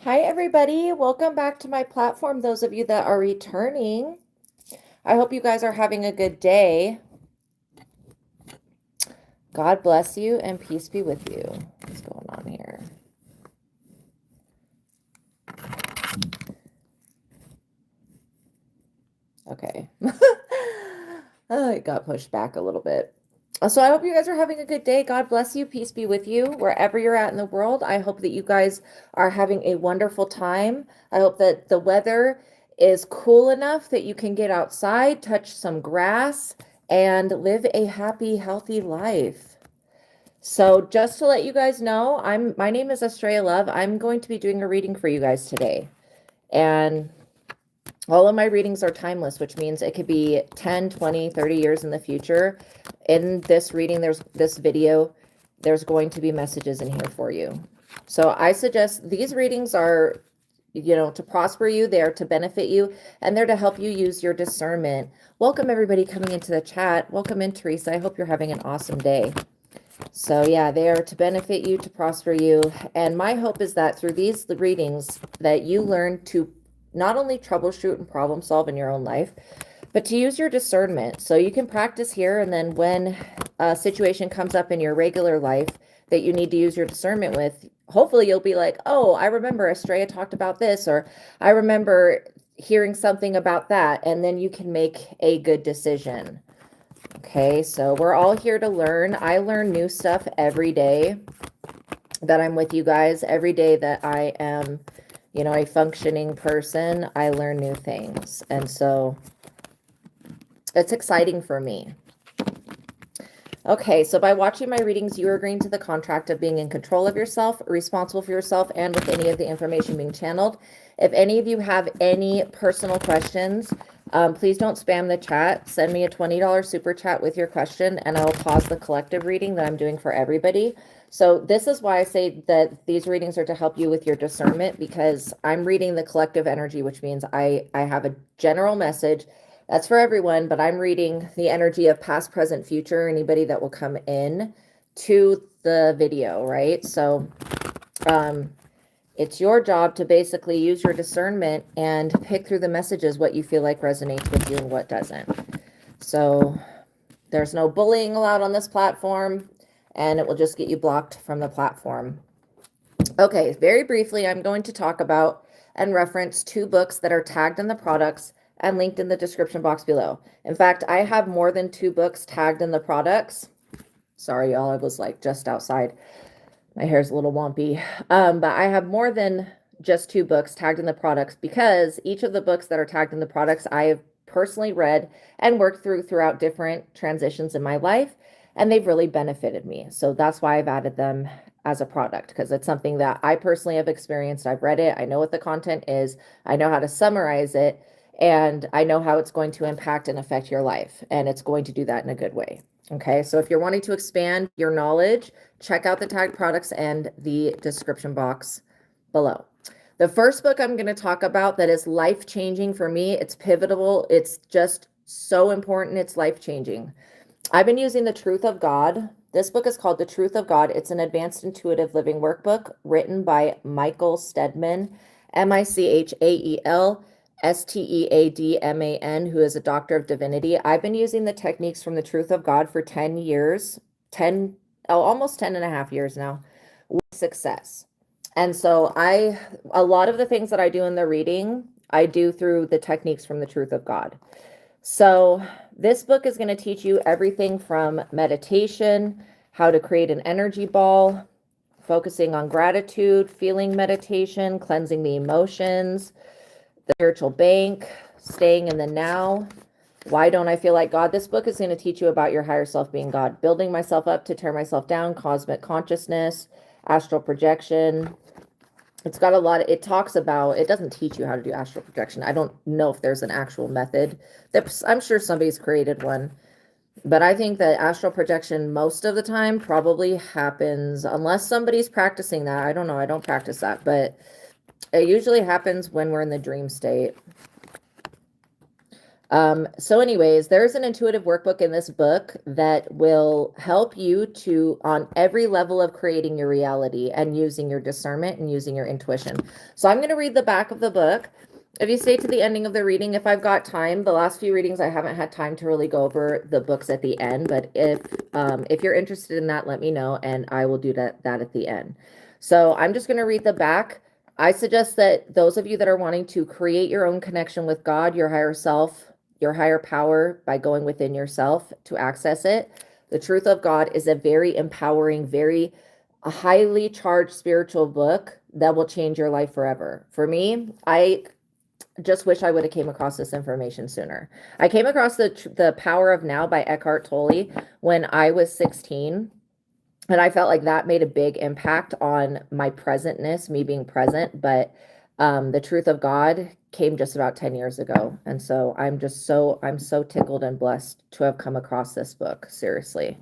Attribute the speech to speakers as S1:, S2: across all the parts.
S1: Hi, everybody. Welcome back to my platform, those of you that are returning. I hope you guys are having a good day. God bless you and peace be with you. What's going on here? Okay. Oh, it got pushed back a little bit. So I hope you guys are having a good day. God bless you. Peace be with you wherever you're at in the world. I hope that you guys are having a wonderful time. I hope that the weather is cool enough that you can get outside, touch some grass, and live a happy, healthy life. So just to let you guys know, my name is Astraea Love. I'm going to be doing a reading for you guys today. And all of my readings are timeless, which means it could be 10, 20, 30 years in the future. In this reading, this video, there's going to be messages in here for you. So I suggest these readings are, to prosper you, they're to benefit you, and they're to help you use your discernment. Welcome everybody coming into the chat. Welcome in, Teresa. I hope you're having an awesome day. So yeah, they are to benefit you, to prosper you. And my hope is that through these readings that you learn to not only troubleshoot and problem solve in your own life, but to use your discernment. So you can practice here, and then when a situation comes up in your regular life that you need to use your discernment with, hopefully you'll be like, oh, I remember Astraea talked about this, or I remember hearing something about that, and then you can make a good decision. Okay, so we're all here to learn. I learn new stuff every day that I'm with you guys. Every day that I am a functioning person, I learn new things. And so it's exciting for me. Okay, so by watching my readings, you are agreeing to the contract of being in control of yourself, responsible for yourself, and with any of the information being channeled. If any of you have any personal questions, please don't spam the chat. Send me a $20 super chat with your question, and I will pause the collective reading that I'm doing for everybody. So this is why I say that these readings are to help you with your discernment, because I'm reading the collective energy, which means I have a general message that's for everyone, but I'm reading the energy of past, present, future, anybody that will come in to the video, right? So it's your job to basically use your discernment and pick through the messages what you feel like resonates with you and what doesn't. So there's no bullying allowed on this platform, and it will just get you blocked from the platform. Okay, very briefly, I'm going to talk about and reference two books that are tagged in the products and linked in the description box below. In fact, I have more than two books tagged in the products. Sorry, y'all, I was like just outside. My hair's a little wompy. But I have more than just two books tagged in the products, because each of the books that are tagged in the products I have personally read and worked throughout different transitions in my life, and they've really benefited me. So that's why I've added them as a product, because it's something that I personally have experienced. I've read it. I know what the content is. I know how to summarize it, and I know how it's going to impact and affect your life, and it's going to do that in a good way. Okay, so if you're wanting to expand your knowledge, check out the tagged products and the description box below. The first book I'm going to talk about that is life-changing for me, it's pivotal, it's just so important, it's life-changing. I've been using The Truth of God. This book is called The Truth of God. It's an advanced intuitive living workbook written by Michael STEADMAN, Michael STEADMAN, who is a doctor of divinity. I've been using the techniques from The Truth of God for 10 years, almost 10 and a half years now, with success. And so a lot of the things that I do in the reading, I do through the techniques from The Truth of God. So this book is going to teach you everything from meditation, how to create an energy ball, focusing on gratitude, feeling meditation, cleansing the emotions, the spiritual bank, staying in the now. Why don't I feel like God? This book is going to teach you about your higher self being God, building myself up to tear myself down, cosmic consciousness, astral projection. It's got a lot of, it talks about, it doesn't teach you how to do astral projection. I don't know if there's an actual method. I'm sure somebody's created one, but I think that astral projection most of the time probably happens, unless somebody's practicing that. I don't know. I don't practice that, but it usually happens when we're in the dream state. So anyways, there's an intuitive workbook in this book that will help you to, on every level of creating your reality and using your discernment and using your intuition. So I'm going to read the back of the book. If you stay to the ending of the reading, if I've got time, the last few readings, I haven't had time to really go over the books at the end, but if you're interested in that, let me know and I will do that at the end. So I'm just going to read the back. I suggest that those of you that are wanting to create your own connection with God, your higher self, your higher power by going within yourself to access it. The Truth of God is a very empowering, very highly charged spiritual book that will change your life forever. For me, I just wish I would have came across this information sooner. I came across the Power of Now by Eckhart Tolle when I was 16. And I felt like that made a big impact on my presentness, me being present. But the Truth of God came just about 10 years ago. And so I'm so tickled and blessed to have come across this book. Seriously.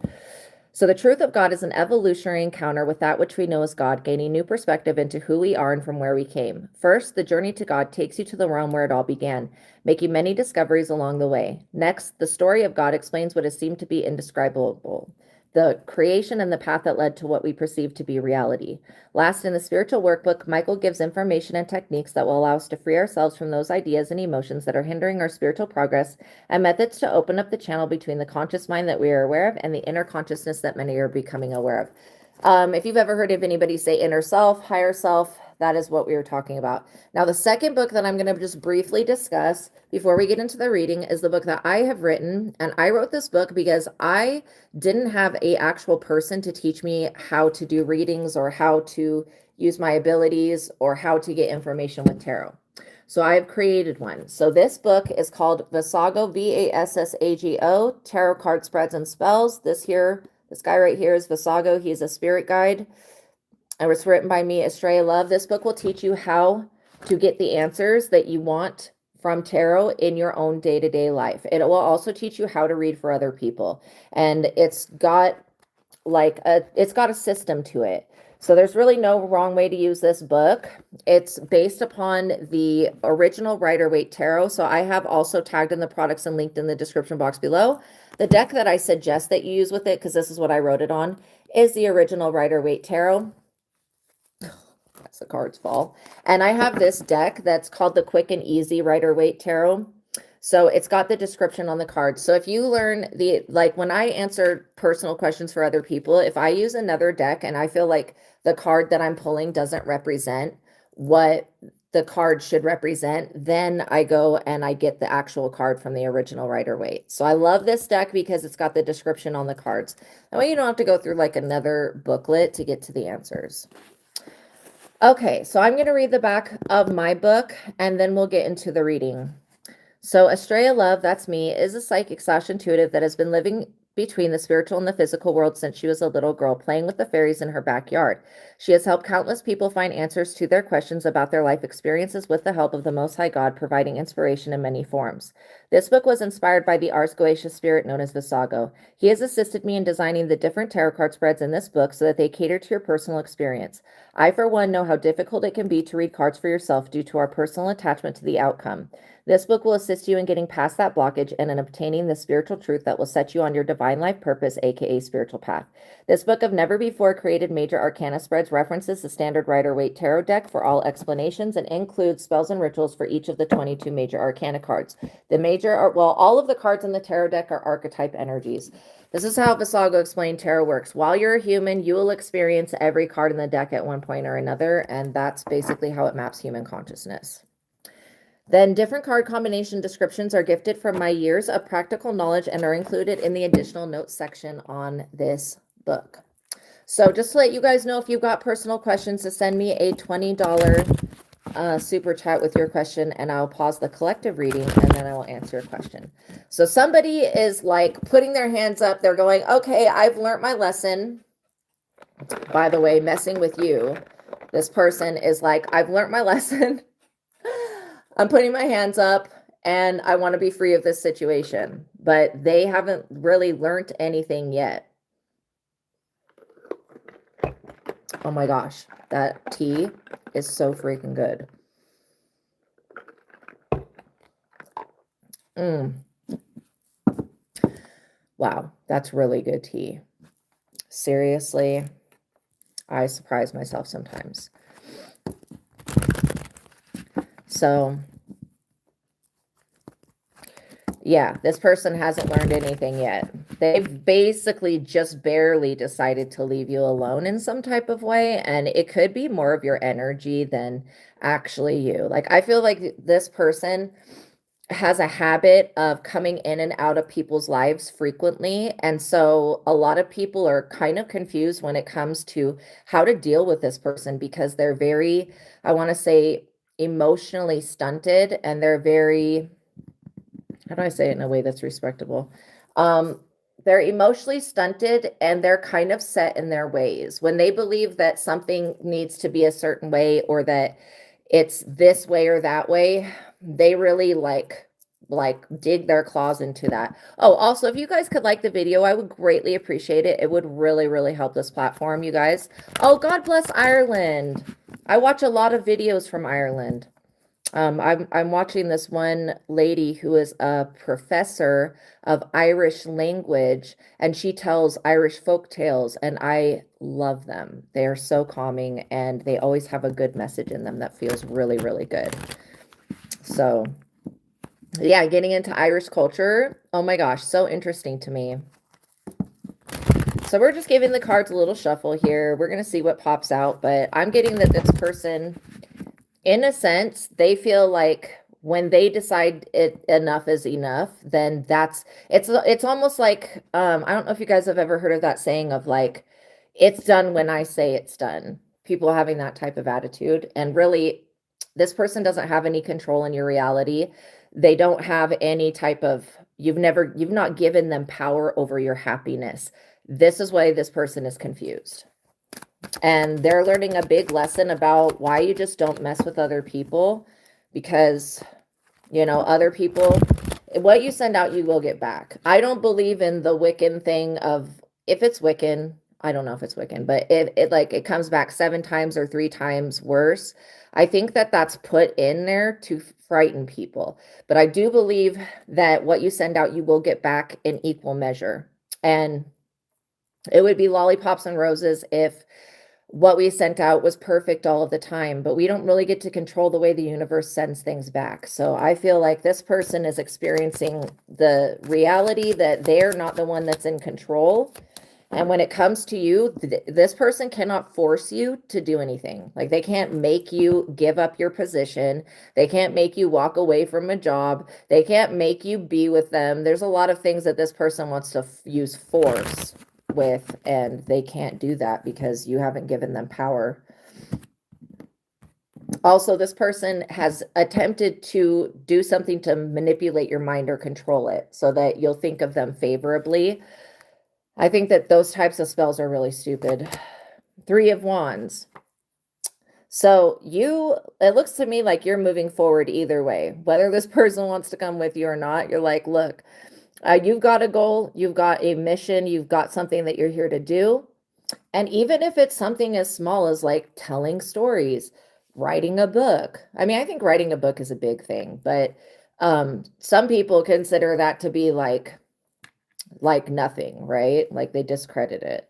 S1: So the Truth of God is an evolutionary encounter with that which we know as God, gaining new perspective into who we are and from where we came. First, the journey to God takes you to the realm where it all began, making many discoveries along the way. Next, the story of God explains what has seemed to be indescribable, the creation and the path that led to what we perceive to be reality. Last, in the spiritual workbook, Michael gives information and techniques that will allow us to free ourselves from those ideas and emotions that are hindering our spiritual progress, and methods to open up the channel between the conscious mind that we are aware of and the inner consciousness that many are becoming aware of. If you've ever heard of anybody say inner self, higher self, that is what we were talking about. Now, the second book that I'm going to just briefly discuss before we get into the reading is the book that I have written. And I wrote this book because I didn't have an actual person to teach me how to do readings or how to use my abilities or how to get information with tarot. So I have created one. So this book is called Vassago, Vassago, Tarot Card Spreads and Spells. This guy right here is Vassago. He's a spirit guide. It was written by me, Astraea. This book will teach you how to get the answers that you want from tarot in your own day-to-day life. It will also teach you how to read for other people. And it's got a system to it. So there's really no wrong way to use this book. It's based upon the original Rider-Waite Tarot. So I have also tagged in the products and linked in the description box below. The deck that I suggest that you use with it, because this is what I wrote it on, is the original Rider-Waite Tarot. That's the cards fall. And I have this deck that's called the Quick and Easy Rider-Waite Tarot. So it's got the description on the cards. So if you learn when I answer personal questions for other people, if I use another deck and I feel like the card that I'm pulling doesn't represent what the card should represent, then I go and I get the actual card from the original Rider-Waite. So I love this deck because it's got the description on the cards. That way you don't have to go through like another booklet to get to the answers. Okay, so I'm going to read the back of my book and then we'll get into the reading. So Astraea Love, that's me, is a psychic/intuitive that has been living between the spiritual and the physical world since she was a little girl, playing with the fairies in her backyard. She has helped countless people find answers to their questions about their life experiences with the help of the Most High God, providing inspiration in many forms. This book was inspired by the Ars Goetia spirit known as Vassago. He has assisted me in designing the different tarot card spreads in this book so that they cater to your personal experience. I, for one, know how difficult it can be to read cards for yourself due to our personal attachment to the outcome. This book will assist you in getting past that blockage and in obtaining the spiritual truth that will set you on your divine life purpose, aka spiritual path. This book of never before created major arcana spreads references the standard Rider-Waite tarot deck for all explanations and includes spells and rituals for each of the 22 major arcana cards. All of the cards in the tarot deck are archetype energies. This is how Vassago explained tarot works. While you're a human, you will experience every card in the deck at one point or another, and that's basically how it maps human consciousness. Then different card combination descriptions are gifted from my years of practical knowledge and are included in the additional notes section on this book. So just to let you guys know, if you've got personal questions, to send me a $20 super chat with your question and I'll pause the collective reading and then I will answer your question. So somebody is like putting their hands up. They're going, okay, I've learned my lesson. By the way, messing with you. This person is like, I've learned my lesson. I'm putting my hands up and I want to be free of this situation, but they haven't really learned anything yet. Oh my gosh, that tea is so freaking good. Wow, that's really good tea. Seriously, I surprise myself sometimes. So, yeah, this person hasn't learned anything yet. They've basically just barely decided to leave you alone in some type of way, and it could be more of your energy than actually you. Like, I feel like this person has a habit of coming in and out of people's lives frequently. And so a lot of people are kind of confused when it comes to how to deal with this person because they're very, I want to say, emotionally stunted, and they're very, how do I say it in a way that's respectable? Um, they're emotionally stunted and they're kind of set in their ways. When they believe that something needs to be a certain way or that it's this way or that way, they really like dig their claws into that. Oh, also, if you guys could like the video, I would greatly appreciate it. It would really, really help this platform, you guys. Oh, God bless Ireland. I watch a lot of videos from Ireland. I'm watching this one lady who is a professor of Irish language, and she tells Irish folk tales, and I love them. They are so calming, and they always have a good message in them that feels really, really good. So, yeah, getting into Irish culture, oh my gosh, so interesting to me. So we're just giving the cards a little shuffle here. We're going to see what pops out, but I'm getting that this person, in a sense, they feel like when they decide enough is enough, then it's almost like I don't know if you guys have ever heard of that saying of like, it's done when I say it's done. People having that type of attitude, and really, this person doesn't have any control in your reality. They don't have any type of, you've not given them power over your happiness. This is why this person is confused. And they're learning a big lesson about why you just don't mess with other people, because, other people, what you send out, you will get back. I don't believe in the Wiccan thing of, if it's Wiccan, I don't know if it's Wiccan, but it comes back 7 times or 3 times worse. I think that that's put in there to frighten people. But I do believe that what you send out, you will get back in equal measure. And it would be lollipops and roses if what we sent out was perfect all of the time, but we don't really get to control the way the universe sends things back. So I feel like this person is experiencing the reality that they're not the one that's in control. And when it comes to you, this person cannot force you to do anything. Like, they can't make you give up your position. They can't make you walk away from a job. They can't make you be with them. There's a lot of things that this person wants to use force with, and they can't do that because you haven't given them power. Also, this person has attempted to do something to manipulate your mind or control it so that you'll think of them favorably. I think that those types of spells are really stupid. 3 of Wands. So it looks to me like you're moving forward either way, whether this person wants to come with you or not. You're like, look, you've got a goal, you've got a mission, you've got something that you're here to do. And even if it's something as small as like telling stories, writing a book. I mean, I think writing a book is a big thing, but some people consider that to be like nothing, right? Like, they discredit it.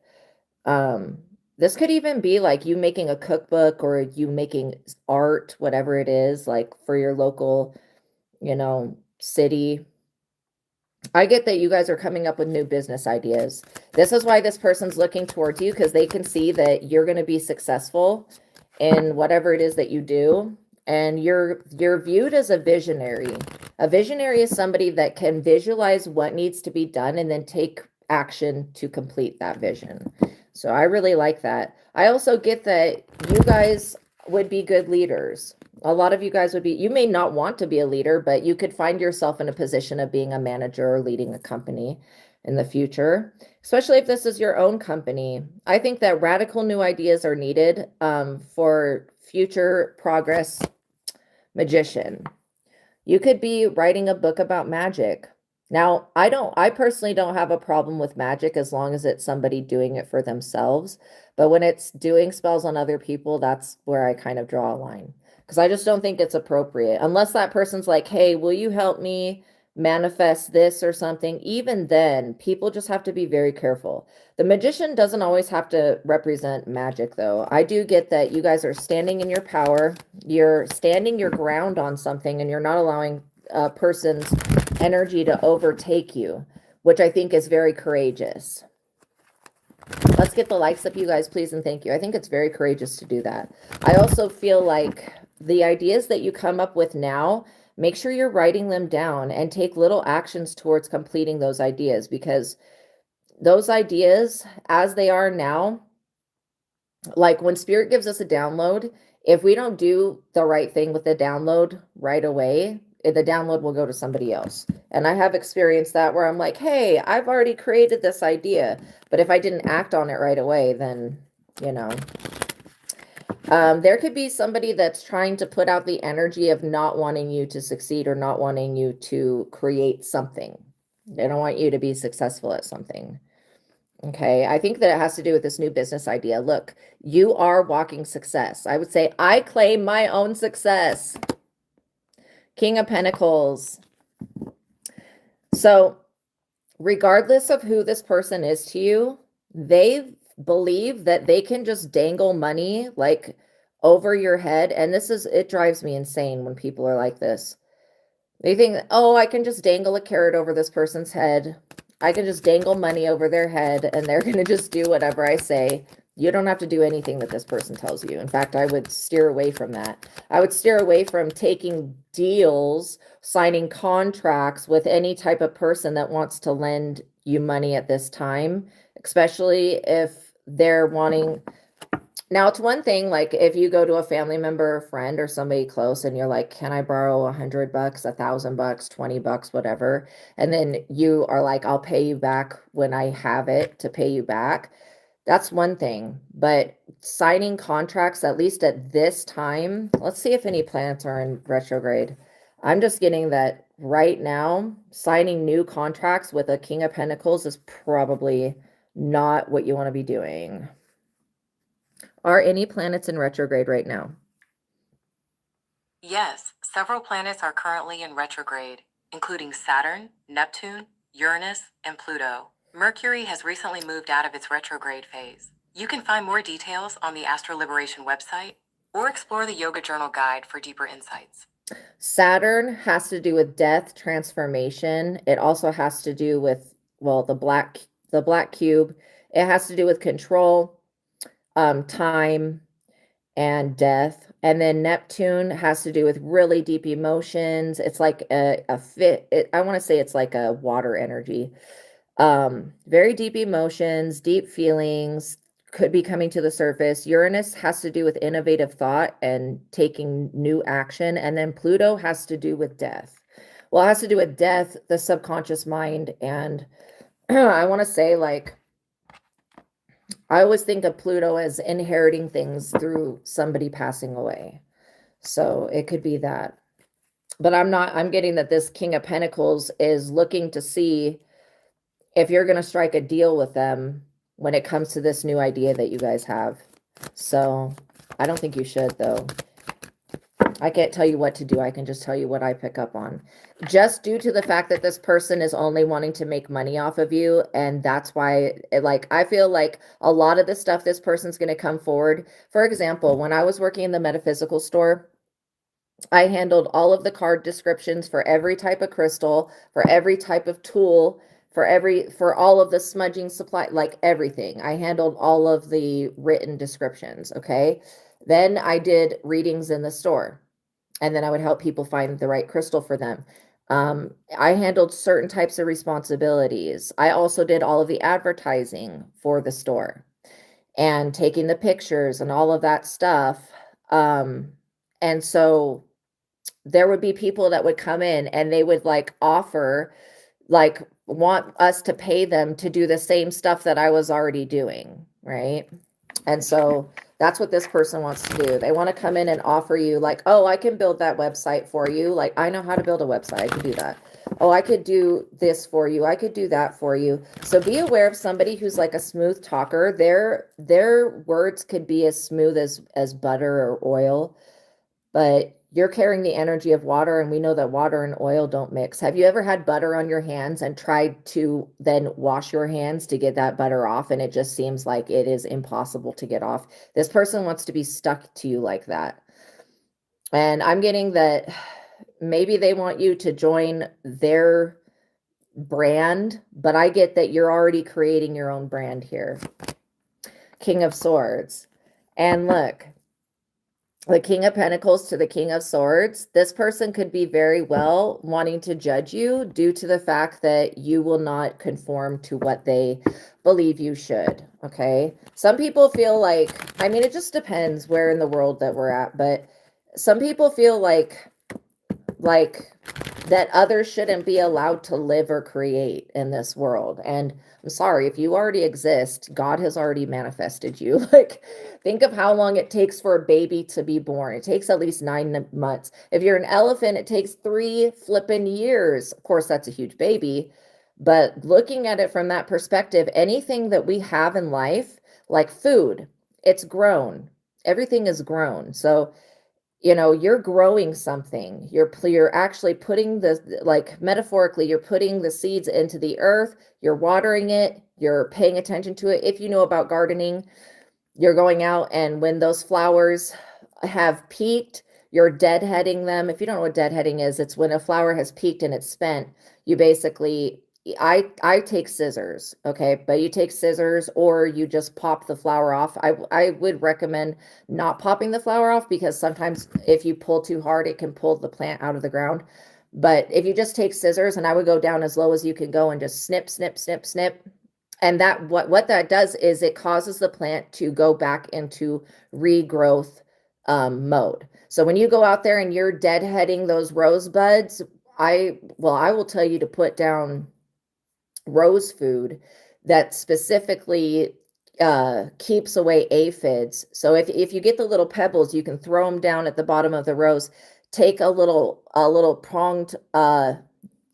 S1: This could even be like you making a cookbook or you making art, whatever it is, like for your local, city. I get that you guys are coming up with new business ideas. This is why this person's looking towards you, because they can see that you're going to be successful in whatever it is that you do. And you're viewed as a visionary. A visionary is somebody that can visualize what needs to be done and then take action to complete that vision. So I really like that. I also get that you guys would be good leaders. A lot of you guys would be, you may not want to be a leader, but you could find yourself in a position of being a manager or leading a company in the future, especially if this is your own company. I think that radical new ideas are needed for future progress. Magician. You could be writing a book about magic. Now, I personally don't have a problem with magic as long as it's somebody doing it for themselves. But when it's doing spells on other people, that's where I kind of draw a line. Because I just don't think it's appropriate. Unless that person's like, hey, will you help me manifest this or something, even then, people just have to be very careful. The magician doesn't always have to represent magic, though. I do get that you guys are standing in your power, you're standing your ground on something, and you're not allowing a person's energy to overtake you, which I think is very courageous. Let's get the likes up, you guys, please, and thank you. I think it's very courageous to do that. I also feel like the ideas that you come up with now, make sure you're writing them down and take little actions towards completing those ideas, because those ideas, as they are now, like when spirit gives us a download, if we don't do the right thing with the download right away, the download will go to somebody else. And I have experienced that where I'm like, hey, I've already created this idea, but if I didn't act on it right away, then, you know, there could be somebody that's trying to put out the energy of not wanting you to succeed or not wanting you to create something. They don't want you to be successful at something. Okay, I think that it has to do with this new business idea. Look, you are walking success. I would say I claim my own success. King of Pentacles. So regardless of who this person is to you, they believe that they can just dangle money like over your head. And it drives me insane when people are like this. They think, oh, I can just dangle a carrot over this person's head. I can just dangle money over their head and they're going to just do whatever I say. You don't have to do anything that this person tells you. In fact, I would steer away from that. I would steer away from taking deals, signing contracts with any type of person that wants to lend you money at this time, especially if they're wanting. Now, it's one thing, like if you go to a family member, or friend, or somebody close and you're like, can I borrow $100, $1,000, $20, whatever? And then you are like, I'll pay you back when I have it to pay you back. That's one thing, but signing contracts, at least at this time, let's see if any planets are in retrograde. I'm just getting that right now, signing new contracts with a King of Pentacles is probably not what you want to be doing. Are any planets in retrograde right now?
S2: Yes, several planets are currently in retrograde, including Saturn, Neptune, Uranus, and Pluto. Mercury has recently moved out of its retrograde phase. You can find more details on the Astro Liberation website or explore the Yoga Journal guide for deeper insights.
S1: Saturn has to do with death, transformation. It also has to do with, well, the black cube. It has to do with control, time, and death. And then Neptune has to do with really deep emotions. It's like a fit. I want to say it's like a water energy. Very deep emotions, deep feelings could be coming to the surface. Uranus has to do with innovative thought and taking new action. And then Pluto has to do with death. Well, it has to do with death, the subconscious mind. And I want to say, like, I always think of Pluto as inheriting things through somebody passing away. So it could be that. But I'm getting that this King of Pentacles is looking to see if you're going to strike a deal with them when it comes to this new idea that you guys have. So I don't think you should, though. I can't tell you what to do. I can just tell you what I pick up on. Just due to the fact that this person is only wanting to make money off of you. And that's why, I feel like a lot of the stuff this person's going to come forward. For example, when I was working in the metaphysical store, I handled all of the card descriptions for every type of crystal, for every type of tool, for all of the smudging supply, like everything. I handled all of the written descriptions. Okay. Then I did readings in the store, and then I would help people find the right crystal for them. I handled certain types of responsibilities. I also did all of the advertising for the store and taking the pictures and all of that stuff. And so there would be people that would come in and they would offer, want us to pay them to do the same stuff that I was already doing, right? And so that's what this person wants to do. They want to come in and offer you oh, I can build that website for you. I know how to build a website. I can do that. Oh, I could do this for you. I could do that for you. So be aware of somebody who's a smooth talker. Their words could be as smooth as butter or oil, but you're carrying the energy of water, and we know that water and oil don't mix. Have you ever had butter on your hands and tried to then wash your hands to get that butter off, and it just seems like it is impossible to get off? This person wants to be stuck to you like that. And I'm getting that maybe they want you to join their brand, but I get that you're already creating your own brand here. King of Swords. And look, the King of Pentacles to the King of Swords, this person could be very well wanting to judge you due to the fact that you will not conform to what they believe you should, okay? Some people feel like, I mean, it just depends where in the world that we're at, but some people feel like that others shouldn't be allowed to live or create in this world. And I'm sorry, if you already exist, God has already manifested you. Like, think of how long it takes for a baby to be born. It takes at least 9 months. If you're an elephant, it takes 3 flipping years. Of course, that's a huge baby. But looking at it from that perspective, anything that we have in life, like food, it's grown. Everything is grown. So, you know, you're growing something. You're actually putting the, like, metaphorically, you're putting the seeds into the earth, you're watering it, you're paying attention to it. If you know about gardening, you're going out, and when those flowers have peaked, you're deadheading them. If you don't know what deadheading is, it's when a flower has peaked and it's spent. You basically, I take scissors, okay? But you take scissors, or you just pop the flower off. I would recommend not popping the flower off, because sometimes if you pull too hard, it can pull the plant out of the ground. But if you just take scissors, and I would go down as low as you can go and just snip, snip, snip, snip. And that, what that does is it causes the plant to go back into regrowth mode. So when you go out there and you're deadheading those rose buds, I will tell you to put down rose food that specifically keeps away aphids. So if you get the little pebbles, you can throw them down at the bottom of the rose. Take a little pronged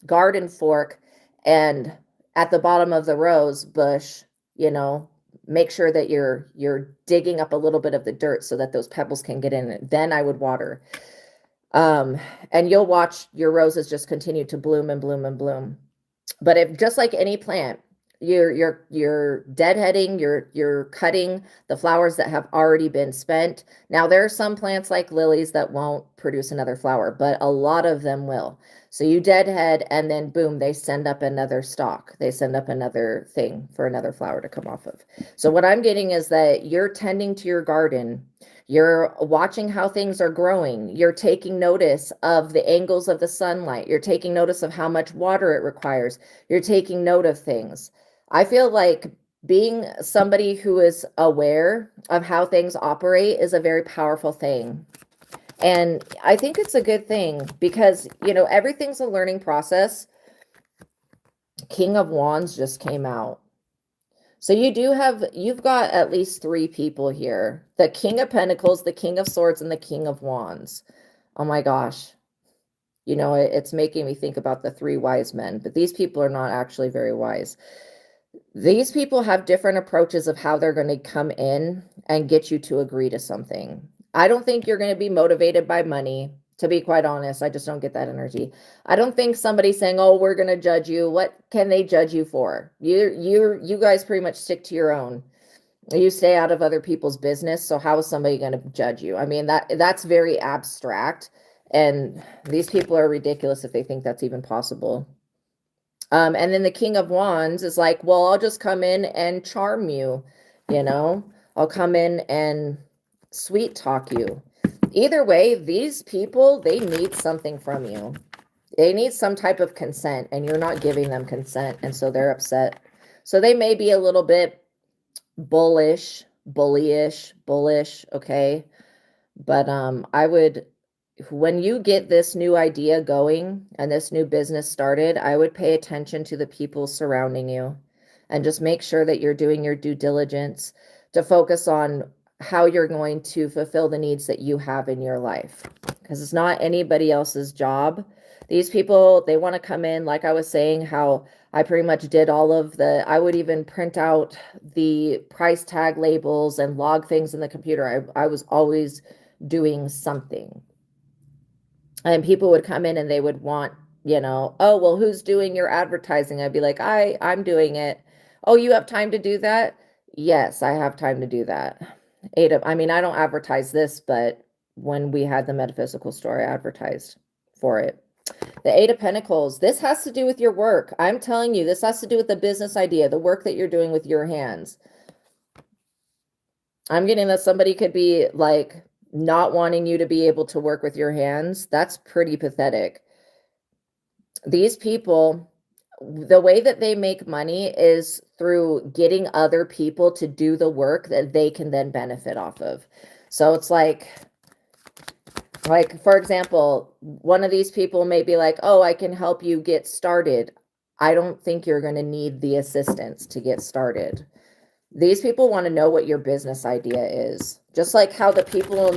S1: garden fork, and at the bottom of the rose bush, you know, make sure that you're digging up a little bit of the dirt so that those pebbles can get in it. Then I would water. And you'll watch your roses just continue to bloom and bloom and bloom. But if, just like any plant, you're deadheading, you're cutting the flowers that have already been spent. Now, there are some plants like lilies that won't produce another flower, but a lot of them will. So you deadhead, and then boom, they send up another stalk. They send up another thing for another flower to come off of. So what I'm getting is that you're tending to your garden. You're watching how things are growing. You're taking notice of the angles of the sunlight. You're taking notice of how much water it requires. You're taking note of things. I feel like being somebody who is aware of how things operate is a very powerful thing. And I think it's a good thing, because, you know, everything's a learning process. King of Wands just came out. So you've got at least 3 people here. The King of Pentacles, the King of Swords, and the King of Wands. Oh my gosh. You know, it's making me think about the 3 wise men, but these people are not actually very wise. These people have different approaches of how they're going to come in and get you to agree to something. I don't think you're going to be motivated by money, to be quite honest. I just don't get that energy. I don't think somebody's saying, oh, we're going to judge you. What can they judge you for? You guys pretty much stick to your own. You stay out of other people's business. So how is somebody going to judge you? I mean, that's very abstract. And these people are ridiculous if they think that's even possible. And then the King of Wands is like, well, I'll just come in and charm you, you know, I'll come in and sweet talk you. Either way, these people, they need something from you. They need some type of consent, and you're not giving them consent. And so they're upset. So they may be a little bit bullish, okay? But I would, when you get this new idea going and this new business started, I would pay attention to the people surrounding you, and just make sure that you're doing your due diligence to focus on how you're going to fulfill the needs that you have in your life, because it's not anybody else's job. These people, they want to come in, like I was saying, how I pretty much did all of I would even print out the price tag labels and log things in the computer. I was always doing something. And people would come in and they would want, oh, well, who's doing your advertising? I'd be like, I'm doing it. Oh, you have time to do that? Yes, I have time to do that. I mean, I don't advertise this, but when we had the metaphysical store, I advertised for it. The Eight of Pentacles, this has to do with your work. I'm telling you, this has to do with the business idea, the work that you're doing with your hands. I'm getting that somebody could be like not wanting you to be able to work with your hands. That's pretty pathetic. These people, the way that they make money is through getting other people to do the work that they can then benefit off of. So it's like, for example, one of these people may be like, oh, I can help you get started. I don't think you're going to need the assistance to get started. These people want to know what your business idea is. Just like how the people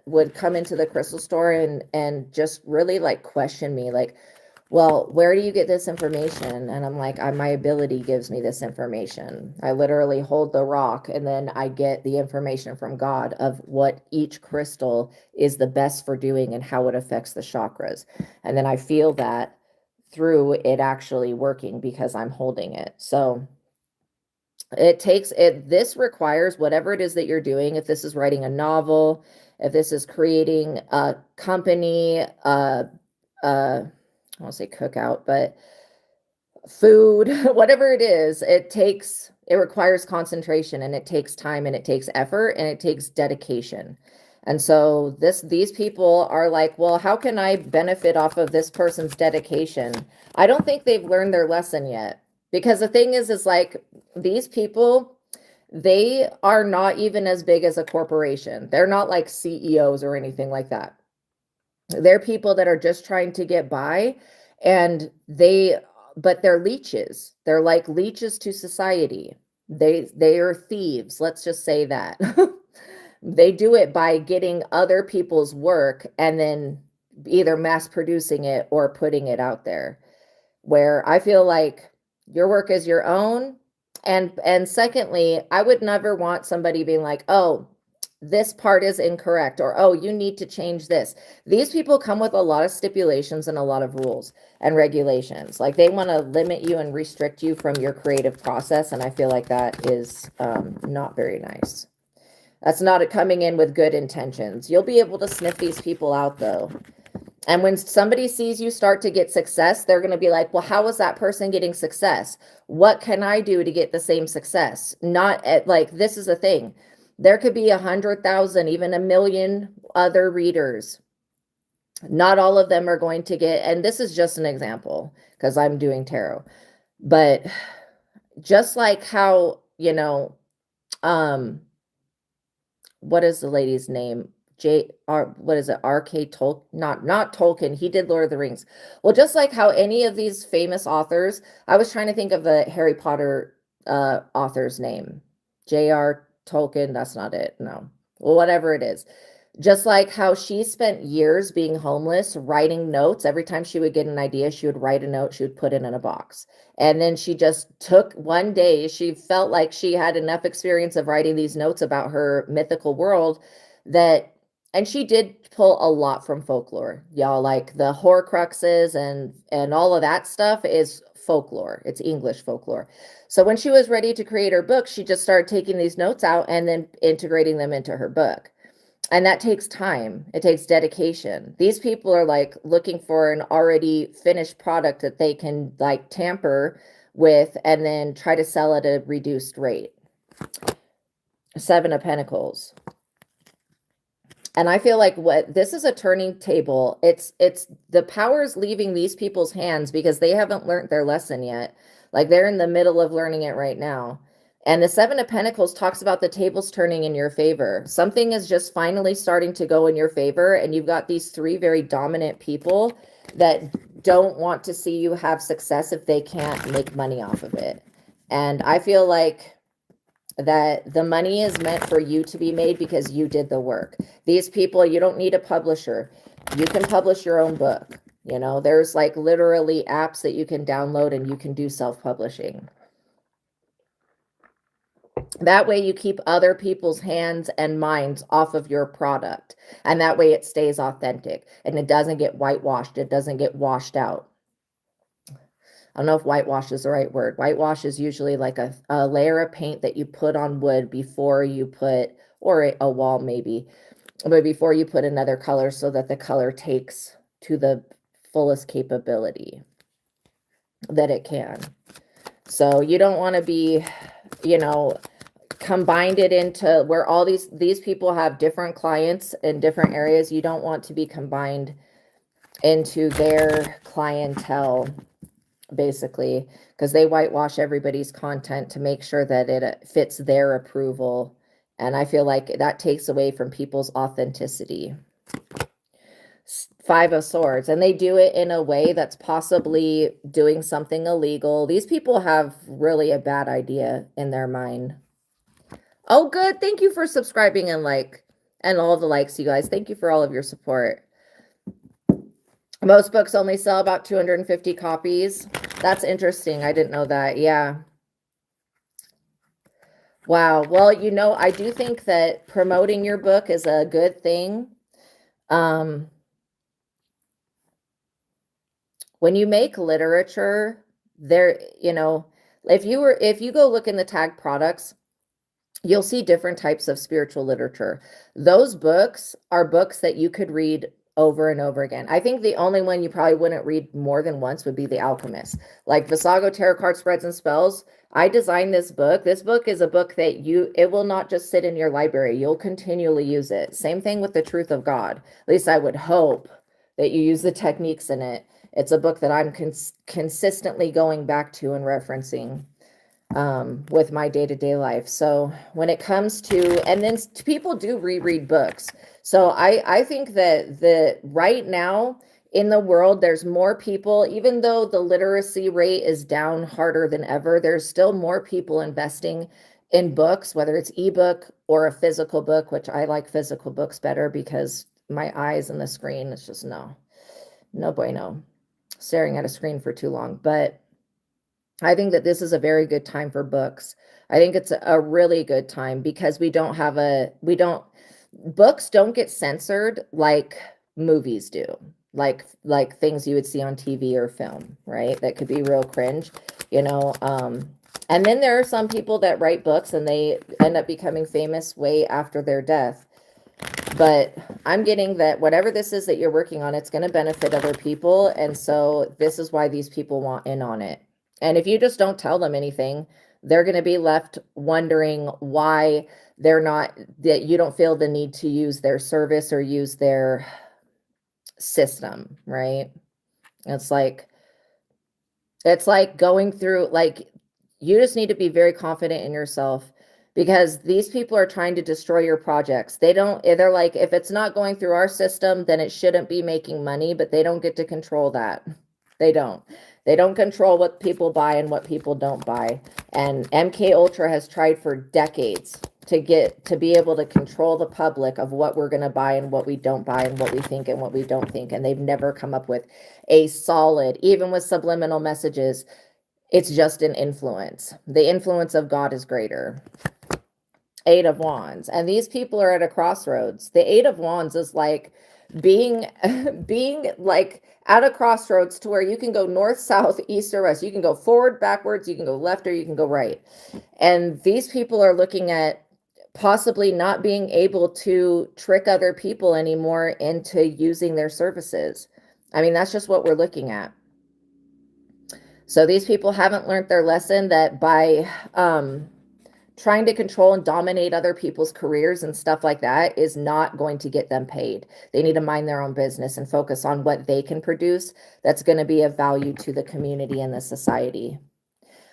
S1: would come into the crystal store and just really like question me, like, well, where do you get this information? And I'm like, my ability gives me this information. I literally hold the rock and then I get the information from God of what each crystal is the best for doing and how it affects the chakras. And then I feel that through it actually working because I'm holding it. So this requires whatever it is that you're doing. If this is writing a novel, if this is creating a company, I won't say cookout, but food, whatever it is, it requires concentration and it takes time and it takes effort and it takes dedication. And so these people are like, well, how can I benefit off of this person's dedication? I don't think they've learned their lesson yet, because the thing is like these people, they are not even as big as a corporation. They're not like CEOs or anything like that. They're people that are just trying to get by, and but they're leeches. They're like leeches to society. They are thieves. Let's just say that. They do it by getting other people's work and then either mass producing it or putting it out there. Where I feel like your work is your own. And secondly, I would never want somebody being like, oh, this part is incorrect, or oh, you need to change this. These people come with a lot of stipulations and a lot of rules and regulations. Like they want to limit you and restrict you from your creative process, and I feel like that is not very nice. That's not coming in with good intentions. You'll be able to sniff these people out though. And when somebody sees you start to get success, they're going to be like, well, how is that person getting success? What can I do to get the same success? Not like, this is a thing. There could be 100,000, even 1 million other readers. Not all of them are going to get, and this is just an example because I'm doing tarot, but just like how, what is the lady's name? What is it? R.K. Tolkien? Not Tolkien. He did Lord of the Rings. Well, just like how any of these famous authors, I was trying to think of the Harry Potter author's name. J.R. Tolkien, that's not it. No. Well, whatever it is. Just like how she spent years being homeless, writing notes. Every time she would get an idea, she would write a note, she would put it in a box. And then she just took one day, she felt like she had enough experience of writing these notes about her mythical world and she did pull a lot from folklore, y'all, like the Horcruxes and all of that stuff is folklore. It's English folklore. So when she was ready to create her book, she just started taking these notes out and then integrating them into her book. And that takes time. It takes dedication. These people are like looking for an already finished product that they can like tamper with and then try to sell at a reduced rate. 7 of Pentacles. And I feel like this is a turning table. It's the power is leaving these people's hands because they haven't learned their lesson yet. Like they're in the middle of learning it right now. And the 7 of Pentacles talks about the tables turning in your favor. Something is just finally starting to go in your favor. And you've got these 3 very dominant people that don't want to see you have success if they can't make money off of it. And I feel like that the money is meant for you to be made because you did the work. These people, you don't need a publisher. You can publish your own book. There's like literally apps that you can download and you can do self-publishing. That way you keep other people's hands and minds off of your product. And that way it stays authentic and it doesn't get whitewashed. It doesn't get washed out. I don't know if whitewash is the right word. Whitewash is usually like a layer of paint that you put on wood before you put, or a wall maybe, but before you put another color so that the color takes to the fullest capability that it can. So you don't want to be, you know, combined it into where all these people have different clients in different areas. You don't want to be combined into their clientele, basically, because they whitewash everybody's content to make sure that it fits their approval. And I feel like that takes away from people's authenticity. Five of Swords, and they do it in a way that's possibly doing something illegal. These people have really a bad idea in their mind. Oh, good. Thank you for subscribing and all the likes, you guys. Thank you for all of your support. Most books only sell about 250 copies. That's interesting. I didn't know that. Yeah. Wow. Well, you know, I do think that promoting your book is a good thing. When you make literature, there, you know, if you go look in the tag products, you'll see different types of spiritual literature. Those books are books that you could read over and over again. I think the only one you probably wouldn't read more than once would be The Alchemist. Like Vassago Tarot Card Spreads and Spells, I designed this book. This book is a book that it will not just sit in your library. You'll continually use it. Same thing with The Truth of God. At least I would hope that you use the techniques in it. It's a book that I'm consistently going back to and referencing with my day-to-day life. So when it comes to, and then people do reread books. So I think that right now in the world, there's more people, even though the literacy rate is down harder than ever, there's still more people investing in books, whether it's ebook or a physical book, which I like physical books better because my eyes and the screen, it's just no bueno, staring at a screen for too long. But I think that this is a very good time for books. I think it's a really good time because books don't get censored like movies do, like things you would see on TV or film, right? That could be real cringe, you know. And then there are some people that write books and they end up becoming famous way after their death. But I'm getting that whatever this is that you're working on, it's going to benefit other people. And so this is why these people want in on it. And if you just don't tell them anything, they're going to be left wondering why that you don't feel the need to use their service or use their system, right? It's like going through, you just need to be very confident in yourself because these people are trying to destroy your projects. They're like, if it's not going through our system, then it shouldn't be making money, but they don't get to control that. They don't control what people buy and what people don't buy. And MK Ultra has tried for decades to be able to control the public of what we're going to buy and what we don't buy and what we think and what we don't think. And they've never come up with a solid, even with subliminal messages, it's just an influence. The influence of God is greater. Eight of Wands. And these people are at a crossroads. The Eight of Wands is like being like at a crossroads to where you can go north, south, east, or west. You can go forward, backwards, you can go left, or you can go right. And these people are looking at possibly not being able to trick other people anymore into using their services. I mean, that's just what we're looking at. So these people haven't learned their lesson that by trying to control and dominate other people's careers and stuff like that is not going to get them paid. They need to mind their own business and focus on what they can produce that's going to be of value to the community and the society.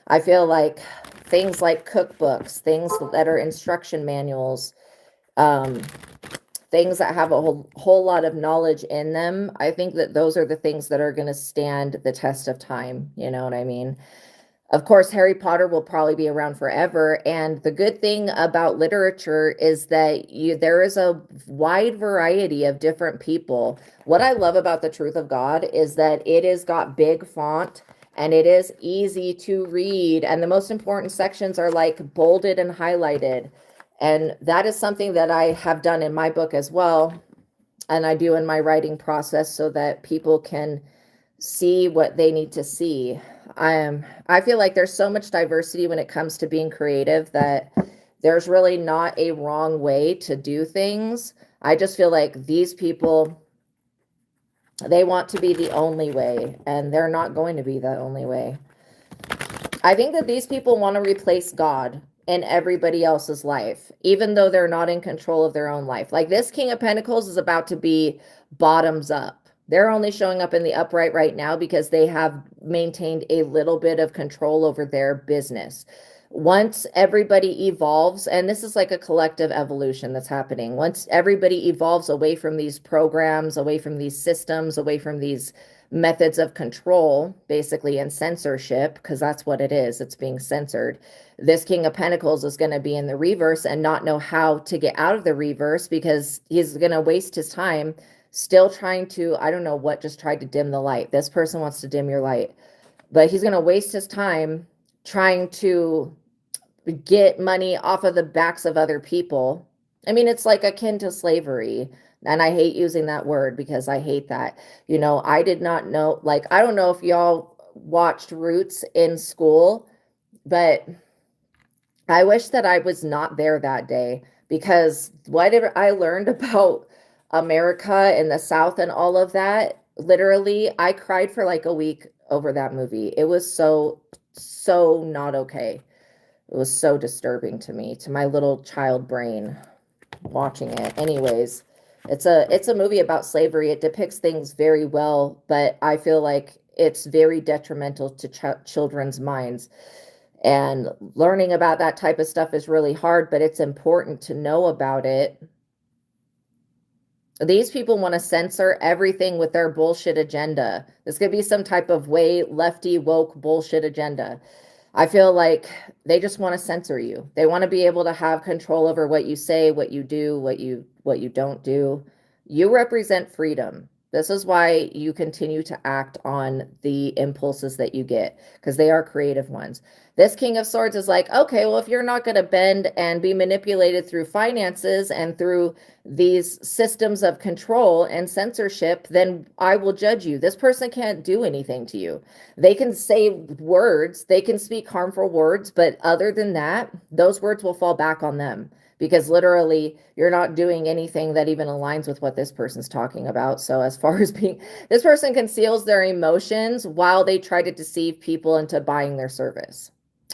S1: I feel like things like cookbooks, things that are instruction manuals, things that have a whole lot of knowledge in them, I think that those are the things that are going to stand the test of time. You know what I mean? Of course, Harry Potter will probably be around forever. And the good thing about literature is that there is a wide variety of different people. What I love about The Truth of God is that it has got big font and it is easy to read. And the most important sections are like bolded and highlighted. And that is something that I have done in my book as well. And I do in my writing process so that people can see what they need to see. I feel like there's so much diversity when it comes to being creative that there's really not a wrong way to do things. I just feel like these people, they want to be the only way, and they're not going to be the only way. I think that these people want to replace God in everybody else's life, even though they're not in control of their own life. Like this King of Pentacles is about to be bottoms up. They're only showing up in the upright right now because they have maintained a little bit of control over their business. Once everybody evolves, and this is like a collective evolution that's happening, once everybody evolves away from these programs, away from these systems, away from these methods of control, basically, and censorship, because that's what it is, it's being censored. This King of Pentacles is going to be in the reverse and not know how to get out of the reverse because he's going to waste his time still trying to, I don't know what just tried to dim the light. This person wants to dim your light, but he's going to waste his time trying to get money off of the backs of other people. I mean, it's like akin to slavery. And I hate using that word because I hate that. You know, I did not know, like, I don't know if y'all watched Roots in school, but I wish that I was not there that day because whatever I learned about America and the South and all of that, literally, I cried for like a week over that movie. It was so not okay. It was so disturbing to me, to my little child brain watching it. Anyways, it's a movie about slavery. It depicts things very well, but I feel like it's very detrimental to children's minds. And learning about that type of stuff is really hard, but it's important to know about it. These people want to censor everything with their bullshit agenda. This could be some type of way lefty woke bullshit agenda. I feel like they just want to censor you. They want to be able to have control over what you say, what you do, what you don't do. You represent freedom. This is why you continue to act on the impulses that you get, because they are creative ones. This King of Swords is like, okay, well, if you're not going to bend and be manipulated through finances and through these systems of control and censorship, then I will judge you. This person can't do anything to you. They can say words, they can speak harmful words, but other than that, those words will fall back on them because literally you're not doing anything that even aligns with what this person's talking about. So as far as being, this person conceals their emotions while they try to deceive people into buying their service,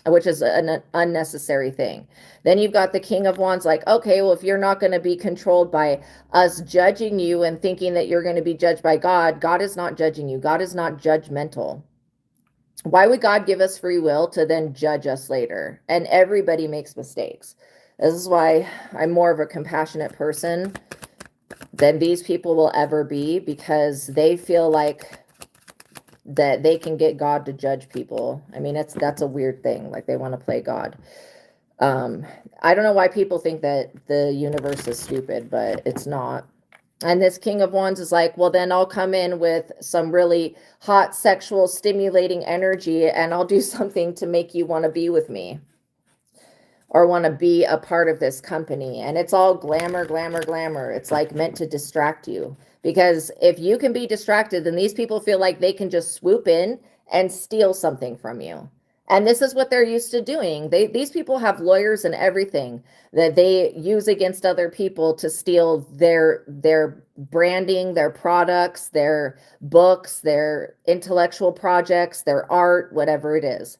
S1: which is an unnecessary thing. Then you've got the King of Wands like, okay, well, if you're not going to be controlled by us judging you and thinking that you're going to be judged by God, God is not judging you. God is not judgmental. Why would God give us free will to then judge us later? And everybody makes mistakes. This is why I'm more of a compassionate person than these people will ever be, because they feel like that they can get God to judge people. I mean, that's a weird thing. Like they want to play God. I don't know why people think that the universe is stupid, but it's not. And this King of Wands is like, well, then I'll come in with some really hot sexual stimulating energy and I'll do something to make you want to be with me or want to be a part of this company. And it's all glamour, glamour, glamour. It's like meant to distract you. Because if you can be distracted, then these people feel like they can just swoop in and steal something from you. And this is what they're used to doing. These people have lawyers and everything that they use against other people to steal their branding, their products, their books, their intellectual projects, their art, whatever it is.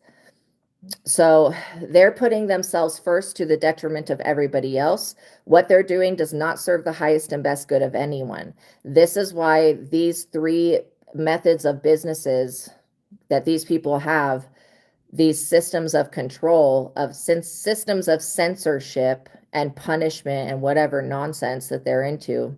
S1: So they're putting themselves first to the detriment of everybody else. What they're doing does not serve the highest and best good of anyone. This is why these three methods of businesses that these people have, these systems of control, of systems of censorship and punishment and whatever nonsense that they're into,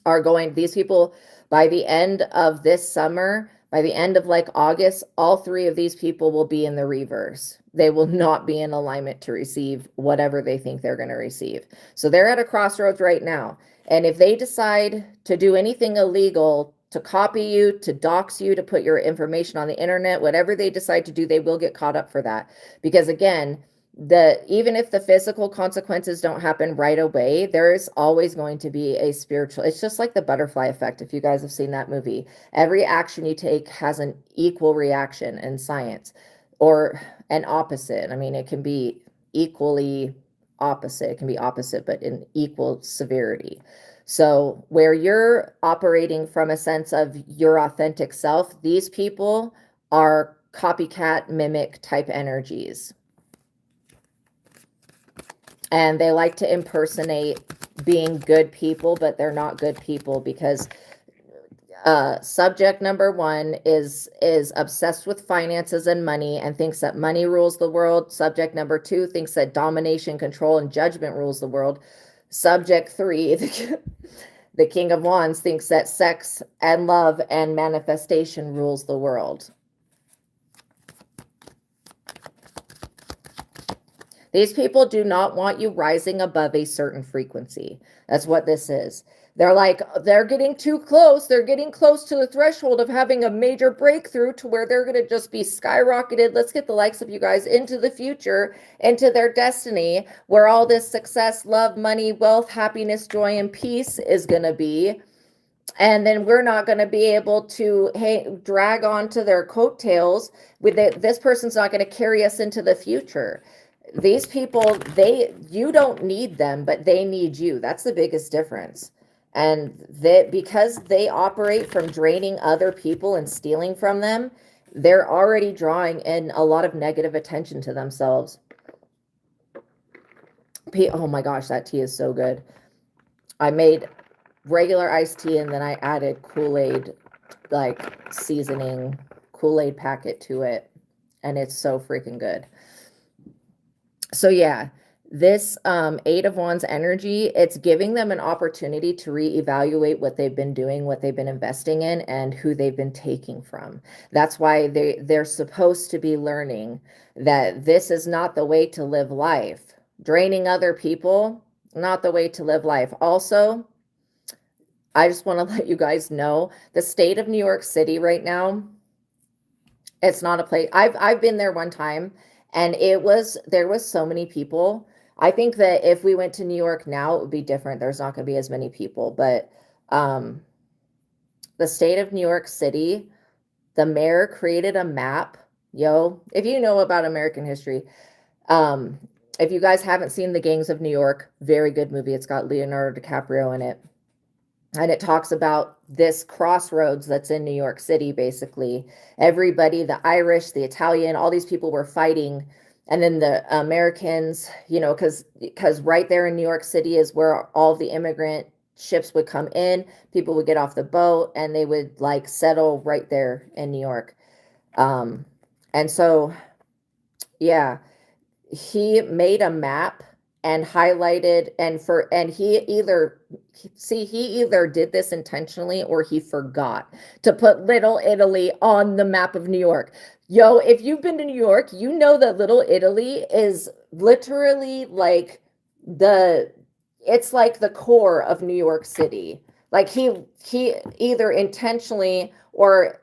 S1: are going, these people, by the end of this summer, by the end of like August, all three of these people will be in the reverse. They will not be in alignment to receive whatever they think they're going to receive. So they're at a crossroads right now. And if they decide to do anything illegal to copy you, to dox you, to put your information on the internet, whatever they decide to do, they will get caught up for that. Because again, even if the physical consequences don't happen right away, there's always going to be a spiritual, it's just like the butterfly effect. If you guys have seen that movie, every action you take has an equal reaction in science, or an opposite. I mean, it can be equally opposite. It can be opposite, but in equal severity. So where you're operating from a sense of your authentic self, these people are copycat, mimic type energies. And they like to impersonate being good people, but they're not good people, because subject number 1 is obsessed with finances and money and thinks that money rules the world. Subject number 2 thinks that domination, control, and judgment rules the world. Subject 3, the King of Wands, thinks that sex and love and manifestation rules the world. These people do not want you rising above a certain frequency. That's what this is. They're like, they're getting too close. They're getting close to the threshold of having a major breakthrough to where they're going to just be skyrocketed. Let's get the likes of you guys into the future, into their destiny, where all this success, love, money, wealth, happiness, joy, and peace is going to be. And then we're not going to be able to drag on to their coattails with it. This person's not going to carry us into the future. These people, you don't need them, but they need you. That's the biggest difference. And because they operate from draining other people and stealing from them, they're already drawing in a lot of negative attention to themselves. Oh my gosh, that tea is so good. I made regular iced tea and then I added Kool-Aid, like seasoning, Kool-Aid packet to it. And it's so freaking good. So yeah, this 8 of Wands energy, it's giving them an opportunity to reevaluate what they've been doing, what they've been investing in, and who they've been taking from. That's why they're supposed to be learning that this is not the way to live life. Draining other people, not the way to live life. Also, I just want to let you guys know, the state of New York City right now, it's not a place. I've been there one time. And there was so many people. I think that if we went to New York now, it would be different. There's not going to be as many people. But the state of New York City, the mayor created a map. If you know about American history, if you guys haven't seen The Gangs of New York, very good movie. It's got Leonardo DiCaprio in it. And it talks about this crossroads that's in New York City, basically. Everybody, the Irish, the Italian, all these people were fighting. And then the Americans, because right there in New York City is where all the immigrant ships would come in. People would get off the boat and they would like settle right there in New York. And so, yeah, he made a map and highlighted, and he either did this intentionally or he forgot to put Little Italy on the map of New York. If you've been to New York, you know that Little Italy is literally like it's like the core of New York City. Like he either intentionally or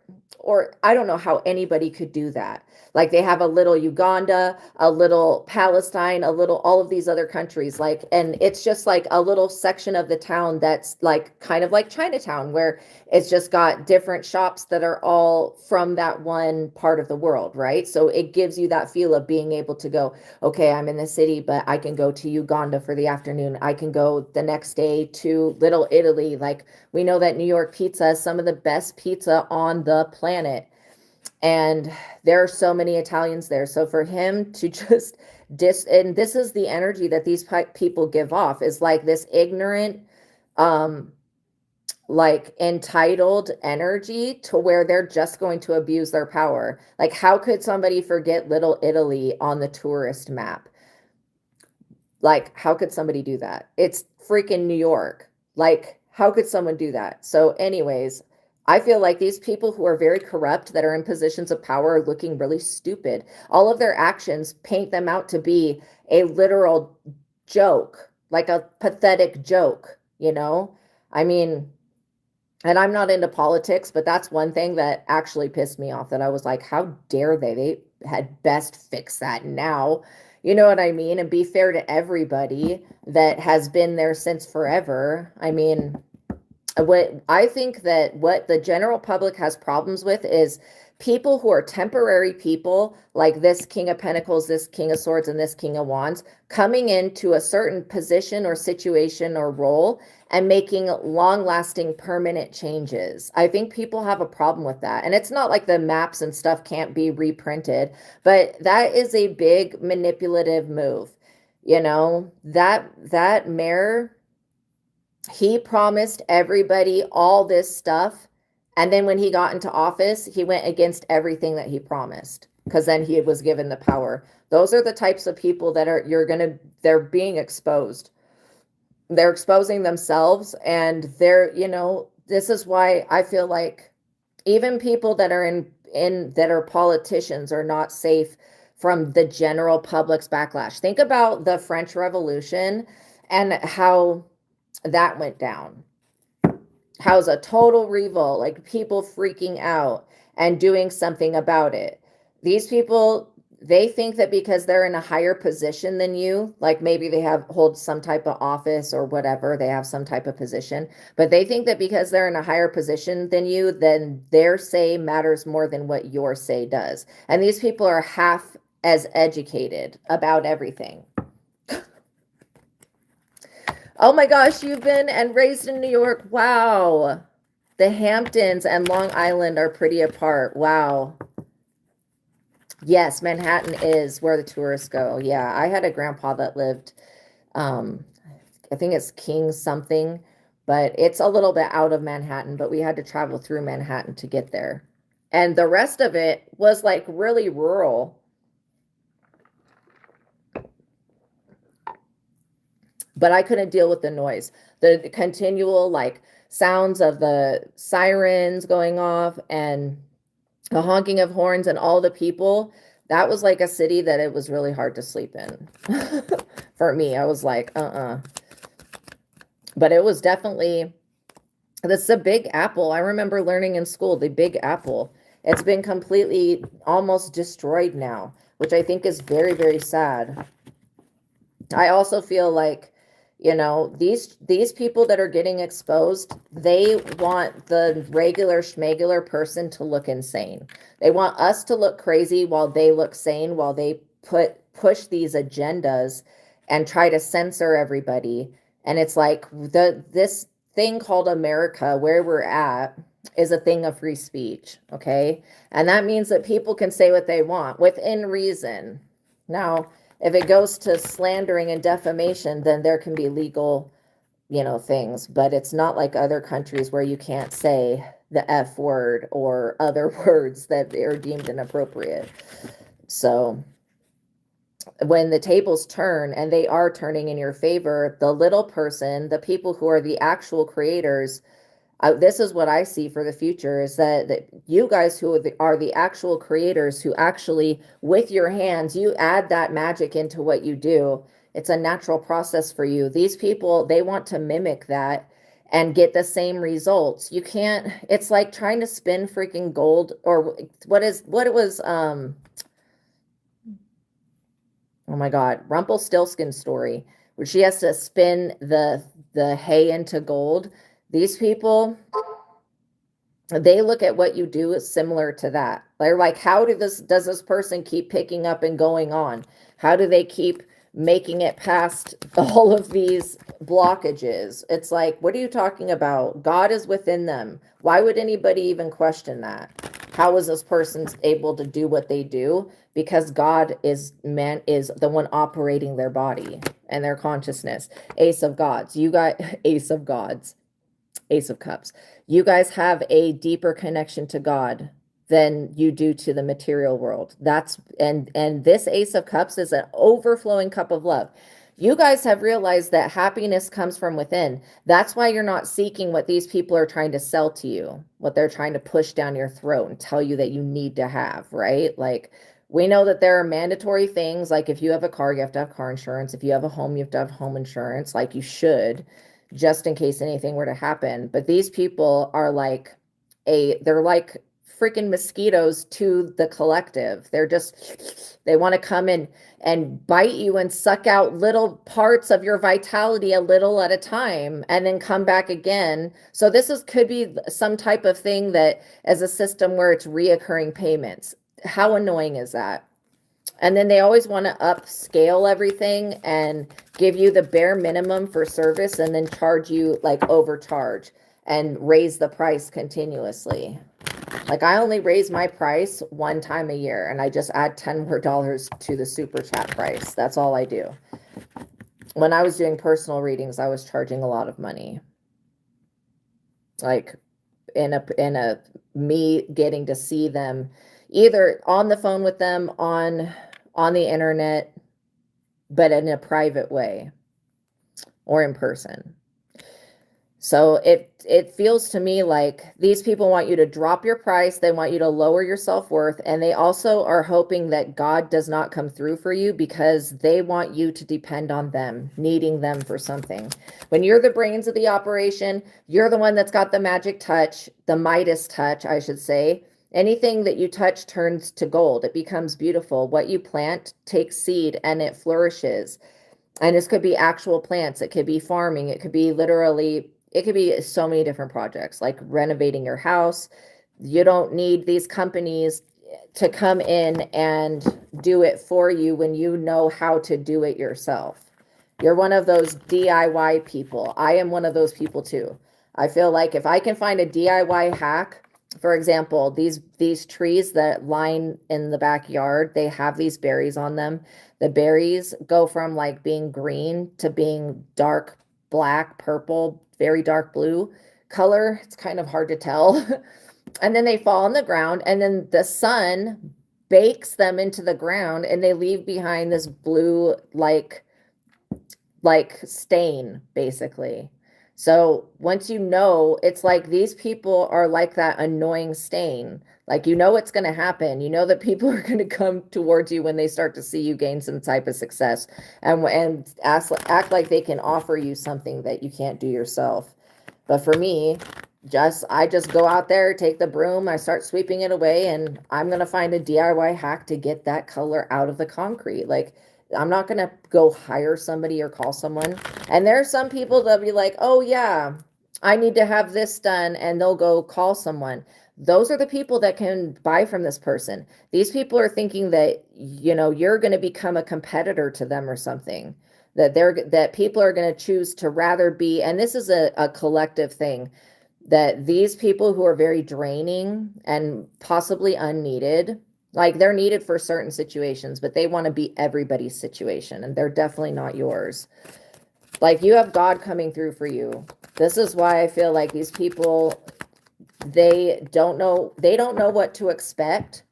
S1: I don't know how anybody could do that. Like they have a little Uganda, a little Palestine, a little all of these other countries, and it's just like a little section of the town that's like kind of like Chinatown, where it's just got different shops that are all from that one part of the world, right? So it gives you that feel of being able to go, okay, I'm in the city, but I can go to Uganda for the afternoon. I can go the next day to Little Italy. Like we know that New York pizza is some of the best pizza on the planet. And there are so many Italians there. So for him to just and this is the energy that these people give off, is like this ignorant, like entitled energy to where they're just going to abuse their power. Like how could somebody forget Little Italy on the tourist map? Like how could somebody do that? It's freaking New York. Like how could someone do that? So anyways, I feel like these people who are very corrupt, that are in positions of power, are looking really stupid. All of their actions paint them out to be a literal joke, like a pathetic joke, I mean, And I'm not into politics, but that's one thing that actually pissed me off, that I was like, how dare they? They had best fix that now. You know what I mean? And be fair to everybody that has been there since forever. I mean, what I think that what the general public has problems with is people who are temporary people, like this King of Pentacles, this King of Swords, and this King of Wands, coming into a certain position or situation or role and making long-lasting permanent changes. I think people have a problem with that. And it's not like the maps and stuff can't be reprinted, but that is a big manipulative move. You know, that mayor, he promised everybody all this stuff, and then when he got into office, he went against everything that he promised, because then he was given the power. Those are the types of people that are they're being exposed. They're exposing themselves, and this is why I feel like even people that are in that are politicians are not safe from the general public's backlash. Think about the French Revolution and how that went down. How's a total revolt, like people freaking out and doing something about it. These people, they think that because they're in a higher position than you, like maybe they hold some type of office or whatever, they have some type of position, but they think that because they're in a higher position than you, then their say matters more than what your say does. And these people are half as educated about everything. Oh my gosh, you've been and raised in New York. Wow. The Hamptons and Long Island are pretty apart. Wow. Yes, Manhattan is where the tourists go. Yeah, I had a grandpa that lived, I think it's King something, but it's a little bit out of Manhattan, but we had to travel through Manhattan to get there. And the rest of it was like really rural. But I couldn't deal with the noise, the continual like sounds of the sirens going off and the honking of horns and all the people. That was like a city that it was really hard to sleep in. For me, I was like, But it was definitely, that's the Big Apple. I remember learning in school, the Big Apple. It's been completely almost destroyed now, which I think is very, very sad. I also feel like, these people that are getting exposed, they want the regular schmegular person to look insane. They want us to look crazy while they look sane, while they push these agendas and try to censor everybody. And it's like this thing called America, where we're at, is a thing of free speech, okay? And that means that people can say what they want within reason. Now, if it goes to slandering and defamation, then there can be legal, things, but it's not like other countries where you can't say the F word or other words that are deemed inappropriate. So when the tables turn, and they are turning in your favor, the little person, the people who are the actual creators, this is what I see for the future, is that you guys who are the actual creators, who actually, with your hands, you add that magic into what you do. It's a natural process for you. These people, they want to mimic that and get the same results. You can't, it's like trying to spin freaking gold, or what it was, oh my God, Rumpelstiltskin's story, where she has to spin the hay into gold. These people, they look at what you do as similar to that. They're like, how does this person keep picking up and going on? How do they keep making it past all of these blockages? It's like, what are you talking about? God is within them. Why would anybody even question that? How is this person able to do what they do? Because God is the one operating their body and their consciousness. Ace of Gods. You got Ace of Gods. Ace of Cups. You guys have a deeper connection to God than you do to the material world. And this Ace of Cups is an overflowing cup of love. You guys have realized that happiness comes from within. That's why you're not seeking what these people are trying to sell to you, what they're trying to push down your throat and tell you that you need to have, right? Like, we know that there are mandatory things, like if you have a car, you have to have car insurance. If you have a home, you have to have home insurance, like you should. just in case anything were to happen. But these people are like they're like freaking mosquitoes to the collective. They want to come in and bite you and suck out little parts of your vitality a little at a time and then come back again. So could be some type of thing that as a system where it's reoccurring payments. How annoying is that? And then they always want to upscale everything and give you the bare minimum for service and then charge you like overcharge and raise the price continuously. Like I only raise my price one time a year and I just add $10 more to the super chat price. That's all I do. When I was doing personal readings, I was charging a lot of money. Like in a me getting to see them either on the phone with them on the internet, but in a private way or in person. So it feels to me like these people want you to drop your price, they want you to lower your self-worth, and they also are hoping that God does not come through for you because they want you to depend on them, needing them for something. When you're the brains of the operation, you're the one that's got the magic touch, the Midas touch, I should say. Anything that you touch turns to gold. It becomes beautiful. What you plant takes seed and it flourishes. And this could be actual plants. It could be farming. It could be so many different projects, like renovating your house. You don't need these companies to come in and do it for you when you know how to do it yourself. You're one of those DIY people. I am one of those people too. I feel like if I can find a DIY hack, for example, these trees that line in the backyard, they have these berries on them. The berries go from like being green to being dark black, purple, very dark blue color. It's kind of hard to tell. And then they fall on the ground and then the sun bakes them into the ground and they leave behind this blue like stain basically. So once you know, it's like these people are like that annoying stain. Like, you know, what's going to happen. You know that people are going to come towards you when they start to see you gain some type of success and act like they can offer you something that you can't do yourself. But for me, I just go out there, take the broom, I start sweeping it away, and I'm going to find a DIY hack to get that color out of the concrete. Like, I'm not going to go hire somebody or call someone. And there are some people that'll be like, oh yeah, I need to have this done. And they'll go call someone. Those are the people that can buy from this person. These people are thinking that, you know, you're going to become a competitor to them or something, that people are going to choose to rather be. And this is a collective thing, that these people who are very draining and possibly unneeded, like they're needed for certain situations, but they want to be everybody's situation and they're definitely not yours. Like you have God coming through for you. This is why I feel like these people, they don't know what to expect,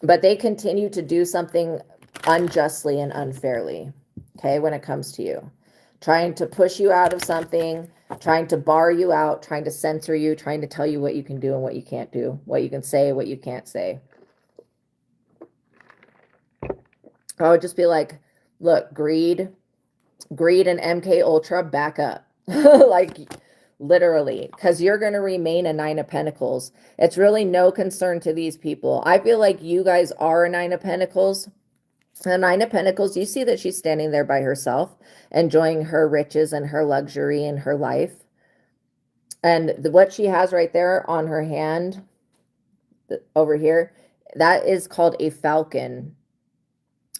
S1: but they continue to do something unjustly and unfairly. Okay, when it comes to you, trying to push you out of something, trying to bar you out, trying to censor you, trying to tell you what you can do and what you can't do, what you can say, what you can't say. I would just be like, look, greed and MK Ultra back up. Like literally, because you're going to remain a Nine of Pentacles. It's really no concern to these people. I feel like you guys are a Nine of Pentacles. The Nine of Pentacles, you see that she's standing there by herself, enjoying her riches and her luxury and her life. And what she has right there on her hand, over here, that is called a falcon.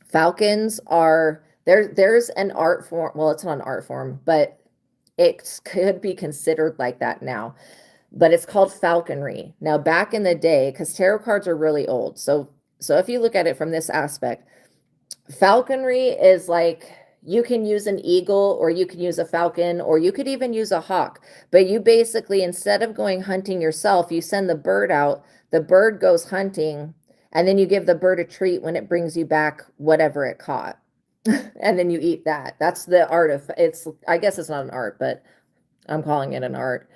S1: Falcons are, there's an art form, well, it's not an art form, but it could be considered like that now. But it's called falconry. Now, back in the day, because tarot cards are really old, so if you look at it from this aspect, falconry is like, you can use an eagle or you can use a falcon or you could even use a hawk. But you basically, instead of going hunting yourself, you send the bird out, the bird goes hunting, and then you give the bird a treat when it brings you back whatever it caught. And then you eat that. That's the art of, I guess it's not an art, but I'm calling it an art.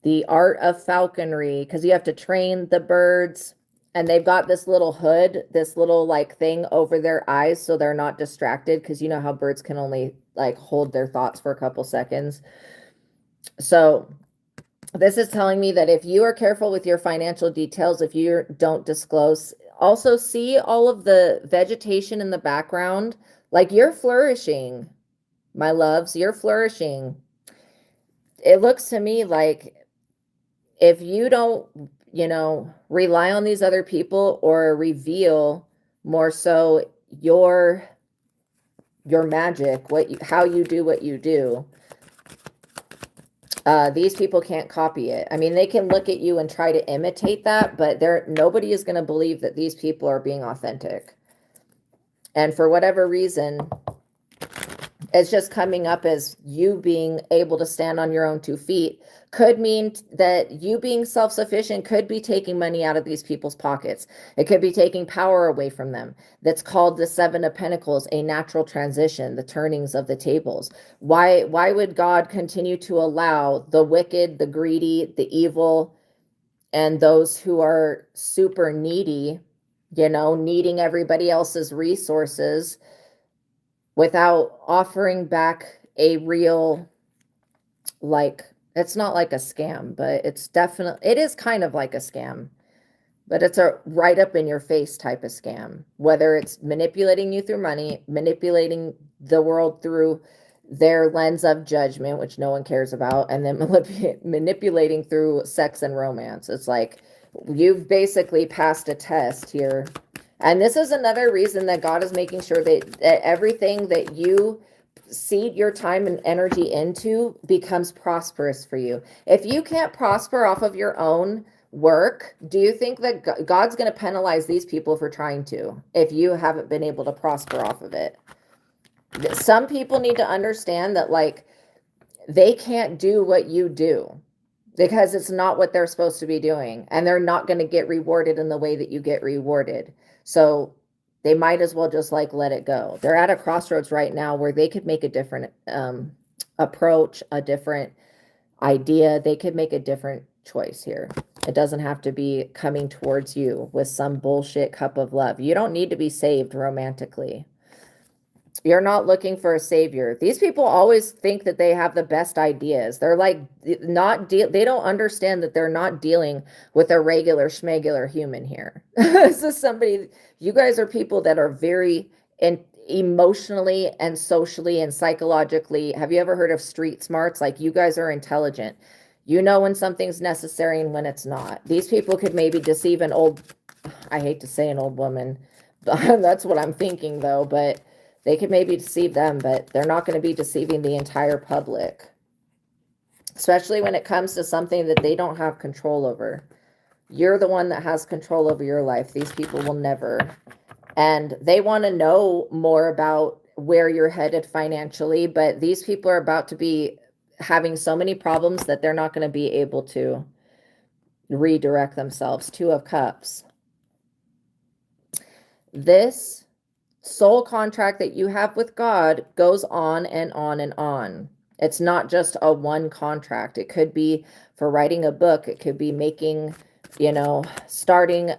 S1: The art of falconry, because you have to train the birds. And they've got this little hood, this little like thing over their eyes so they're not distracted, because you know how birds can only like hold their thoughts for a couple seconds. So this is telling me that if you are careful with your financial details, if you don't disclose, also see all of the vegetation in the background, like you're flourishing, my loves, you're flourishing. It looks to me like if you don't, rely on these other people or reveal more so your magic, how you do what you do, these people can't copy it. I mean, they can look at you and try to imitate that, but nobody is going to believe that these people are being authentic. And for whatever reason, it's just coming up as you being able to stand on your own 2 feet. Could mean that you being self-sufficient could be taking money out of these people's pockets. It could be taking power away from them. That's called the 7 of Pentacles, a natural transition, the turnings of the tables. Why would God continue to allow the wicked, the greedy, the evil, and those who are super needy, needing everybody else's resources without offering back a real, like, it's not like a scam, but it is kind of like a scam, but it's a right up in your face type of scam, whether it's manipulating you through money, manipulating the world through their lens of judgment, which no one cares about, and then manipulating through sex and romance. It's like you've basically passed a test here. And this is another reason that God is making sure that everything that you seed your time and energy into becomes prosperous for you. If you can't prosper off of your own work, do you think that God's going to penalize these people for trying to, if you haven't been able to prosper off of it? Some people need to understand that, like, they can't do what you do because it's not what they're supposed to be doing, and they're not going to get rewarded in the way that you get rewarded. So they might as well just like let it go. They're at a crossroads right now where they could make a different approach, a different idea. They could make a different choice here. It doesn't have to be coming towards you with some bullshit cup of love. You don't need to be saved romantically. You're not looking for a savior. These people always think that they have the best ideas. They're like they don't understand that they're not dealing with a regular schmegular human here. This is somebody, you guys are people that are very emotionally and socially and psychologically. Have you ever heard of street smarts? Like, you guys are intelligent. You know when something's necessary and when it's not. These people could maybe deceive I hate to say an old woman, but that's what I'm thinking though, but they could maybe deceive them, but they're not going to be deceiving the entire public, especially when it comes to something that they don't have control over. You're the one that has control over your life. These people will never. And they want to know more about where you're headed financially, but these people are about to be having so many problems that they're not going to be able to redirect themselves. 2 of Cups. This soul contract that you have with God goes on and on and on. It's not just a one contract. It could be for writing a book. It could be making, starting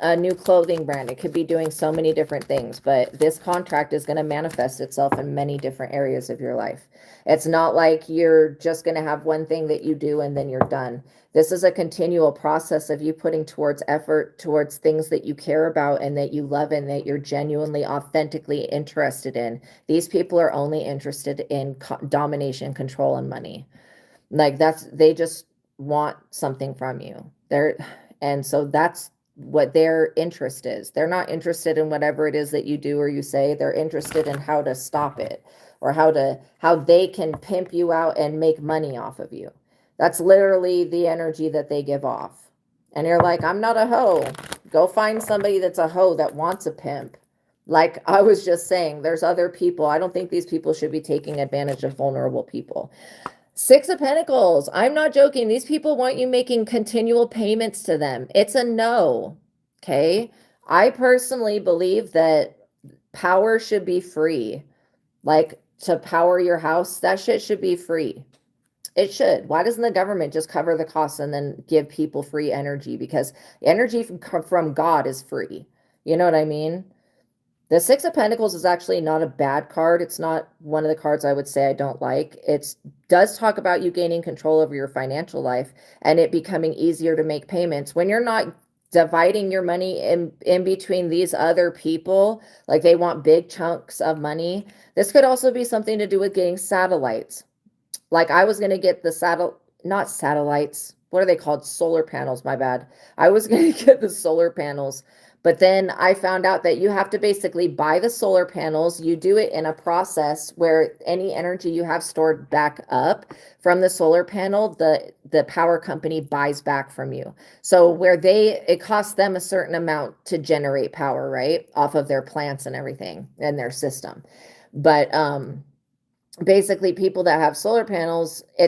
S1: a new clothing brand. It could be doing so many different things, but this contract is going to manifest itself in many different areas of your life. It's not like you're just going to have one thing that you do and then you're done. This is a continual process of you putting towards effort, towards things that you care about and that you love and that you're genuinely, authentically interested in. These people are only interested in domination, control, and money. Like, they just want something from you. And so that's what their interest is. They're not interested in whatever it is that you do or you say. They're interested in how to stop it, or how they can pimp you out and make money off of you. That's literally the energy that they give off. And you're like, I'm not a hoe. Go find somebody that's a hoe that wants a pimp. Like I was just saying, there's other people. I don't think these people should be taking advantage of vulnerable people. 6 of Pentacles. I'm not joking. These people want you making continual payments to them. It's a no. Okay. I personally believe that power should be free. Like, to power your house, that shit should be free. It should. Why doesn't the government just cover the costs and then give people free energy? Because energy from God is free. You know what I mean? The Six of Pentacles is actually not a bad card. It's not one of the cards I would say I don't like. It does talk about you gaining control over your financial life and it becoming easier to make payments. When you're not dividing your money in between these other people, like they want big chunks of money. This could also be something to do with getting satellites. Like I was going to get the not satellites. What are they called? Solar panels, my bad. I was going to get the solar panels, but then I found out that you have to basically buy the solar panels. You do it in a process where any energy you have stored back up from the solar panel, the power company buys back from you. So where it costs them a certain amount to generate power, right? Off of their plants and everything and their system. But basically people that have solar panels, they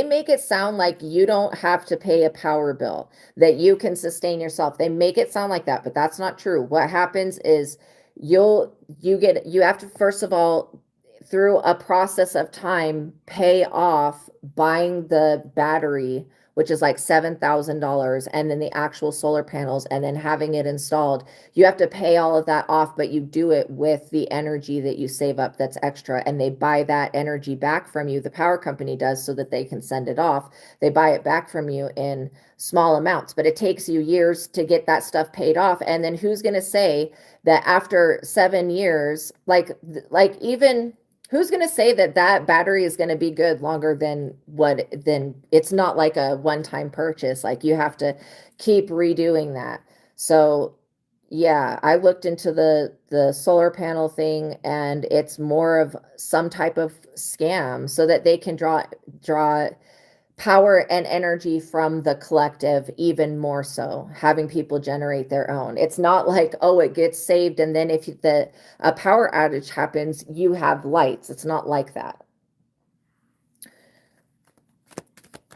S1: make it sound like you don't have to pay a power bill, that you can sustain yourself. They make it sound like that, but that's not true. What happens is you have to, first of all, through a process of time, pay off buying the battery, which is like $7,000, and then the actual solar panels, and then having it installed. You have to pay all of that off, but you do it with the energy that you save up that's extra, and they buy that energy back from you. The power company does, so that they can send it off. They buy it back from you in small amounts, but it takes you years to get that stuff paid off. And then who's going to say that after 7 years, even who's going to say that that battery is going to be good longer than it's not like a one-time purchase. Like you have to keep redoing that. So yeah, I looked into the solar panel thing, and it's more of some type of scam so that they can draw power and energy from the collective, even more so, having people generate their own. It's not like, oh, it gets saved, and then if a power outage happens, you have lights. It's not like that.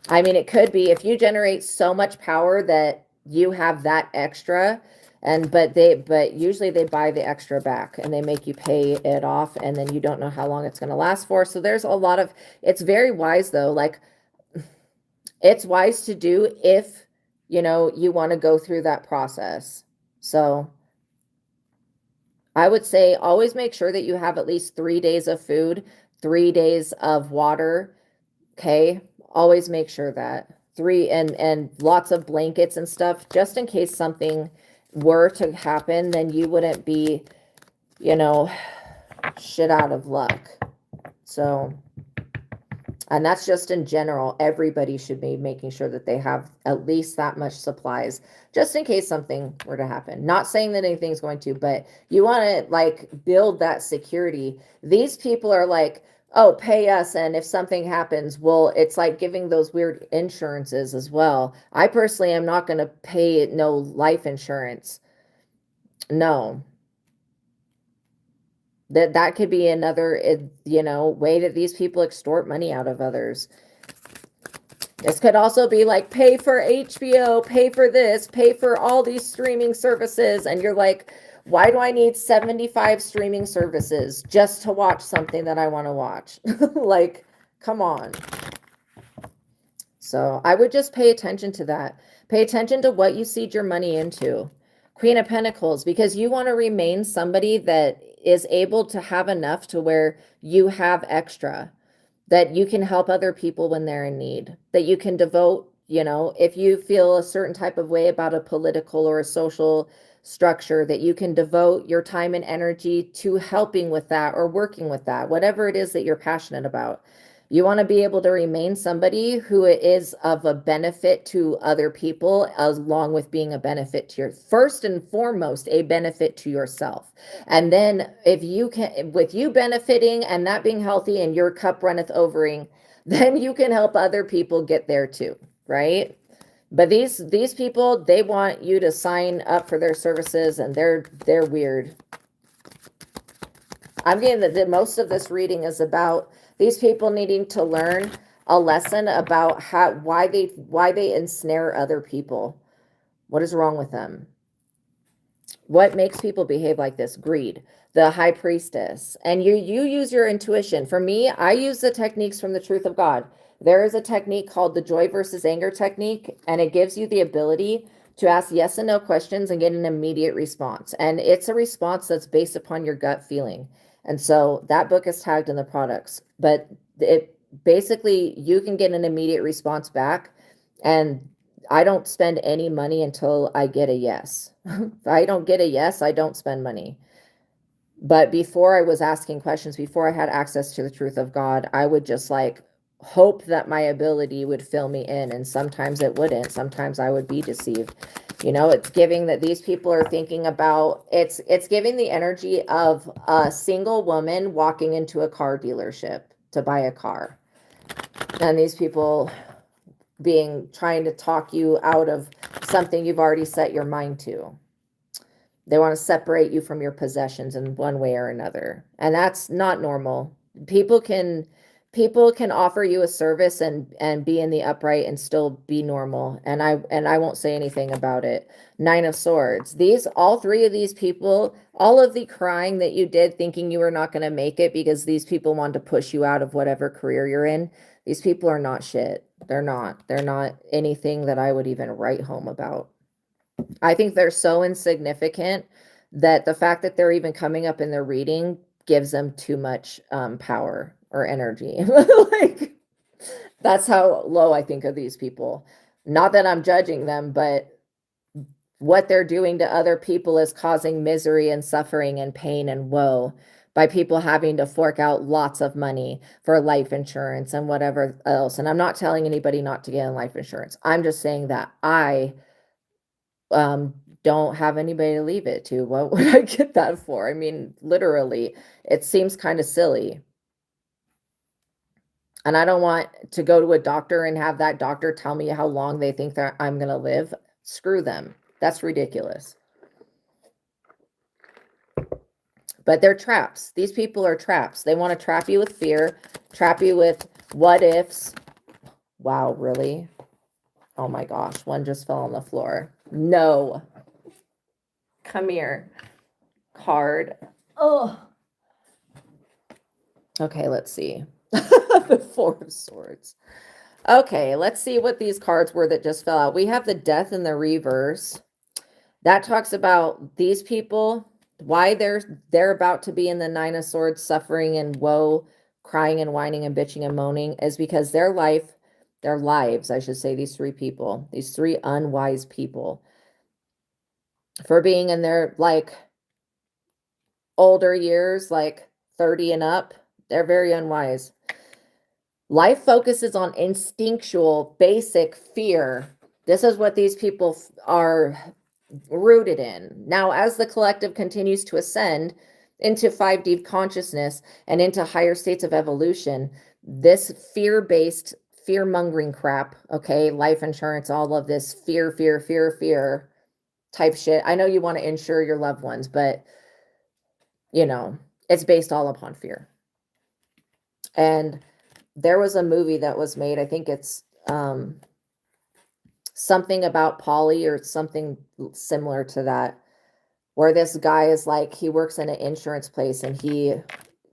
S1: I mean, it could be if you generate so much power that you have that extra, but usually they buy the extra back and they make you pay it off, and then you don't know how long it's going to last for. So there's a lot of, it's very wise though. Like, it's wise to do if, you want to go through that process. So I would say always make sure that you have at least 3 days of food, 3 days of water. Okay. Always make sure that and lots of blankets and stuff, just in case something were to happen, then you wouldn't be, shit out of luck. So, and that's just in general. Everybody should be making sure that they have at least that much supplies, just in case something were to happen. Not saying that anything's going to, but you want to build that security. These people are like, oh, pay us, and if something happens, well, it's like giving those weird insurances as well. I personally am not going to pay no life insurance. No. That could be another, way that these people extort money out of others. This could also be like, pay for HBO, pay for this, pay for all these streaming services. And you're like, why do I need 75 streaming services just to watch something that I want to watch? Like, come on. So I would just pay attention to that. Pay attention to what you seed your money into. Queen of Pentacles, because you want to remain somebody that is able to have enough to where you have extra, that you can help other people when they're in need, that you can devote, if you feel a certain type of way about a political or a social structure, that you can devote your time and energy to helping with that or working with that, whatever it is that you're passionate about. You want to be able to remain somebody who is of a benefit to other people, along with being a benefit to first and foremost, a benefit to yourself. And then if you can, with you benefiting and that being healthy and your cup runneth overing, then you can help other people get there too, right? But these people, they want you to sign up for their services, and they're weird. I'm getting that most of this reading is about these people needing to learn a lesson about why they ensnare other people. What is wrong with them? What makes people behave like this? Greed. The High Priestess. And you use your intuition. For me, I use the techniques from the Truth of God. There is a technique called the Joy versus Anger technique, and it gives you the ability to ask yes and no questions and get an immediate response. And it's a response that's based upon your gut feeling. And so that book is tagged in the products, but it basically, you can get an immediate response back. And I don't spend any money until I get a yes. If I don't get a yes, I don't spend money. But before I was asking questions, before I had access to the truth of God, I would just like hope that my ability would fill me in. And sometimes it wouldn't. Sometimes I would be deceived. You know, it's giving that these people are thinking about, it's giving the energy of a single woman walking into a car dealership to buy a car. And these people trying to talk you out of something you've already set your mind to. They want to separate you from your possessions in one way or another. And that's not normal. People can offer you a service and be in the upright and still be normal. And I won't say anything about it. Nine of Swords. All three of these people, all of the crying that you did thinking you were not going to make it because these people wanted to push you out of whatever career you're in. These people are not shit. They're not anything that I would even write home about. I think they're so insignificant that the fact that they're even coming up in their reading gives them too much power or energy. Like, that's how low I think of these people. Not that I'm judging them, but what they're doing to other people is causing misery and suffering and pain and woe by people having to fork out lots of money for life insurance and whatever else. And I'm not telling anybody not to get in life insurance. I'm just saying that I don't have anybody to leave it to. What would I get that for? I mean, literally, it seems kind of silly. And I don't want to go to a doctor and have that doctor tell me how long they think that I'm going to live. Screw them. That's ridiculous. But they're traps. These people are traps. They want to trap you with fear, trap you with what ifs. Wow, really? Oh my gosh, one just fell on the floor. No. Come here. Card. Oh. Okay, let's see. The Four of Swords. Okay, let's see what these cards were that just fell out. We have the Death in the reverse. That talks about these people, why they're about to be in the Nine of Swords, suffering and woe, crying and whining and bitching and moaning, is because their lives, I should say, these three people, these three unwise people, for being in their like older years, like 30 and up, they're very unwise. Life focuses on instinctual, basic fear. This is what these people are rooted in. Now, as the collective continues to ascend into 5D consciousness and into higher states of evolution, this fear-based, fear-mongering crap, okay, life insurance, all of this fear type shit. I know you want to insure your loved ones, but, you know, it's based all upon fear. And there was a movie that was made, I think it's something about Polly or something similar to that, where this guy is like, he works in an insurance place and he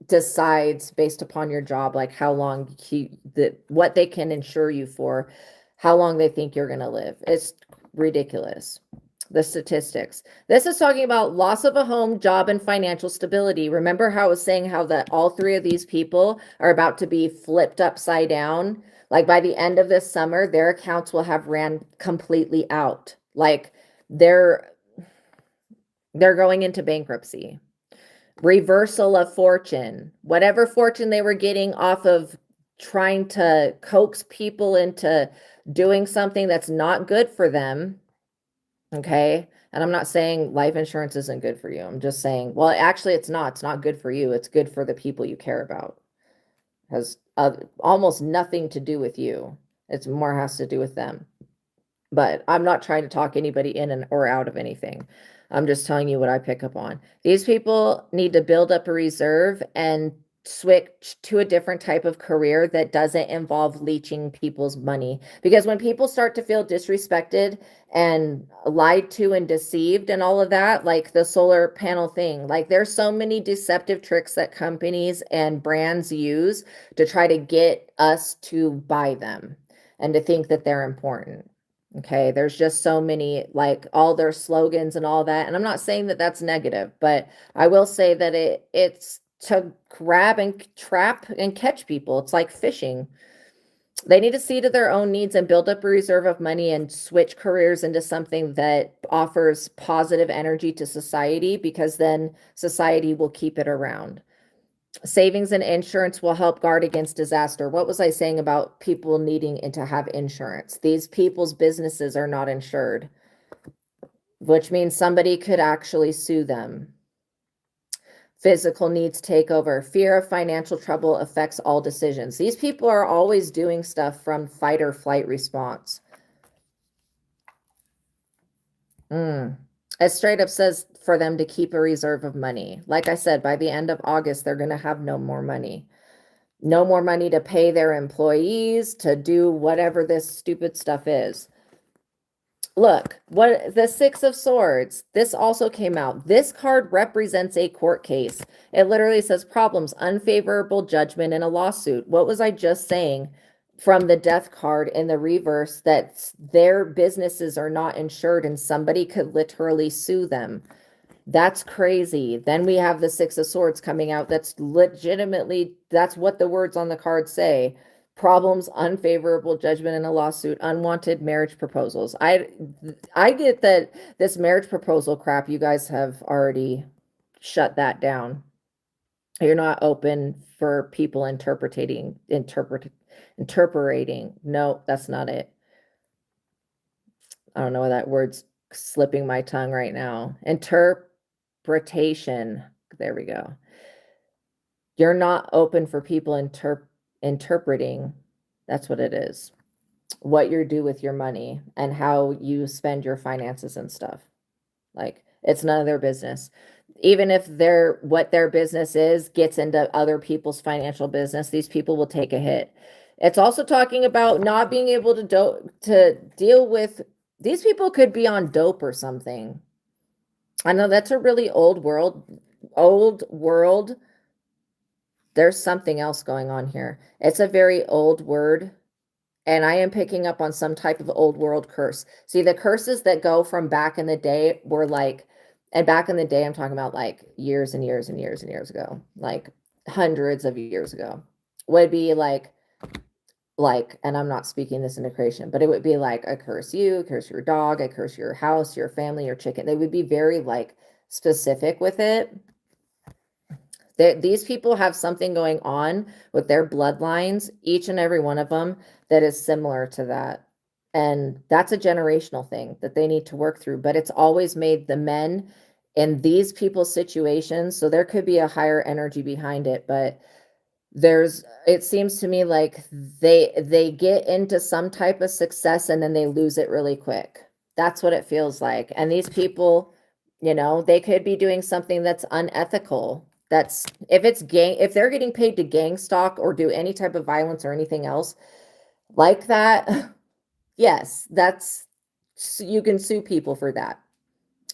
S1: decides based upon your job, like how long what they can insure you for, how long they think you're going to live. It's ridiculous. The statistics. This is talking about loss of a home, job, and financial stability. Remember how I was saying how that all three of these people are about to be flipped upside down? Like by the end of this summer, their accounts will have ran completely out. Like they're going into bankruptcy. Reversal of fortune. Whatever fortune they were getting off of trying to coax people into doing something that's not good for them. Okay. And I'm not saying life insurance isn't good for you. I'm just saying, well, actually it's not. It's not good for you. It's good for the people you care about. It has almost nothing to do with you. It's more has to do with them. But I'm not trying to talk anybody in and or out of anything. I'm just telling you what I pick up on. These people need to build up a reserve and switch to a different type of career that doesn't involve leeching people's money. Because when people start to feel disrespected and lied to and deceived and all of that, like the solar panel thing, like there's so many deceptive tricks that companies and brands use to try to get us to buy them and to think that they're important. Okay, there's just so many, like all their slogans and all that. And I'm not saying that that's negative, but I will say that it's to grab and trap and catch people. It's like fishing. They need to see to their own needs and build up a reserve of money and switch careers into something that offers positive energy to society, because then society will keep it around. Savings and insurance will help guard against disaster. What was I saying about people needing to have insurance? These people's businesses are not insured, which means somebody could actually sue them. Physical needs take over. Fear of financial trouble affects all decisions. These people are always doing stuff from fight or flight response. It straight up says for them to keep a reserve of money. Like I said, by the end of August, they're going to have no more money. No more money to pay their employees, to do whatever this stupid stuff is. Look, what the Six of Swords, this also came out. This card represents a court case. It literally says problems, unfavorable judgment in a lawsuit. What was I just saying from the Death card in the reverse, that their businesses are not insured and somebody could literally sue them? That's crazy. Then we have the Six of Swords coming out. That's legitimately, that's what the words on the card say. Problems, unfavorable judgment in a lawsuit, unwanted marriage proposals. I get that this marriage proposal crap, you guys have already shut that down. You're not open for people interpreting. No, that's not it. I don't know why that word's slipping my tongue right now. Interpretation. There we go. You're not open for people interpreting. That's what it is. What you do with your money and how you spend your finances and stuff. Like, it's none of their business. Even if what their business is gets into other people's financial business, these people will take a hit. It's also talking about not being able to deal with, these people could be on dope or something. I know that's a really old world. There's something else going on here. It's a very old word, and I am picking up on some type of old world curse. See, the curses that go from back in the day were like, and back in the day, I'm talking about like years and years and years and years ago, like hundreds of years ago, would be like, and I'm not speaking this into creation, but it would be like, I curse you, curse your dog, I curse your house, your family, your chicken. They would be very like specific with it. These people have something going on with their bloodlines, each and every one of them, that is similar to that. And that's a generational thing that they need to work through. But it's always made the men in these people's situations, so there could be a higher energy behind it, but it seems to me like they get into some type of success and then they lose it really quick. That's what it feels like. And these people, they could be doing something that's unethical. That's, if they're getting paid to gang stalk or do any type of violence or anything else like that, yes, you can sue people for that.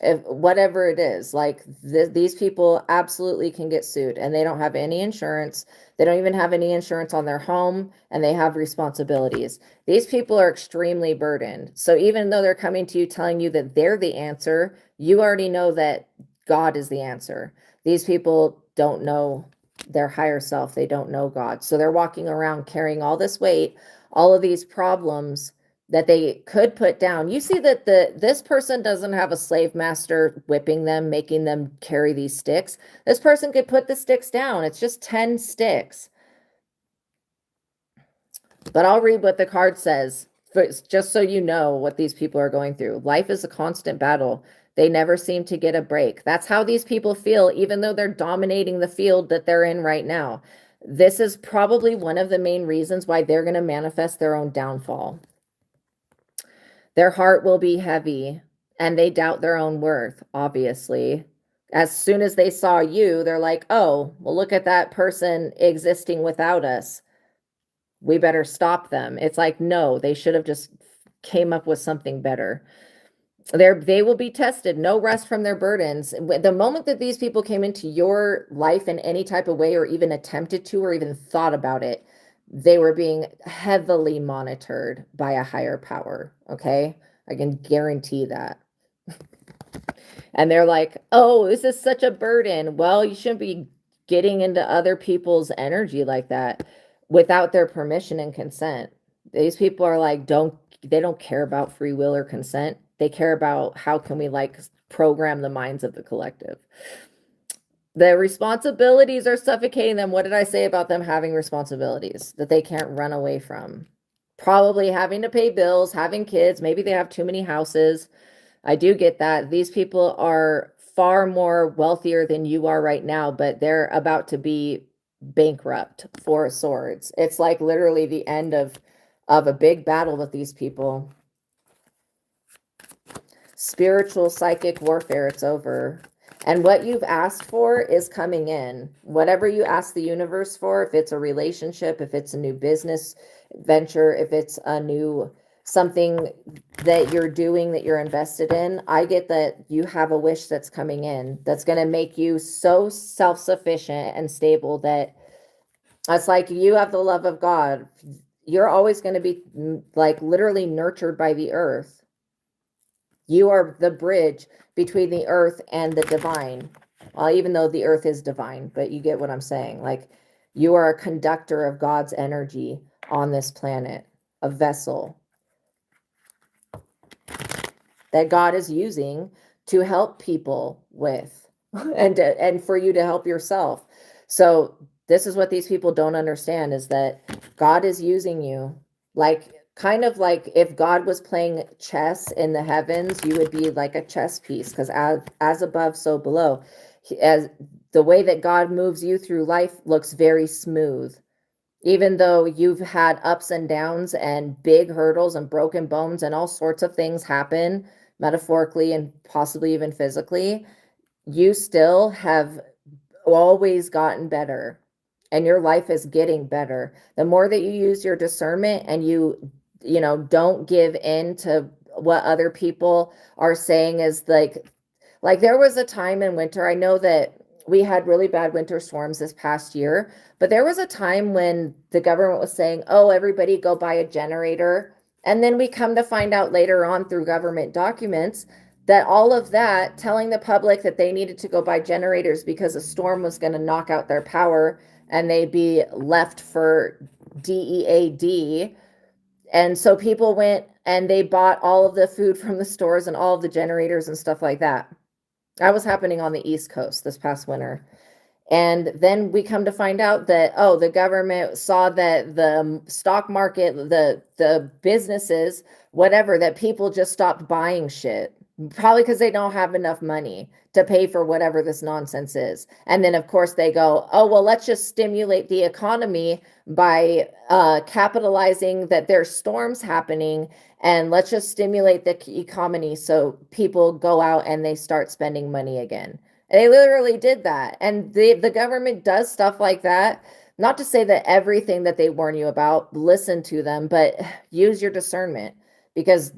S1: If whatever it is, like these people absolutely can get sued, and they don't have any insurance. They don't even have any insurance on their home, and they have responsibilities. These people are extremely burdened. So even though they're coming to you telling you that they're the answer, you already know that God is the answer. These people don't know their higher self. They don't know God. So they're walking around carrying all this weight, all of these problems that they could put down. You see that this person doesn't have a slave master whipping them, making them carry these sticks. This person could put the sticks down. It's just 10 sticks. But I'll read what the card says, just so you know what these people are going through. Life is a constant battle. They never seem to get a break. That's how these people feel, even though they're dominating the field that they're in right now. This is probably one of the main reasons why they're going to manifest their own downfall. Their heart will be heavy, and they doubt their own worth, obviously. As soon as they saw you, they're like, oh, well, look at that person existing without us. We better stop them. It's like, no, they should have just came up with something better. They will be tested, no rest from their burdens. The moment that these people came into your life in any type of way, or even attempted to, or even thought about it, they were being heavily monitored by a higher power. Okay. I can guarantee that. And they're like, oh, this is such a burden. Well, you shouldn't be getting into other people's energy like that without their permission and consent. These people are like, they don't care about free will or consent. They care about how can we like program the minds of the collective. The responsibilities are suffocating them. What did I say about them having responsibilities that they can't run away from? Probably having to pay bills, having kids. Maybe they have too many houses. I do get that. These people are far more wealthier than you are right now, but they're about to be bankrupt. Four of Swords. It's like literally the end of a big battle with these people. Spiritual psychic warfare, it's over. And what you've asked for is coming in. Whatever you ask the universe for, if it's a relationship, if it's a new business venture, if it's a new something that you're doing that you're invested in, I get that you have a wish that's coming in that's going to make you so self-sufficient and stable that it's like you have the love of God. You're always going to be like literally nurtured by the earth. You are the bridge between the earth and the divine. Well, even though the earth is divine, but you get what I'm saying. Like you are a conductor of God's energy on this planet, a vessel that God is using to help people with and for you to help yourself. So this is what these people don't understand is that God is using you like kind of like if God was playing chess in the heavens, you would be like a chess piece because as above, so below. As the way that God moves you through life looks very smooth. Even though you've had ups and downs and big hurdles and broken bones and all sorts of things happen, metaphorically and possibly even physically, you still have always gotten better and your life is getting better. The more that you use your discernment and you know, don't give in to what other people are saying is like there was a time in winter, I know that we had really bad winter storms this past year, but there was a time when the government was saying, oh, everybody go buy a generator. And then we come to find out later on through government documents that all of that telling the public that they needed to go buy generators because a storm was going to knock out their power and they'd be left for DEAD. And so people went and they bought all of the food from the stores and all of the generators and stuff like that. That was happening on the East Coast this past winter. And then we come to find out that, oh, the government saw that the stock market, the businesses, whatever, that people just stopped buying shit. Probably because they don't have enough money to pay for whatever this nonsense is. And then, of course, they go, oh, well, let's just stimulate the economy by capitalizing that there's storms happening. And let's just stimulate the economy so people go out and they start spending money again. They literally did that. And the government does stuff like that. Not to say that everything that they warn you about, listen to them, but use your discernment because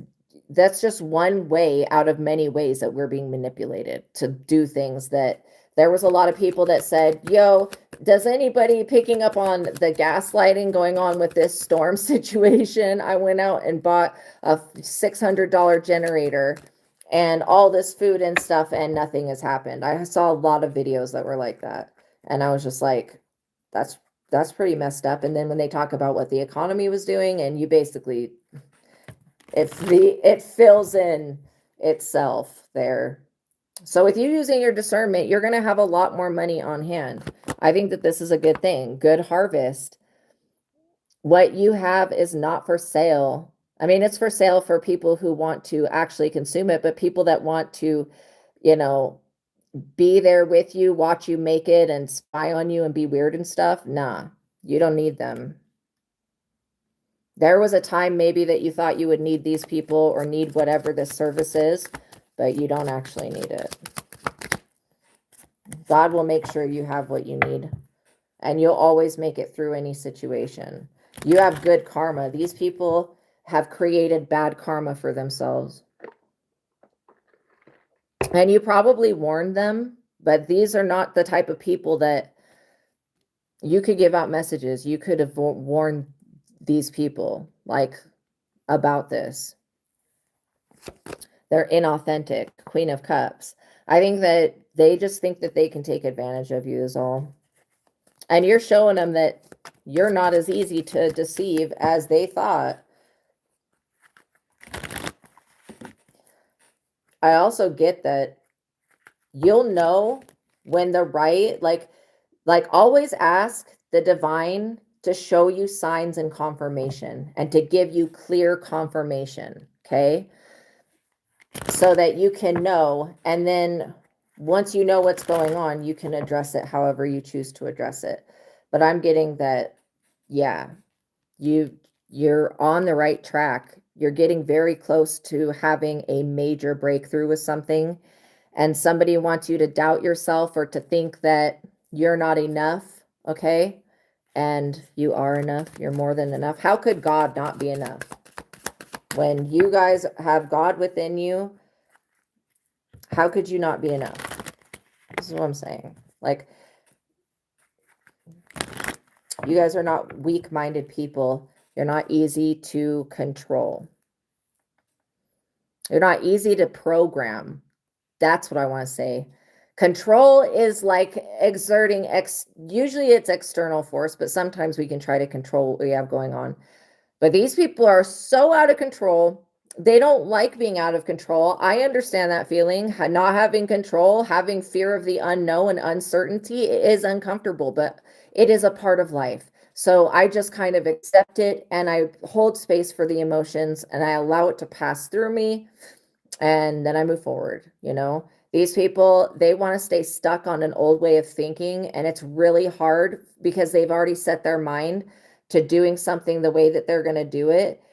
S1: that's just one way out of many ways that we're being manipulated to do things that there was a lot of people that said, yo, does anybody picking up on the gaslighting going on with this storm situation? I went out and bought a $600 generator and all this food and stuff and nothing has happened. I saw a lot of videos that were like that. And I was just like, that's pretty messed up. And then when they talk about what the economy was doing and you basically it fills in itself there. So with you using your discernment, you're going to have a lot more money on hand. I think that this is a good thing. Good harvest. What you have is not for sale. I mean, it's for sale for people who want to actually consume it, but people that want to, you know, be there with you, watch you make it and spy on you and be weird and stuff. Nah, you don't need them. There was a time maybe that you thought you would need these people or need whatever this service is, but you don't actually need it. God will make sure you have what you need, and you'll always make it through any situation. You have good karma. These people have created bad karma for themselves. And you probably warned them, but these are not the type of people that You could give out messages. You could have warned these people, like, about this. They're inauthentic. Queen of Cups. I think that they just think that they can take advantage of you is all. And you're showing them that you're not as easy to deceive as they thought. I also get that you'll know when they're right. Like always ask the divine to show you signs and confirmation and to give you clear confirmation. Okay. So that you can know. And then once you know what's going on, you can address it however you choose to address it. But I'm getting that, yeah, you're on the right track. You're getting very close to having a major breakthrough with something, and somebody wants you to doubt yourself or to think that you're not enough, okay? And you are enough. You're more than enough. How could God not be enough? When you guys have God within you, how could you not be enough? This is what I'm saying. Like, you guys are not weak-minded people. You're not easy to control. You're not easy to program. That's what I want to say. Control is like exerting usually it's external force, but sometimes we can try to control what we have going on. But these people are so out of control. They don't like being out of control. I understand that feeling. Not having control, having fear of the unknown and uncertainty is uncomfortable, but it is a part of life. So I just kind of accept it and I hold space for the emotions and I allow it to pass through me. And then I move forward, you know? These people, they want to stay stuck on an old way of thinking, and it's really hard because they've already set their mind to doing something the way that they're going to do it.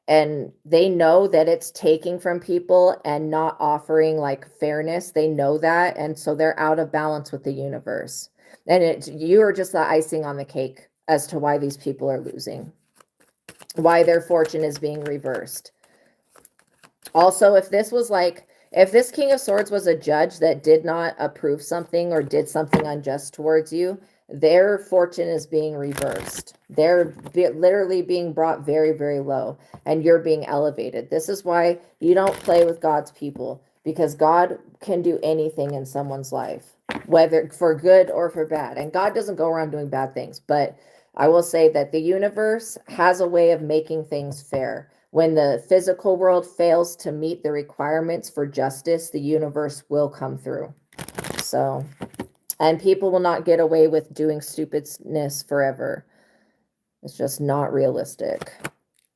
S1: And they know that it's taking from people and not offering like fairness. They know that. And so they're out of balance with the universe. And you are just the icing on the cake as to why these people are losing, why their fortune is being reversed. Also, if this King of Swords was a judge that did not approve something or did something unjust towards you, their fortune is being reversed. They're literally being brought very, very low, and you're being elevated. This is why you don't play with God's people, because God can do anything in someone's life, whether for good or for bad. And God doesn't go around doing bad things, but I will say that the universe has a way of making things fair. When the physical world fails to meet the requirements for justice, the universe will come through. So, and people will not get away with doing stupidness forever. It's just not realistic.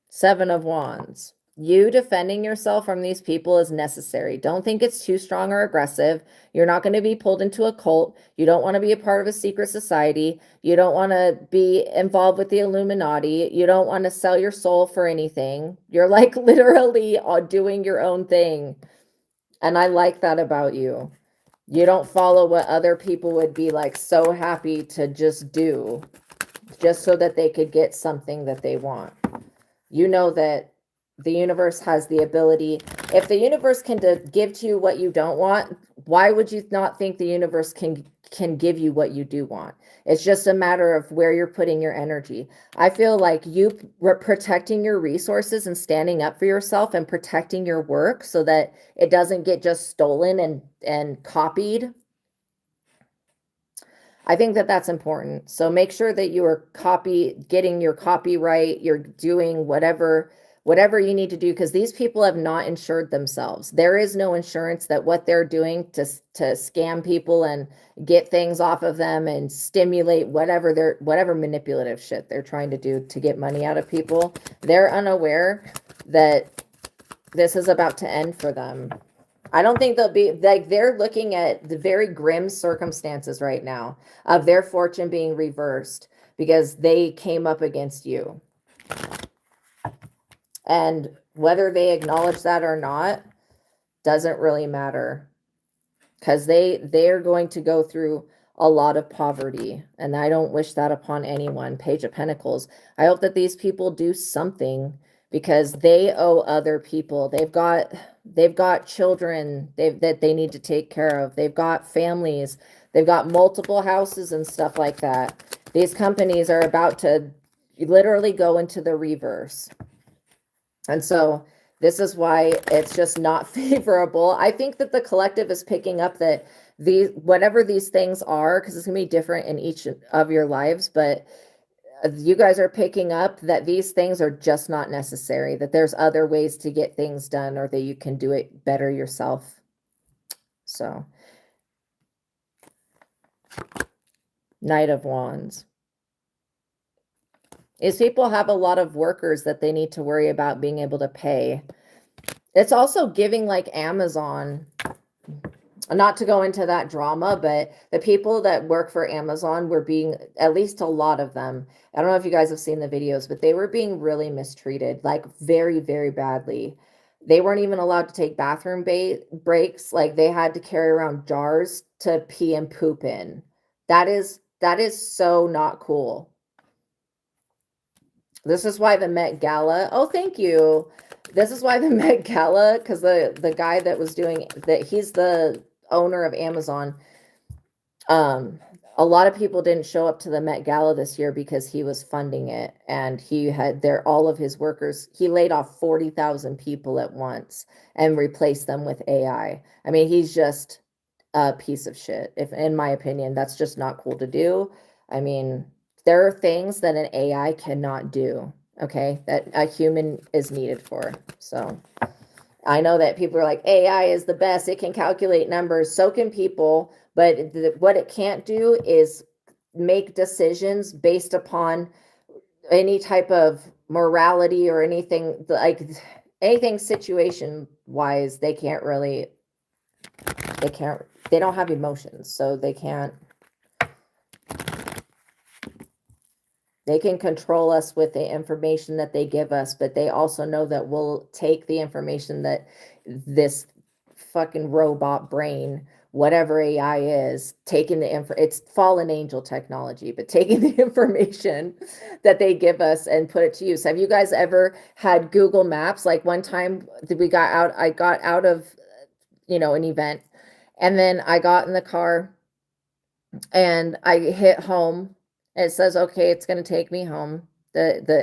S1: 7 of Wands. You defending yourself from these people is necessary. Don't think it's too strong or aggressive. You're not going to be pulled into a cult. You don't want to be a part of a secret society. You don't want to be involved with the Illuminati. You don't want to sell your soul for anything. You're like literally doing your own thing. And I like that about you. You don't follow what other people would be like so happy to just do, just so that they could get something that they want. You know that the universe has the ability. If the universe can give to you what you don't want, why would you not think the universe can give you what you do want? It's just a matter of where you're putting your energy. I feel like you protecting your resources and standing up for yourself and protecting your work so that it doesn't get just stolen and copied. I think that that's important. So make sure that you are getting your copyright, you're doing whatever you need to do, because these people have not insured themselves. There is no insurance that what they're doing to scam people and get things off of them and stimulate whatever manipulative shit they're trying to do to get money out of people. They're unaware that this is about to end for them. I don't think they'll be like, they're looking at the very grim circumstances right now of their fortune being reversed because they came up against you. And whether they acknowledge that or not doesn't really matter, because they're going to go through a lot of poverty, and I don't wish that upon anyone. Page of Pentacles. I hope that these people do something, because they owe other people. They've got children that they need to take care of. They've got families. They've got multiple houses and stuff like that. These companies are about to literally go into the reverse. And so this is why it's just not favorable. I think that the collective is picking up that these, whatever these things are, because it's going to be different in each of your lives, but you guys are picking up that these things are just not necessary, that there's other ways to get things done, or that you can do it better yourself. So, Knight of Wands. These people have a lot of workers that they need to worry about being able to pay. It's also giving like Amazon, not to go into that drama, but the people that work for Amazon were being, at least a lot of them, I don't know if you guys have seen the videos, but they were being really mistreated, like very, very badly. They weren't even allowed to take bathroom breaks. Like they had to carry around jars to pee and poop in. That is so not cool. This is why the Met Gala, oh, thank you. This is why the Met Gala, because the guy that was doing that, he's the owner of Amazon. A lot of people didn't show up to the Met Gala this year because he was funding it, and he had all of his workers, he laid off 40,000 people at once and replaced them with AI. I mean, he's just a piece of shit. If, in my opinion, that's just not cool to do. I mean, there are things that an AI cannot do, okay, that a human is needed for. So I know that people are like, AI is the best. It can calculate numbers. So can people. But what it can't do is make decisions based upon any type of morality or anything, like anything situation wise. They don't have emotions. So they can control us with the information that they give us, but they also know that we'll take the information that this fucking robot brain, whatever AI is, taking it's fallen angel technology, but taking the information that they give us and put it to use. Have you guys ever had Google Maps? Like one time I got out of, an event, and then I got in the car and I hit home. It says, okay, it's going to take me home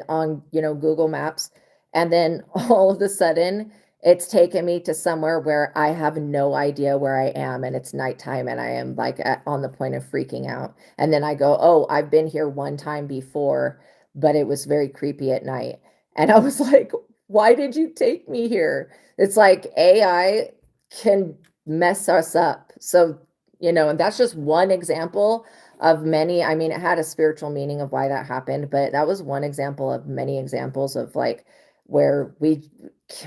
S1: on, Google Maps. And then all of a sudden it's taken me to somewhere where I have no idea where I am, and it's nighttime and I am like on the point of freaking out. And then I go, oh, I've been here one time before, but it was very creepy at night. And I was like, why did you take me here? It's like AI can mess us up. So, and that's just one example of many. I mean, it had a spiritual meaning of why that happened, but that was one example of many examples of like where we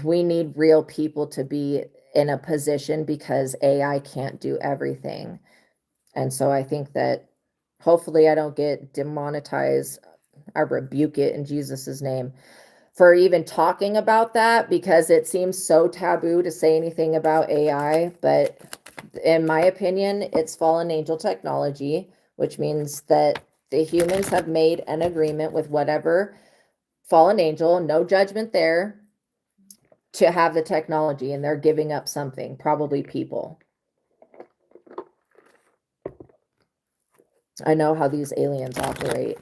S1: need real people to be in a position because AI can't do everything. And so I think that hopefully I don't get demonetized. I rebuke it in Jesus's name for even talking about that, because it seems so taboo to say anything about AI. But in my opinion, it's fallen angel technology, which means that the humans have made an agreement with whatever fallen angel, no judgment there, to have the technology, and they're giving up something, probably people. I know how these aliens operate,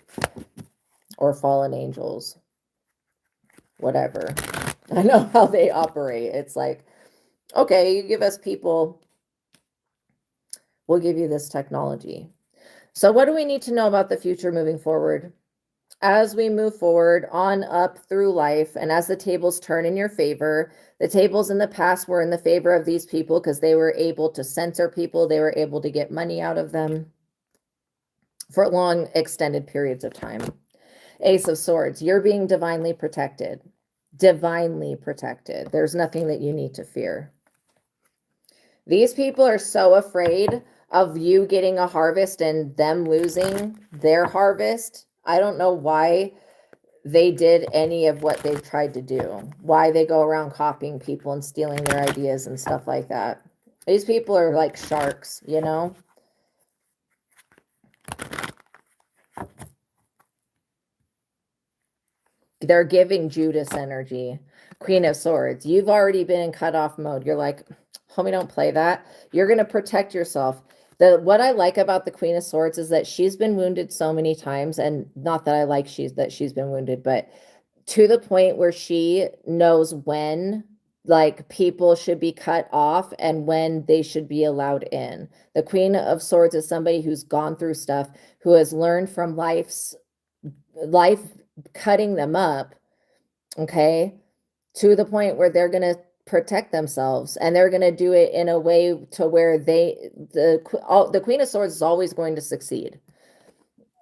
S1: or fallen angels, whatever. I know how they operate. It's like, okay, you give us people, we'll give you this technology. So what do we need to know about the future moving forward? As we move forward on up through life, and as the tables turn in your favor, the tables in the past were in the favor of these people because they were able to censor people. They were able to get money out of them for long extended periods of time. Ace of Swords, you're being divinely protected. Divinely protected. There's nothing that you need to fear. These people are so afraid of you getting a harvest and them losing their harvest. I don't know why they did any of what they've tried to do, why they go around copying people and stealing their ideas and stuff like that. These people are like sharks, They're giving Judas energy. Queen of Swords, you've already been in cutoff mode. You're like, homie, don't play that. You're going to protect yourself. What I like about the Queen of Swords is that she's been wounded so many times, and not that I like she's been wounded, but to the point where she knows when like people should be cut off and when they should be allowed in. The Queen of Swords is somebody who's gone through stuff, who has learned from life cutting them up, okay, to the point where they're going to protect themselves, and they're going to do it in a way to where the Queen of Swords is always going to succeed,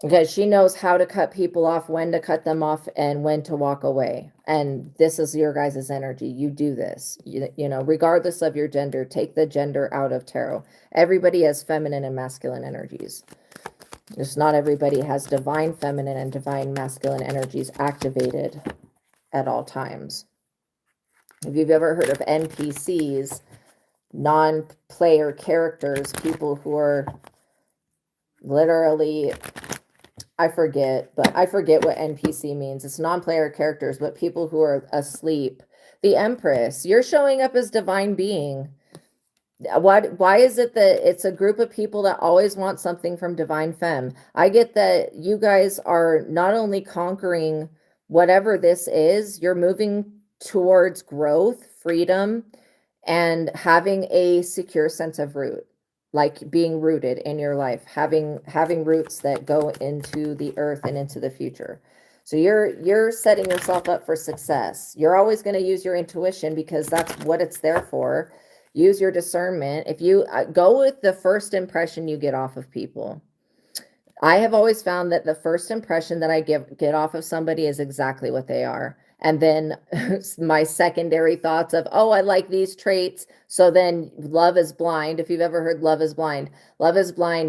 S1: because she knows how to cut people off, when to cut them off, and when to walk away. And this is your guys' energy. You do this, you know, regardless of your gender. Take the gender out of tarot. Everybody has feminine and masculine energies. Just not everybody has divine feminine and divine masculine energies activated at all times. If you've ever heard of NPCs, non-player characters, people who are literally, I forget what NPC means. It's non-player characters, but people who are asleep. The Empress, you're showing up as divine being. Why is it that it's a group of people that always want something from Divine Femme? I get that you guys are not only conquering whatever this is, you're moving towards growth, freedom, and having a secure sense of root, like being rooted in your life, having roots that go into the earth and into the future. So you're setting yourself up for success. You're always going to use your intuition, because that's what it's there for. Use your discernment. If you go with the first impression you get off of people. I have always found that the first impression that I get off of somebody is exactly what they are. And then my secondary thoughts of, oh, I like these traits. So then love is blind. If you've ever heard love is blind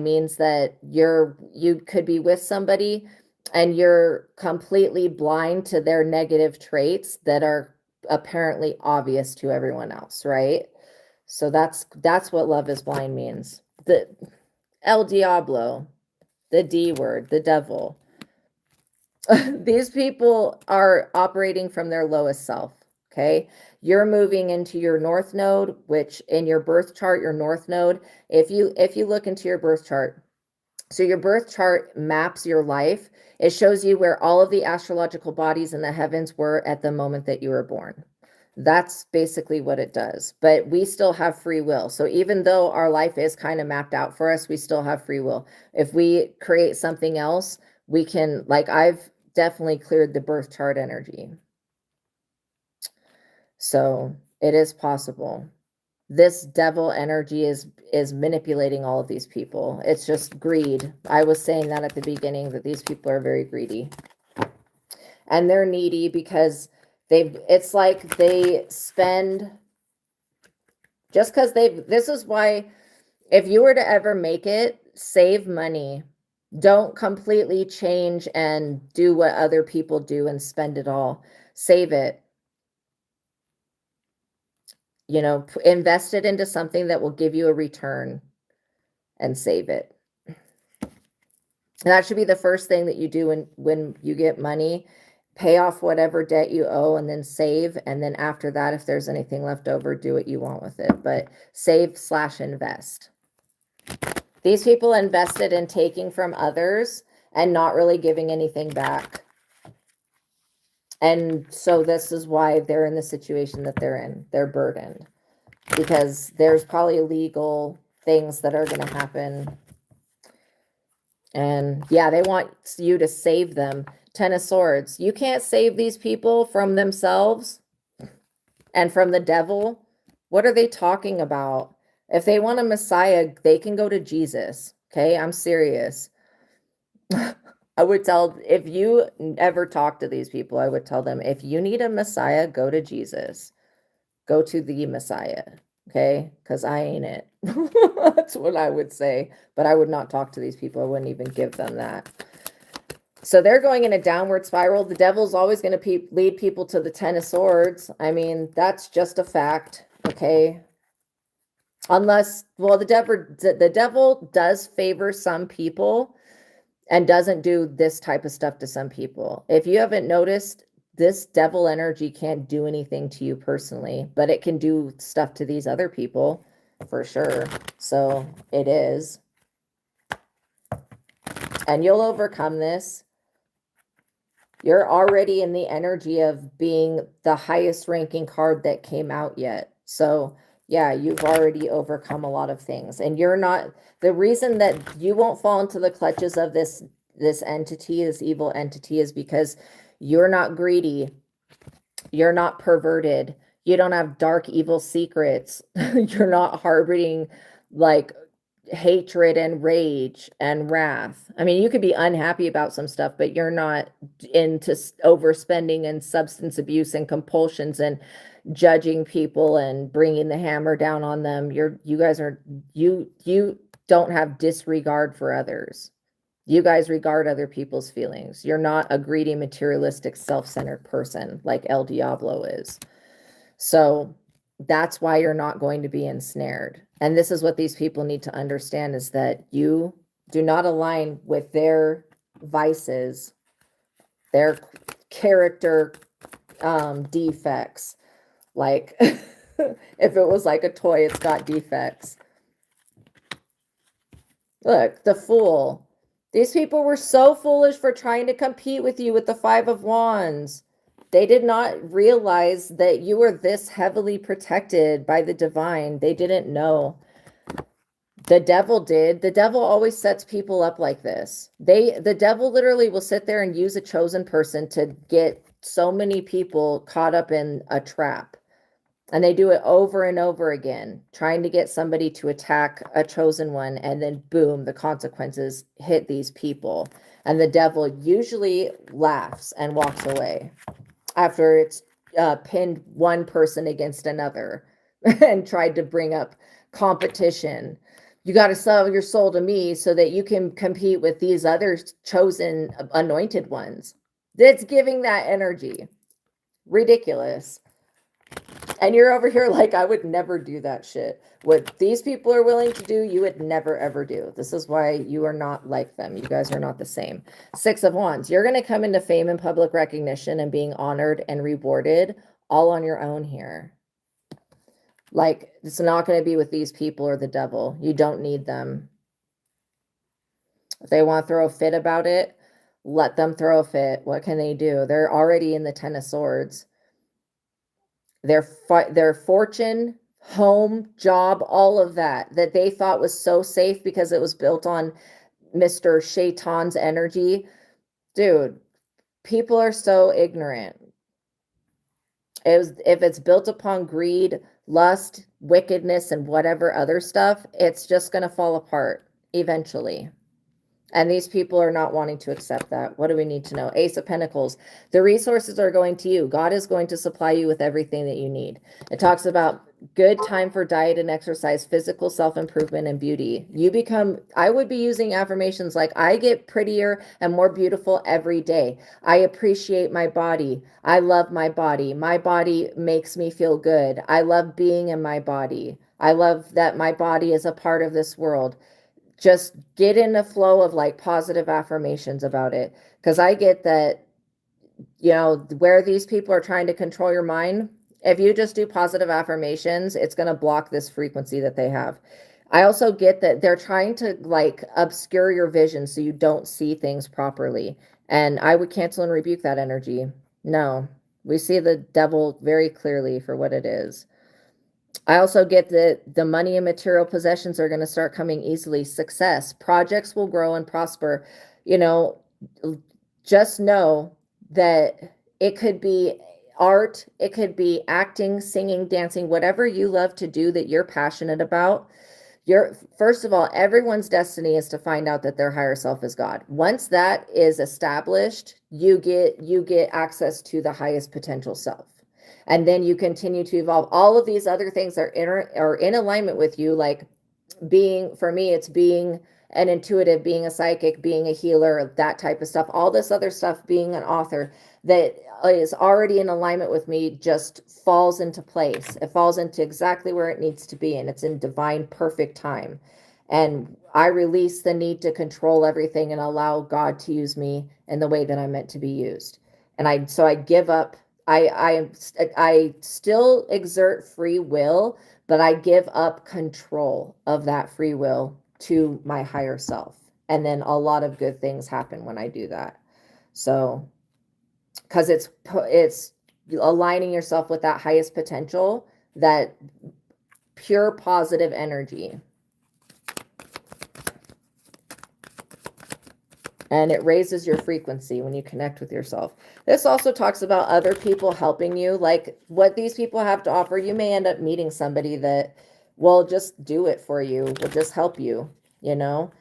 S1: means that you could be with somebody and you're completely blind to their negative traits that are apparently obvious to everyone else, right? So that's what love is blind means. The El Diablo, the D word, the devil. These people are operating from their lowest self, okay? You're moving into your north node, which in your birth chart, your north node, if you look into your birth chart, so your birth chart maps your life. It shows you where all of the astrological bodies in the heavens were at the moment that you were born. That's basically what it does. But we still have free will. So even though our life is kind of mapped out for us, we still have free will. If we create something else, we can, like I've definitely cleared the birth chart energy. So it is possible. This devil energy is manipulating all of these people. It's just greed. I was saying that at the beginning, that these people are very greedy. And they're needy because it's like they spend, just because this is why, if you were to ever make it, save money. Don't completely change and do what other people do and spend it all. Save it. You know, invest it into something that will give you a return, and save it. And that should be the first thing that you do when you get money. Pay off whatever debt you owe, and then save. And then after that, if there's anything left over, do what you want with it. But save/invest. These people invested in taking from others and not really giving anything back. And so this is why they're in the situation that they're in. They're burdened because there's probably legal things that are going to happen. And yeah, they want you to save them. Ten of Swords. You can't save these people from themselves and from the devil. What are they talking about? If they want a Messiah, they can go to Jesus. Okay, I'm serious. I would tell, if you ever talk to these people, I would tell them, if you need a Messiah, go to Jesus. Go to the Messiah. Okay, because I ain't it. That's what I would say. But I would not talk to these people. I wouldn't even give them that. So they're going in a downward spiral. The devil's always going to lead people to the Ten of Swords. I mean, that's just a fact. Okay. Unless, well, the devil does favor some people and doesn't do this type of stuff to some people. If you haven't noticed, this devil energy can't do anything to you personally, but it can do stuff to these other people for sure. So it is. and you'll overcome this. You're already in the energy of being the highest ranking card that came out yet. So yeah, you've already overcome a lot of things, and you're not, the reason that you won't fall into the clutches of this entity, this evil entity, is because you're not greedy. You're not perverted. You don't have dark, evil secrets. You're not harboring like hatred and rage and wrath. I mean, you could be unhappy about some stuff, but you're not into overspending and substance abuse and compulsions and judging people and bringing the hammer down on them. You guys are, you don't have disregard for others. You guys regard other people's feelings. You're not a greedy, materialistic, self-centered person like El Diablo is. So that's why you're not going to be ensnared. And this is what these people need to understand, is that you do not align with their vices, their character defects. Like if it was like a toy, it's got defects. Look, the Fool. These people were so foolish for trying to compete with you with the Five of Wands. They did not realize that you were this heavily protected by the divine. They didn't know. The devil did. The devil always sets people up like this. The devil literally will sit there and use a chosen person to get so many people caught up in a trap. And they do it over and over again, trying to get somebody to attack a chosen one, and then boom, the consequences hit these people. And the devil usually laughs and walks away after it's pinned one person against another and tried to bring up competition. You got to sell your soul to me so that you can compete with these other chosen anointed ones. That's giving that energy. Ridiculous. And you're over here like, I would never do that shit. What these people are willing to do, you would never, ever do. This is why you are not like them. You guys are not the same. Six of Wands. You're going to come into fame and public recognition and being honored and rewarded all on your own here. Like, it's not going to be with these people or the devil. You don't need them. If they want to throw a fit about it, let them throw a fit. What can they do? They're already in the Ten of Swords. Their fortune, home, job, all of that they thought was so safe because it was built on Mr. Shaitan's energy. Dude, people are so ignorant. If it's built upon greed, lust, wickedness, and whatever other stuff, it's just going to fall apart eventually. And these people are not wanting to accept that. What do we need to know? Ace of Pentacles. The resources are going to you. God is going to supply you with everything that you need. It talks about good time for diet and exercise, physical self-improvement, and beauty. I would be using affirmations like, I get prettier and more beautiful every day. I appreciate my body. I love my body. My body makes me feel good. I love being in my body. I love that my body is a part of this world. Just get in the flow of like positive affirmations about it. Because I get that, where these people are trying to control your mind, if you just do positive affirmations, it's going to block this frequency that they have. I also get that they're trying to like obscure your vision so you don't see things properly. And I would cancel and rebuke that energy. No, we see the devil very clearly for what it is. I also get that the money and material possessions are going to start coming easily. Success, projects will grow and prosper. Just know that it could be art, it could be acting, singing, dancing, whatever you love to do that you're passionate about. First of all, everyone's destiny is to find out that their higher self is God. Once that is established, you get access to the highest potential self. And then you continue to evolve. All of these other things are in alignment with you. Like for me, it's being an intuitive, being a psychic, being a healer, that type of stuff. All this other stuff, being an author that is already in alignment with me, just falls into place. It falls into exactly where it needs to be. And it's in divine, perfect time. And I release the need to control everything and allow God to use me in the way that I'm meant to be used. And I give up. I still exert free will, but I give up control of that free will to my higher self. And then a lot of good things happen when I do that. So, because it's aligning yourself with that highest potential, that pure positive energy. And it raises your frequency when you connect with yourself. This also talks about other people helping you, like what these people have to offer. You may end up meeting somebody that will just do it for you, will just help you, you know?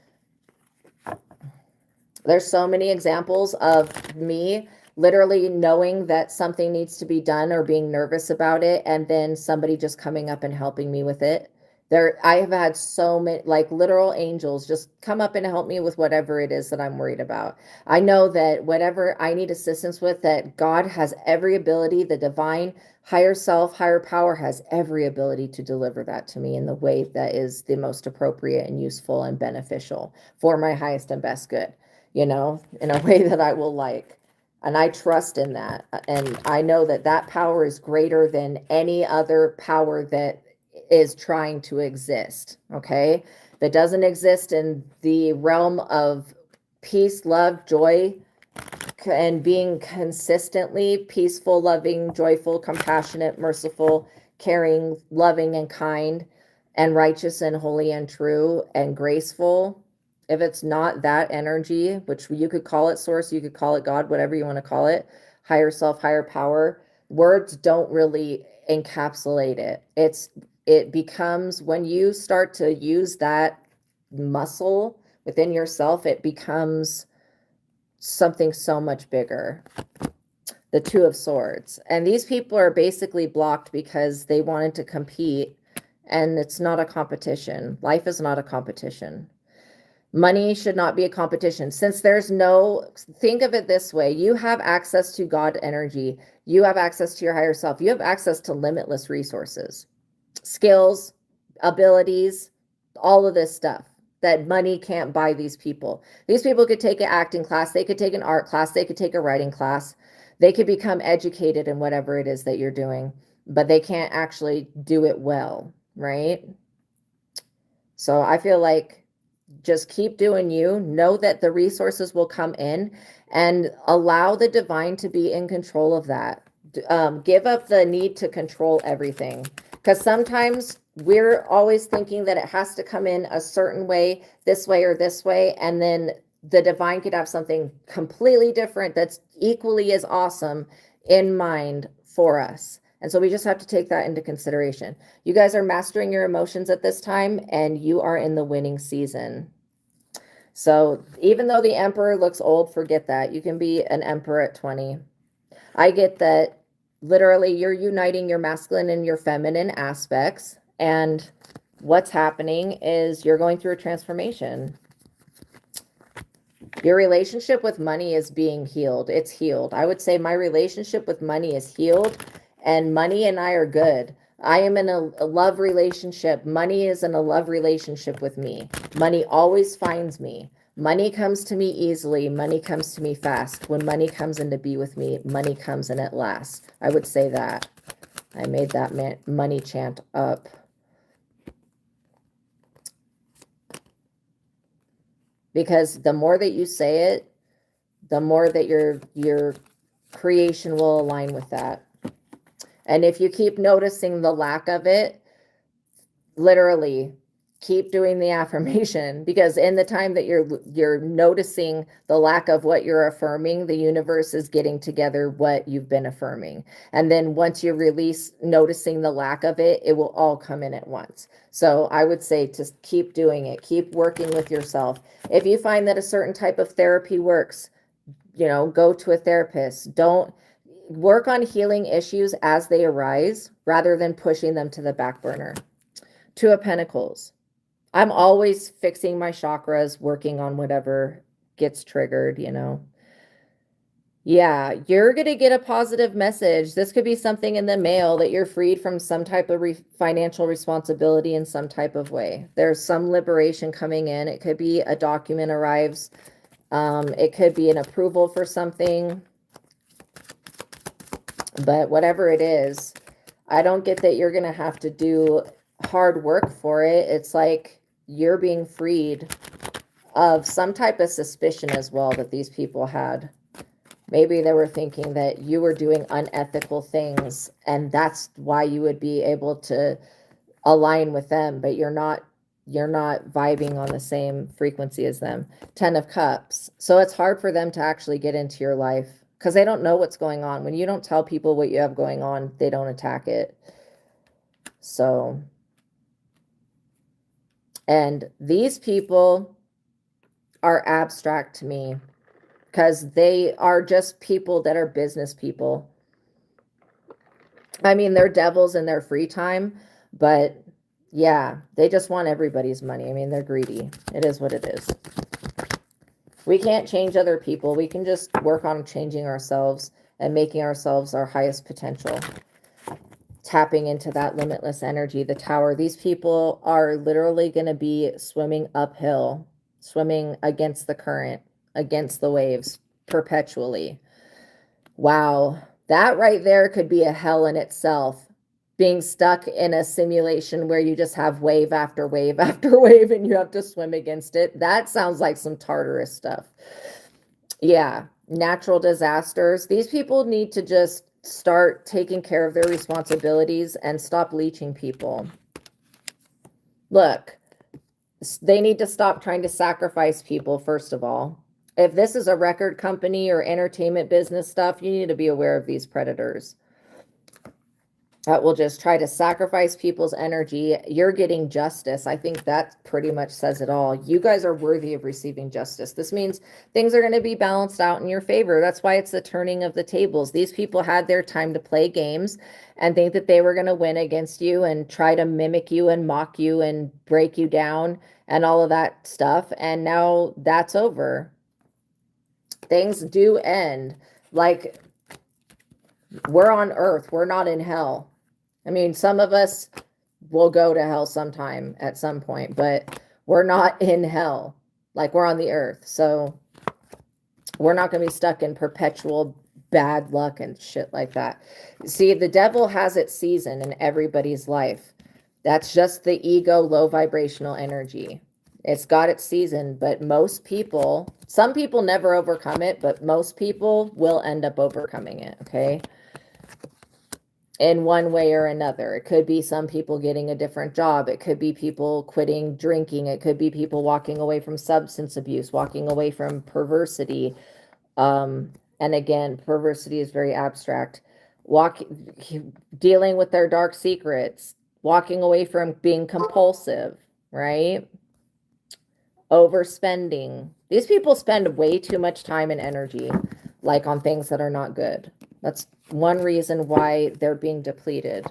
S1: There's so many examples of me literally knowing that something needs to be done or being nervous about it, and then somebody just coming up and helping me with it. I have had so many, like literal angels just come up and help me with whatever it is that I'm worried about. I know that whatever I need assistance with, that God has every ability, the divine higher self, higher power has every ability to deliver that to me in the way that is the most appropriate and useful and beneficial for my highest and best good, in a way that I will like. And I trust in that. And I know that that power is greater than any other power that is trying to exist. Okay. If it doesn't exist in the realm of peace, love, joy, and being consistently peaceful, loving, joyful, compassionate, merciful, caring, loving, and kind, and righteous and holy and true and graceful, if it's not that energy, which you could call it source, you could call it God, whatever you want to call it, higher self, higher power, words don't really encapsulate it. It becomes, when you start to use that muscle within yourself, it becomes something so much bigger. The Two of Swords. And these people are basically blocked because they wanted to compete, and it's not a competition. Life is not a competition. Money should not be a competition. Since think of it this way, you have access to God energy. You have access to your higher self. You have access to limitless resources, skills, abilities, all of this stuff that money can't buy these people. These people could take an acting class, they could take an art class, they could take a writing class, they could become educated in whatever it is that you're doing, but they can't actually do it well, right? So I feel like just keep doing you. Know that the resources will come in, and allow the divine to be in control of that. Give up the need to control everything, because sometimes we're always thinking that it has to come in a certain way, this way or this way, and then the divine could have something completely different that's equally as awesome in mind for us. And so we just have to take that into consideration. You guys are mastering your emotions at this time, and you are in the winning season. So even though the emperor looks old, forget that. You can be an emperor at 20. I get that literally you're uniting your masculine and your feminine aspects. And what's happening is you're going through a transformation. Your relationship with money is being healed. It's healed. I would say my relationship with money is healed, and money and I are good. I am in a love relationship. Money is in a love relationship with me. Money always finds me. Money comes to me easily. Money comes to me fast. When money comes in to be with me, money comes in at last. I would say that. I made that money chant up. Because the more that you say it, the more that your creation will align with that. And if you keep noticing the lack of it, literally keep doing the affirmation, because in the time that you're noticing the lack of what you're affirming, the universe is getting together what you've been affirming. And then once you release noticing the lack of it, it will all come in at once. So I would say to keep doing it, keep working with yourself. If you find that a certain type of therapy works, go to a therapist. Don't work on healing issues as they arise rather than pushing them to the back burner. Two of Pentacles. I'm always fixing my chakras, working on whatever gets triggered, Yeah, you're going to get a positive message. This could be something in the mail that you're freed from some type of financial responsibility in some type of way. There's some liberation coming in. It could be a document arrives. It could be an approval for something. But whatever it is, I don't get that you're going to have to do hard work for it. It's like you're being freed of some type of suspicion as well that these people had. Maybe they were thinking that you were doing unethical things, and that's why you would be able to align with them, but you're not vibing on the same frequency as them. 10 of Cups. So it's hard for them to actually get into your life because they don't know what's going on. When you don't tell people what you have going on, they don't attack it. So, and these people are abstract to me because they are just people that are business people. I mean, they're devils in their free time, but yeah, they just want everybody's money. I mean, they're greedy. It is what it is. We can't change other people. We can just work on changing ourselves and making ourselves our highest potential. Tapping into that limitless energy, the Tower. These people are literally going to be swimming uphill, swimming against the current, against the waves, perpetually. Wow. That right there could be a hell in itself. Being stuck in a simulation where you just have wave after wave after wave and you have to swim against it. That sounds like some Tartarus stuff. Yeah, natural disasters. These people need to just start taking care of their responsibilities and stop leeching people. Look, they need to stop trying to sacrifice people, first of all. If this is a record company or entertainment business stuff, you need to be aware of these predators that will just try to sacrifice people's energy. You're getting justice. I think that pretty much says it all. You guys are worthy of receiving justice. This means things are going to be balanced out in your favor. That's why it's the turning of the tables. These people had their time to play games and think that they were going to win against you and try to mimic you and mock you and break you down and all of that stuff. And now that's over. Things do end. Like, we're on earth. We're not in hell. I mean, some of us will go to hell sometime at some point, but we're not in hell. Like, we're on the earth. So we're not going to be stuck in perpetual bad luck and shit like that. See, the devil has its season in everybody's life. That's just the ego, low vibrational energy. It's got its season, but most people, some people never overcome it, but most people will end up overcoming it, okay? In one way or another. It could be some people getting a different job. It could be people quitting drinking. It could be people walking away from substance abuse, walking away from perversity. And again, perversity is very abstract. Dealing with their dark secrets, walking away from being compulsive, right? Overspending. These people spend way too much time and energy, like on things that are not good. That's one reason why they're being depleted.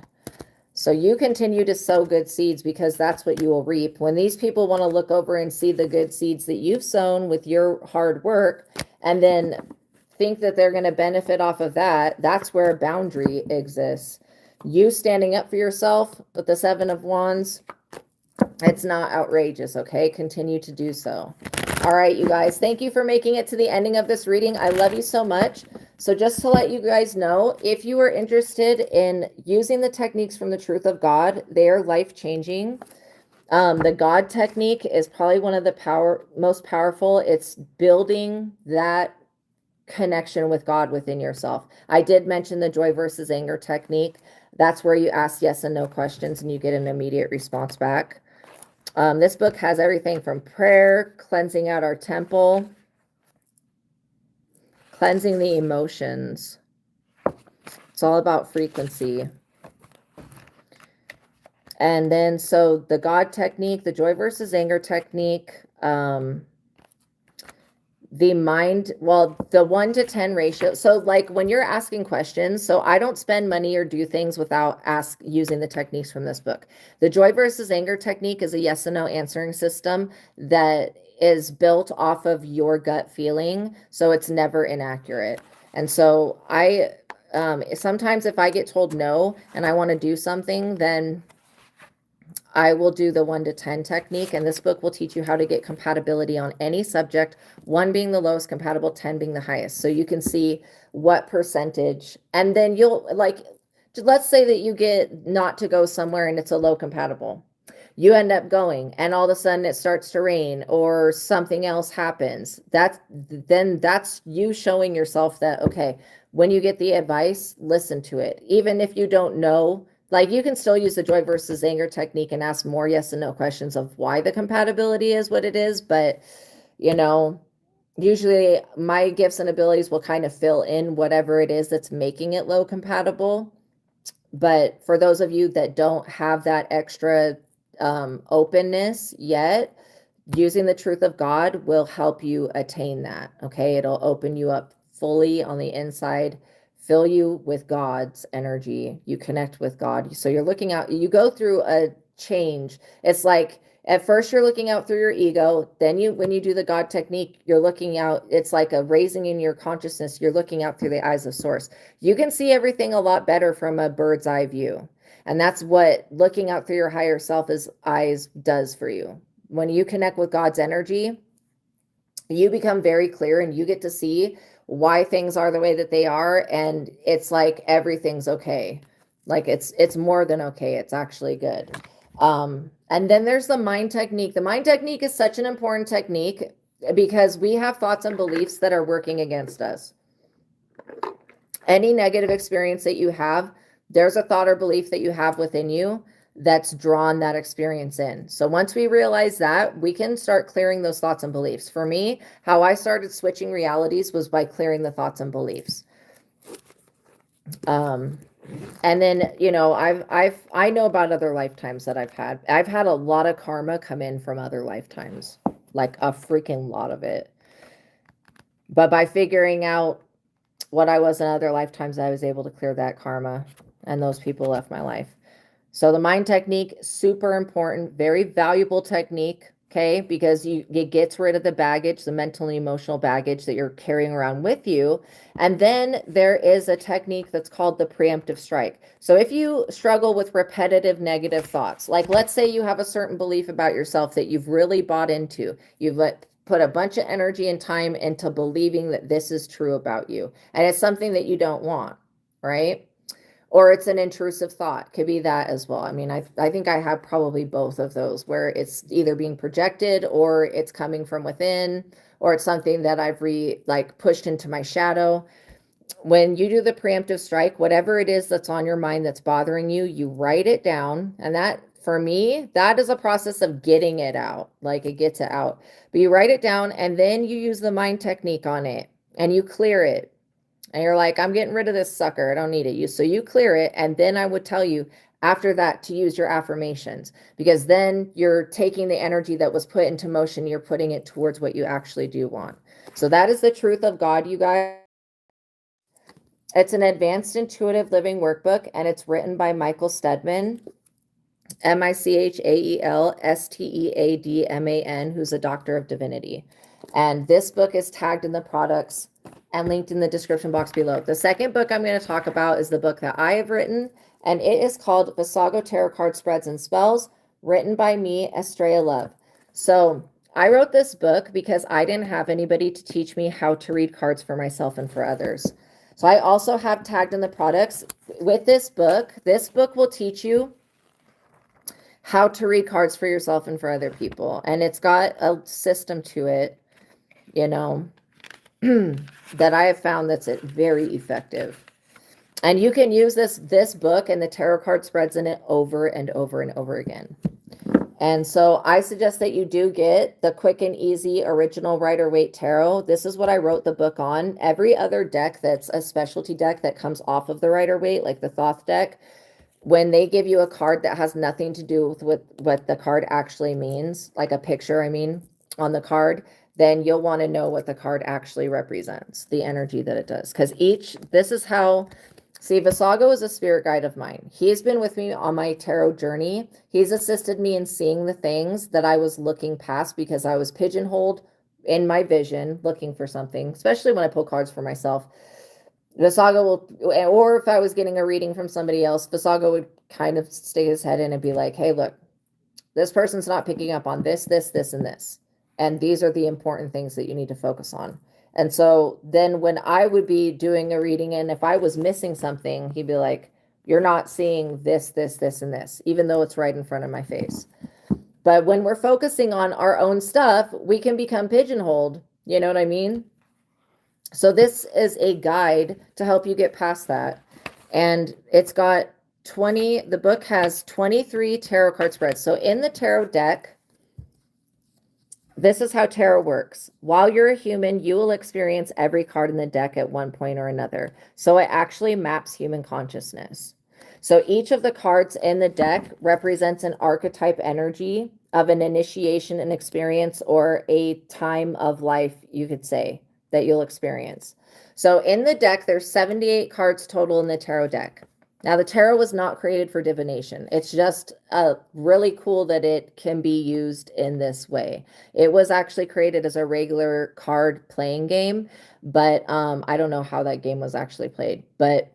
S1: So you continue to sow good seeds because that's what you will reap. When these people want to look over and see the good seeds that you've sown with your hard work and then think that they're going to benefit off of that, that's where a boundary exists. You standing up for yourself with the 7 of Wands, it's not outrageous, okay? Continue to do so. All right, you guys, thank you for making it to the ending of this reading. I love you so much. So just to let you guys know, if you are interested in using the techniques from the Truth of God, they are life-changing. The God technique is probably one of the most powerful. It's building that connection with God within yourself. I did mention the joy versus anger technique. That's where you ask yes and no questions and you get an immediate response back. This book has everything from prayer, cleansing out our temple, cleansing the emotions. It's all about frequency. And then, so the God technique, the joy versus anger technique, the mind, well, the 1 to 10 ratio. So like when you're asking questions, so I don't spend money or do things without using the techniques from this book. The joy versus anger technique is a yes and no answering system that is built off of your gut feeling. So it's never inaccurate. And so sometimes if I get told no and I want to do something, then I will do the 1 to 10 technique, and this book will teach you how to get compatibility on any subject, 1 being the lowest compatible, 10 being the highest. So you can see what percentage, and then you'll, like, let's say that you get not to go somewhere and it's a low compatible. you end up going and all of a sudden it starts to rain or something else happens. That's you showing yourself that, okay, when you get the advice, listen to it. Even if you don't know, like you can still use the joy versus anger technique and ask more yes and no questions of why the compatibility is what it is. But, you know, usually my gifts and abilities will kind of fill in whatever it is that's making it low compatible. But for those of you that don't have that extra openness yet, using the truth of God will help you attain that. Okay. It'll open you up fully on the inside, fill you with God's energy. You connect with God. So you're looking out, you go through a change. It's like at first you're looking out through your ego. Then when you do the God technique, you're looking out. It's like a raising in your consciousness. You're looking out through the eyes of source. You can see everything a lot better from a bird's eye view. And that's what looking out through your higher self's eyes does for you. When you connect with God's energy, you become very clear and you get to see why things are the way that they are. And it's like everything's okay. Like it's more than okay. It's actually good. And then there's the mind technique. The mind technique is such an important technique because we have thoughts and beliefs that are working against us. Any negative experience that you have, there's a thought or belief that you have within you that's drawn that experience in. So once we realize that, we can start clearing those thoughts and beliefs. For me, how I started switching realities was by clearing the thoughts and beliefs. And then, you know, I know about other lifetimes that I've had. I've had a lot of karma come in from other lifetimes, like a freaking lot of it. But by figuring out what I was in other lifetimes, I was able to clear that karma, and those people left my life. So the mind technique, super important, very valuable technique, okay? Because it gets rid of the baggage, the mental and emotional baggage that you're carrying around with you. And then there is a technique that's called the preemptive strike. So if you struggle with repetitive negative thoughts, like let's say you have a certain belief about yourself that you've really bought into, you've put a bunch of energy and time into believing that this is true about you, and it's something that you don't want, right? Or it's an intrusive thought, could be that as well. I mean, I think I have probably both of those, where it's either being projected or it's coming from within, or it's something that I've pushed into my shadow. When you do the preemptive strike, whatever it is that's on your mind that's bothering you, you write it down. And that, for me, that is a process of getting it out, like it gets it out. But you write it down and then you use the mind technique on it and you clear it. And you're like, I'm getting rid of this sucker. I don't need it. So you clear it. And then I would tell you after that to use your affirmations, because then you're taking the energy that was put into motion. You're putting it towards what you actually do want. So that is the truth of God, you guys. It's an advanced intuitive living workbook, and it's written by Michael STEADMAN, MichaelSteadman, who's a doctor of divinity. And this book is tagged in the products and linked in the description box below. The second book I'm going to talk about is the book that I have written, and it is called Vassago Tarot Card Spreads and Spells, written by me, Astraea Love. So I wrote this book because I didn't have anybody to teach me how to read cards for myself and for others. So I also have tagged in the products with this book. This book will teach you how to read cards for yourself and for other people. And it's got a system to it, you know, that I have found that's very effective. And you can use this book and the tarot card spreads in it over and over and over again. And so I suggest that you do get the quick and easy original Rider-Waite Tarot. This is what I wrote the book on. Every other deck that's a specialty deck that comes off of the Rider-Waite, like the Thoth deck, when they give you a card that has nothing to do with what the card actually means, like a picture, I mean, on the card, then you'll want to know what the card actually represents, the energy that it does. Because this is how... See, Vassago is a spirit guide of mine. He's been with me on my tarot journey. He's assisted me in seeing the things that I was looking past because I was pigeonholed in my vision, looking for something, especially when I pull cards for myself. Vassago will, or if I was getting a reading from somebody else, Vassago would kind of stick his head in and be like, hey, look, this person's not picking up on this, this, this, and this. And these are the important things that you need to focus on. And so then when I would be doing a reading, and if I was missing something, he'd be like, you're not seeing this, this, this, and this, even though it's right in front of my face. But when we're focusing on our own stuff, we can become pigeonholed. You know what I mean? So this is a guide to help you get past that. And it's got the book has 23 tarot card spreads. So in the tarot deck, this is how tarot works. While you're a human, you will experience every card in the deck at one point or another. So it actually maps human consciousness. So each of the cards in the deck represents an archetype energy of an initiation, an experience, or a time of life, you could say, that you'll experience. So in the deck, there's 78 cards total in the tarot deck. Now, the tarot was not created for divination. It's just really cool that it can be used in this way. It was actually created as a regular card playing game, but I don't know how that game was actually played, but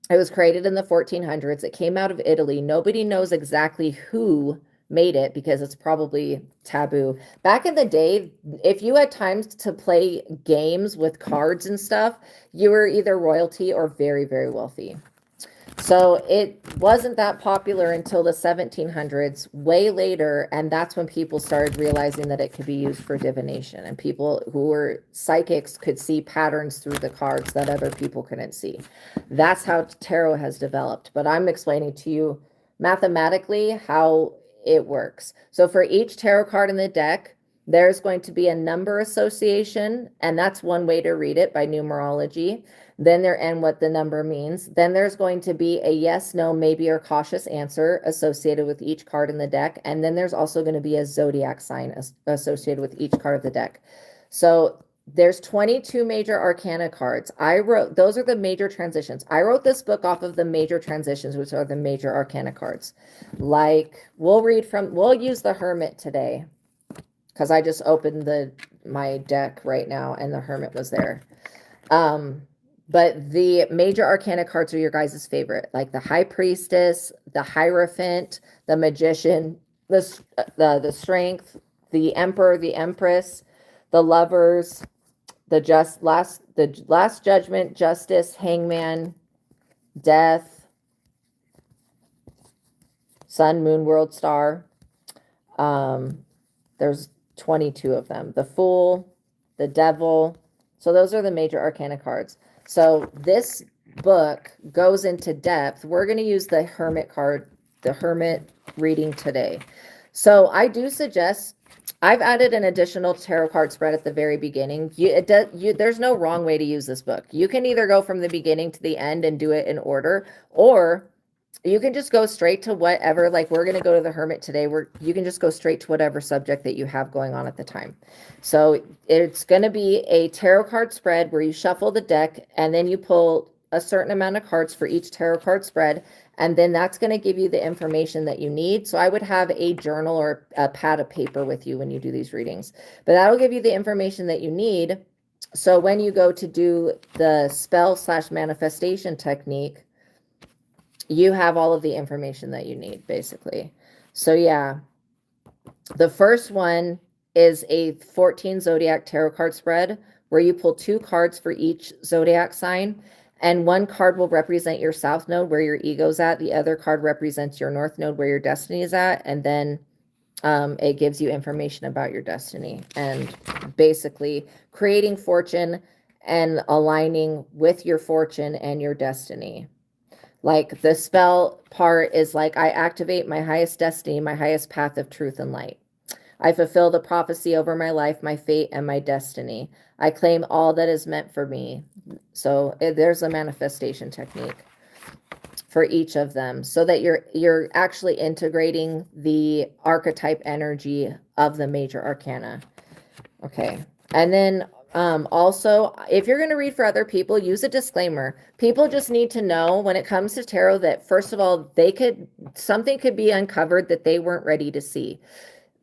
S1: it was created in the 1400s. It came out of Italy. Nobody knows exactly who made it because it's probably taboo. Back in the day, if you had time to play games with cards and stuff, you were either royalty or very, very wealthy. So it wasn't that popular until the 1700s, way later, and that's when people started realizing that it could be used for divination, and people who were psychics could see patterns through the cards that other people couldn't see. That's how tarot has developed, but I'm explaining to you mathematically how it works. So for each tarot card in the deck, there's going to be a number association, and that's one way to read it by numerology. Then and what the number means. Then there's going to be a yes, no, maybe, or cautious answer associated with each card in the deck. And then there's also going to be a zodiac sign associated with each card of the deck. So there's 22 major arcana cards. Those are the major transitions. I wrote this book off of the major transitions, which are the major arcana cards. Like we'll use the Hermit today because I just opened my deck right now and the Hermit was there. But the major arcana cards are your guys' favorite, like the High Priestess, the Hierophant, the Magician, the Strength, the Emperor, the Empress, the Lovers, the Last Judgment, Justice, Hangman, Death, Sun, Moon, World, Star. There's 22 of them. The Fool, the Devil. So those are the major arcana cards. So this book goes into depth. We're going to use the Hermit card, the Hermit reading today. So I do suggest, I've added an additional tarot card spread at the very beginning. There's no wrong way to use this book. You can either go from the beginning to the end and do it in order, or you can just go straight to whatever, like we're going to go to the Hermit today, you can just go straight to whatever subject that you have going on at the time. So it's going to be a tarot card spread where you shuffle the deck and then you pull a certain amount of cards for each tarot card spread. And then that's going to give you the information that you need. So I would have a journal or a pad of paper with you when you do these readings, but that'll give you the information that you need. So when you go to do the spell/manifestation technique, you have all of the information that you need, basically. So yeah, the first one is a 14 zodiac tarot card spread where you pull 2 cards for each zodiac sign, and one card will represent your south node where your ego's at. The other card represents your north node where your destiny is at, and then it gives you information about your destiny and basically creating fortune and aligning with your fortune and your destiny. Like the spell part is like, I activate my highest destiny, my highest path of truth and light. I fulfill the prophecy over my life, my fate, and my destiny. I claim all that is meant for me. So there's a manifestation technique for each of them so that you're actually integrating the archetype energy of the major arcana. Okay. And then also, if you're going to read for other people, use a disclaimer. People just need to know when it comes to tarot that, first of all, something could be uncovered that they weren't ready to see.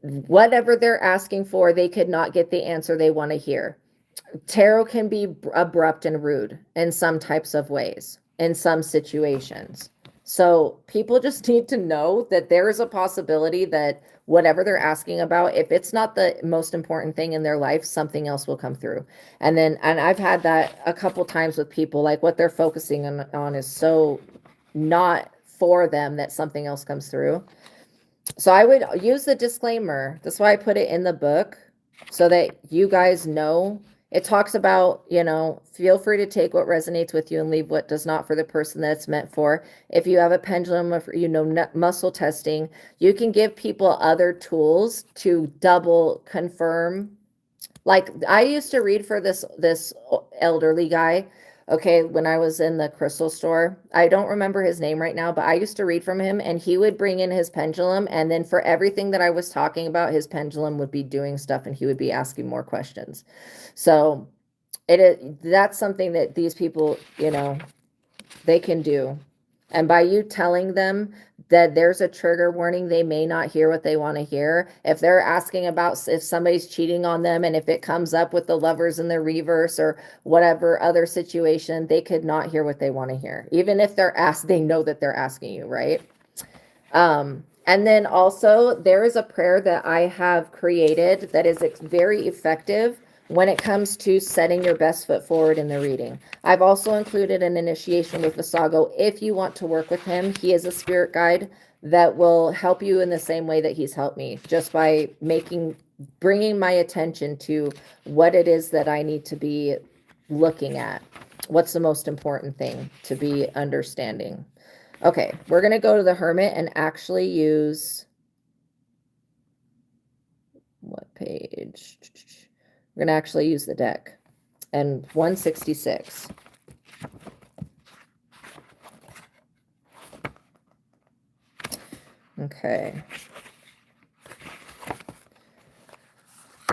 S1: Whatever they're asking for, they could not get the answer they want to hear. Tarot can be abrupt and rude in some types of ways, in some situations. So people just need to know that there is a possibility that whatever they're asking about, if it's not the most important thing in their life, something else will come through. And I've had that a couple times with people, like what they're focusing on is so not for them that something else comes through. So I would use the disclaimer. That's why I put it in the book so that you guys know. It talks about, feel free to take what resonates with you and leave what does not for the person that it's meant for. If you have a pendulum of, muscle testing, you can give people other tools to double confirm. Like I used to read for this elderly guy, okay, when I was in the crystal store. I don't remember his name right now, but I used to read from him and he would bring in his pendulum, and then for everything that I was talking about, his pendulum would be doing stuff and he would be asking more questions. So that's something that these people, they can do. And by you telling them that there's a trigger warning, they may not hear what they want to hear. If they're asking about if somebody's cheating on them, and if it comes up with the lovers in the reverse or whatever other situation, they could not hear what they want to hear. Even if they're asked, they know that they're asking you, right? And then also there is a prayer that I have created that is very effective when it comes to setting your best foot forward in the reading. I've also included an initiation with Vassago if you want to work with him. He is a spirit guide that will help you in the same way that he's helped me, just by bringing my attention to what it is that I need to be looking at. What's the most important thing to be understanding? Okay, we're going to go to the Hermit and actually use, what page? We're going to actually use the deck, and 166. Okay.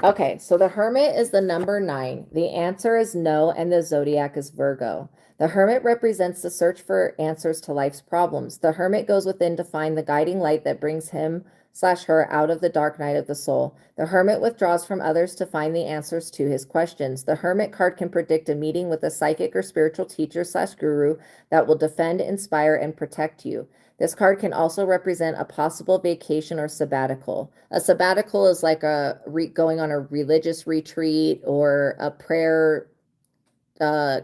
S1: Okay, so the Hermit is the number 9. The answer is no, and the zodiac is Virgo. The Hermit represents the search for answers to life's problems. The Hermit goes within to find the guiding light that brings him/her out of the dark night of the soul. The Hermit withdraws from others to find the answers to his questions. The Hermit card can predict a meeting with a psychic or spiritual teacher/guru that will defend, inspire, and protect you. This card can also represent a possible vacation or sabbatical. A sabbatical is like going on a religious retreat or a prayer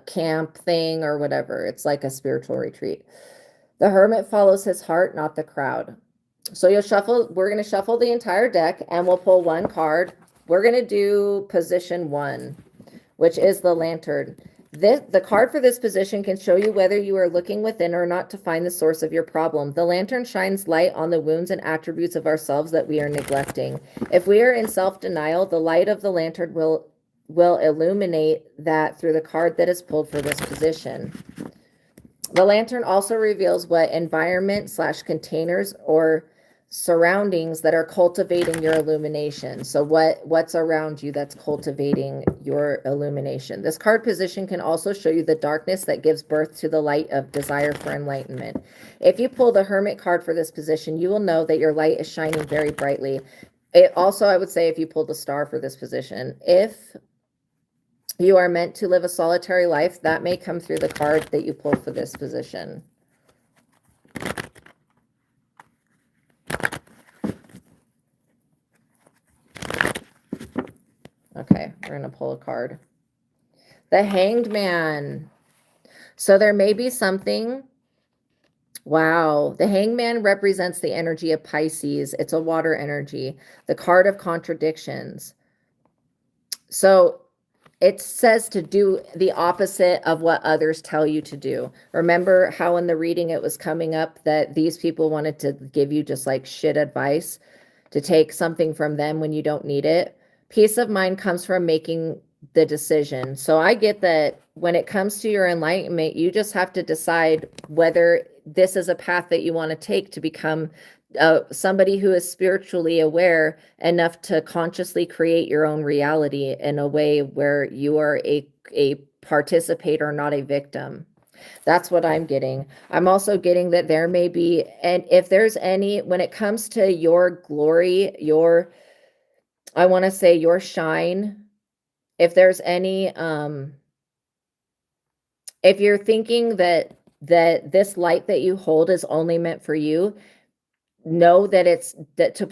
S1: camp thing or whatever. It's like a spiritual retreat. The Hermit follows his heart, not the crowd. So we're going to shuffle the entire deck and we'll pull one card. We're going to do position 1, which is the Lantern. The card for this position can show you whether you are looking within or not to find the source of your problem. The Lantern shines light on the wounds and attributes of ourselves that we are neglecting. If we are in self-denial, the light of the Lantern will illuminate that through the card that is pulled for this position. The Lantern also reveals what environment/containers or surroundings that are cultivating your illumination. So what's around you that's cultivating your illumination. This card position can also show you the darkness that gives birth to the light of desire for enlightenment. If you pull the Hermit card for this position, you will know that your light is shining very brightly. I would say if you pulled the Star for this position, if you are meant to live a solitary life, that may come through the card that you pull for this position. Okay, we're going to pull a card. The Hanged Man. So there may be something. Wow. The Hanged Man represents the energy of Pisces. It's a water energy. The card of contradictions. So it says to do the opposite of what others tell you to do. Remember how in the reading it was coming up that these people wanted to give you just like shit advice, to take something from them when you don't need it? Peace of mind comes from making the decision. So I get that when it comes to your enlightenment, you just have to decide whether this is a path that you want to take to become somebody who is spiritually aware enough to consciously create your own reality in a way where you are a participator, not a victim. That's what I'm getting. I'm also getting that there may be, and if there's any, when it comes to your glory, I want to say your shine, if there's any, if you're thinking that this light that you hold is only meant for you, know that it's that to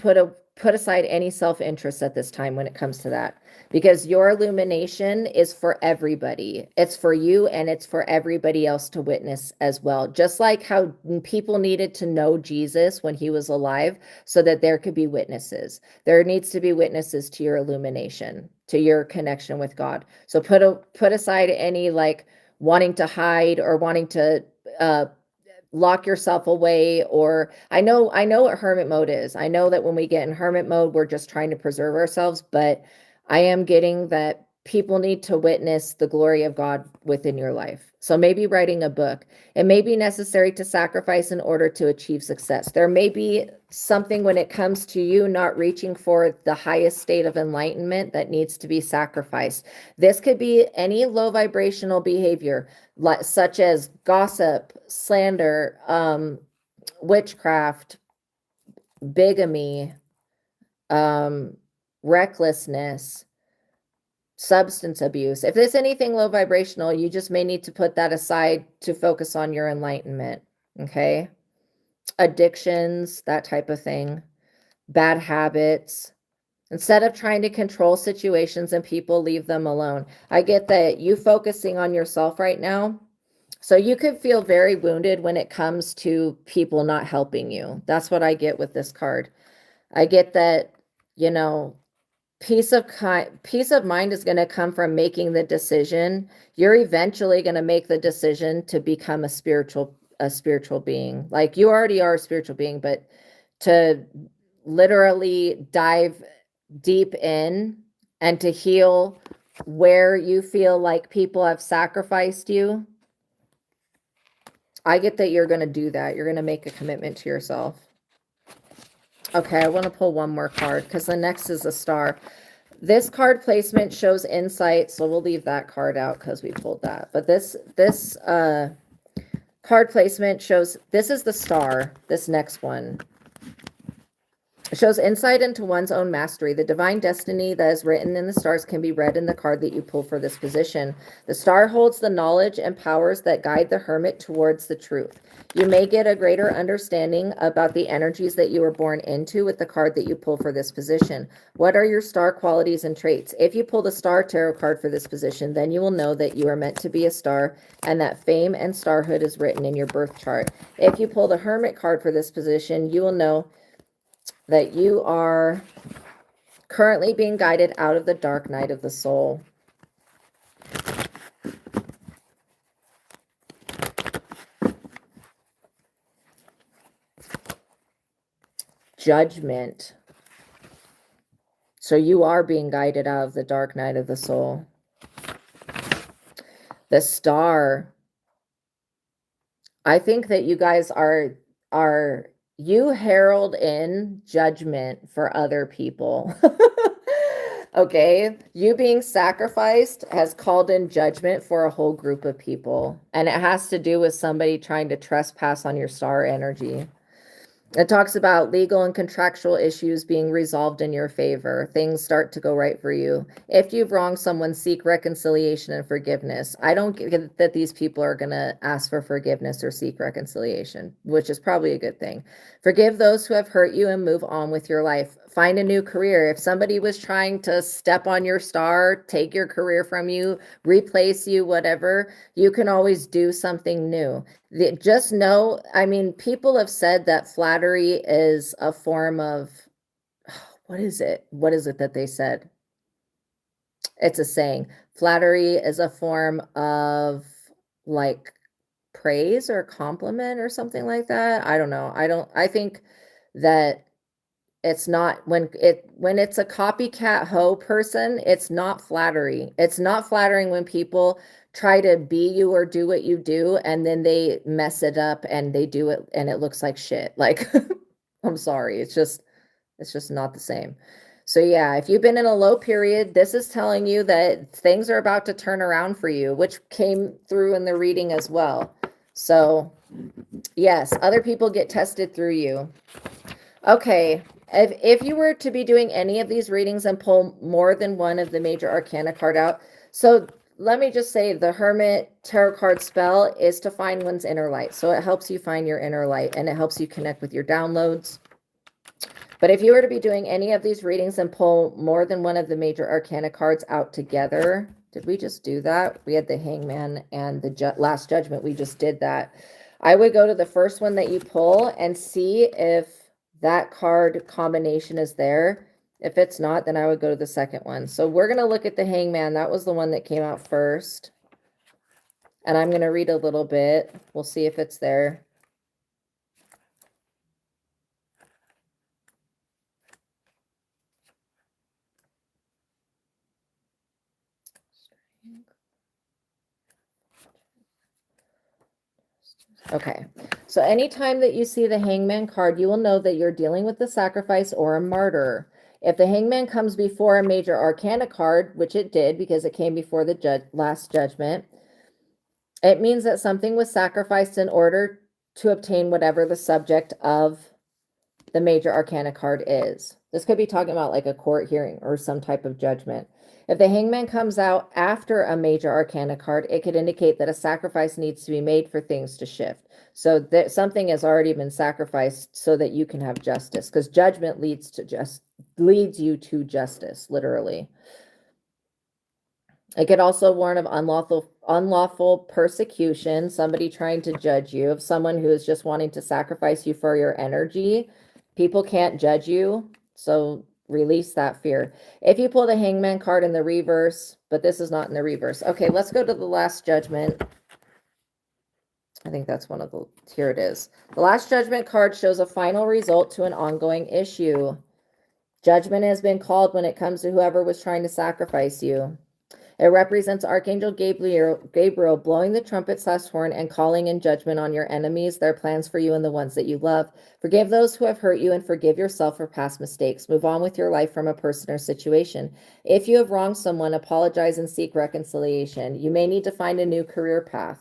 S1: put aside any self-interest at this time when it comes to that, because your illumination is for everybody. It's for you, and it's for everybody else to witness as well. Just like how people needed to know Jesus when he was alive so that there could be witnesses. There needs to be witnesses to your illumination, to your connection with God. So put aside any like wanting to hide or wanting to lock yourself away. Or I know what hermit mode is. I know that when we get in hermit mode, we're just trying to preserve ourselves, but I am getting that people need to witness the glory of God within your life. So maybe writing a book. It may be necessary to sacrifice in order to achieve success. There may be something when it comes to you not reaching for the highest state of enlightenment that needs to be sacrificed. This could be any low vibrational behavior, such as gossip, slander, witchcraft, bigamy, recklessness, substance abuse. If there's anything low vibrational, you just may need to put that aside to focus on your enlightenment. Okay. Addictions, that type of thing, bad habits. Instead of trying to control situations and people, leave them alone. I get that you focusing on yourself right now. So you could feel very wounded when it comes to people not helping you. That's what I get with this card. I get that, you know, peace of mind is going to come from making the decision. You're eventually going to make the decision to become a spiritual being. Like you already are a spiritual being, but to literally dive deep in and to heal where you feel like people have sacrificed you. I get that you're going to do that. You're going to make a commitment to yourself. Okay, I want to pull one more card because the next is a star. This card placement shows insight, so we'll leave that card out because we pulled that. But this card placement shows, this is the star, this next one. It shows insight into one's own mastery. The divine destiny that is written in the stars can be read in the card that you pull for this position. The star holds the knowledge and powers that guide the hermit towards the truth. You may get a greater understanding about the energies that you were born into with the card that you pull for this position. What are your star qualities and traits? If you pull the star tarot card for this position, then you will know that you are meant to be a star and that fame and starhood is written in your birth chart. If you pull the hermit card for this position, you will know that you are currently being guided out of the dark night of the soul. Judgment. So you are being guided out of the dark night of the soul. The star. I think that you guys are you herald in judgment for other people. Okay, you being sacrificed has called in judgment for a whole group of people, and it has to do with somebody trying to trespass on your star energy. It talks about legal and contractual issues being resolved in your favor. Things start to go right for you. If you've wronged someone, seek reconciliation and forgiveness. I don't get that these people are going to ask for forgiveness or seek reconciliation, which is probably a good thing. Forgive those who have hurt you and move on with your life. Find a new career. If somebody was trying to step on your star, take your career from you, replace you, whatever, you can always do something new. Just know, I mean, people have said that flattery is a form of, what is it? What is it that they said? It's a saying. Flattery is a form of like praise or compliment or something like that. I don't know. I think that it's not when it's a copycat hoe person, it's not flattery. It's not flattering when people try to be you or do what you do and then they mess it up and they do it and it looks like shit. Like I'm sorry. It's just not the same. So yeah, if you've been in a low period, this is telling you that things are about to turn around for you, which came through in the reading as well. So yes, other people get tested through you. Okay. If you were to be doing any of these readings and pull more than one of the major arcana card out, so let me just say the Hermit Tarot card spell is to find one's inner light. So it helps you find your inner light and it helps you connect with your downloads. But if you were to be doing any of these readings and pull more than one of the major arcana cards out together, did we just do that? We had the Hangman and the Last Judgment. We just did that. I would go to the first one that you pull and see if that card combination is there. If it's not, then I would go to the second one. So we're going to look at the Hangman. That was the one that came out first. And I'm going to read a little bit. We'll see if it's there. Okay, so anytime that you see the Hangman card, you will know that you're dealing with a sacrifice or a martyr. If the Hangman comes before a major arcana card, which it did because it came before the Last Judgment, it means that something was sacrificed in order to obtain whatever the subject of the major arcana card is. This could be talking about like a court hearing or some type of judgment. If the Hangman comes out after a major arcana card, it could indicate that a sacrifice needs to be made for things to shift. So that something has already been sacrificed so that you can have justice, because judgment leads you to justice, literally. It could also warn of unlawful persecution, somebody trying to judge you, of someone who is just wanting to sacrifice you for your energy. People can't judge you, so release that fear. If you pull the Hangman card in the reverse, but this is not in the reverse. Okay, let's go to the Last Judgment. I think that's one of the, here it is. The Last Judgment card shows a final result to an ongoing issue. Judgment has been called when it comes to whoever was trying to sacrifice you. It represents Archangel Gabriel blowing the trumpet/horn and calling in judgment on your enemies, their plans for you, and the ones that you love. Forgive those who have hurt you and forgive yourself for past mistakes. Move on with your life from a person or situation. If you have wronged someone, apologize and seek reconciliation. You may need to find a new career path.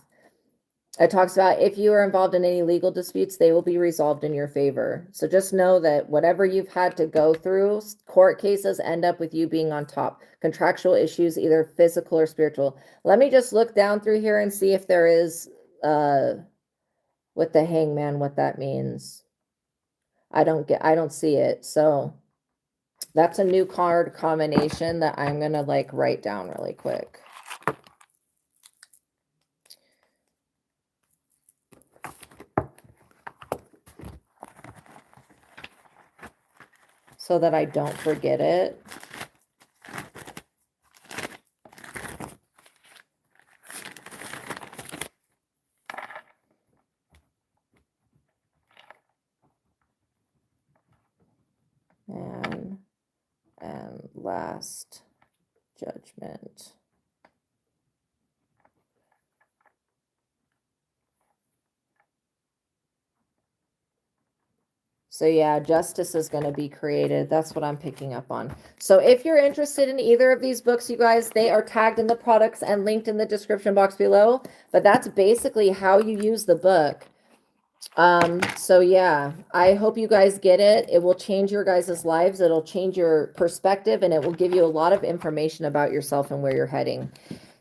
S1: It talks about if you are involved in any legal disputes, they will be resolved in your favor. So just know that whatever you've had to go through, court cases end up with you being on top. Contractual issues, either physical or spiritual. Let me just look down through here and see if there is, with the Hangman, what that means. I don't see it. So that's a new card combination that I'm going to like write down really quick. So that I don't forget it. And Last Judgment. So yeah, justice is going to be created. That's what I'm picking up on. So if you're interested in either of these books, you guys, they are tagged in the products and linked in the description box below. But that's basically how you use the book. So yeah, I hope you guys get it. It will change your guys' lives. It'll change your perspective, and it will give you a lot of information about yourself and where you're heading.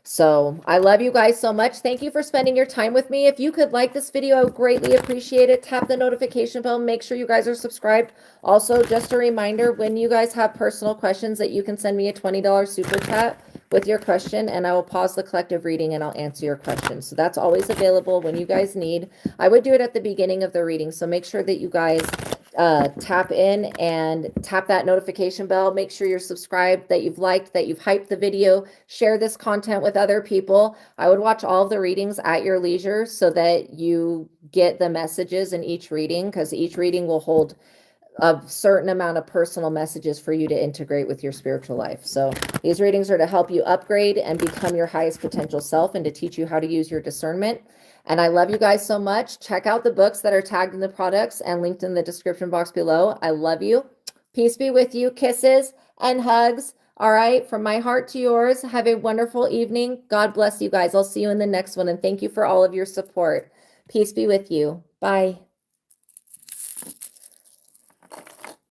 S1: So I love you guys so much. Thank you for spending your time with me. If you could like this video, I would greatly appreciate it. Tap the notification bell. Make sure you guys are subscribed. Also, just a reminder, when you guys have personal questions, that you can send me a $20 super chat with your question, and I will pause the collective reading and I'll answer your questions. So that's always available when you guys need. I would do it at the beginning of the reading, so make sure that you guys tap in and tap that notification bell. Make sure you're subscribed, that you've liked, that you've hyped the video, share this content with other people. I would watch all of the readings at your leisure so that you get the messages in each reading, because each reading will hold a certain amount of personal messages for you to integrate with your spiritual life. So these readings are to help you upgrade and become your highest potential self, and to teach you how to use your discernment. And I love you guys so much. Check out the books that are tagged in the products and linked in the description box below. I love you. Peace be with you. Kisses and hugs. All right. From my heart to yours. Have a wonderful evening. God bless you guys. I'll see you in the next one. And thank you for all of your support. Peace be with you. Bye.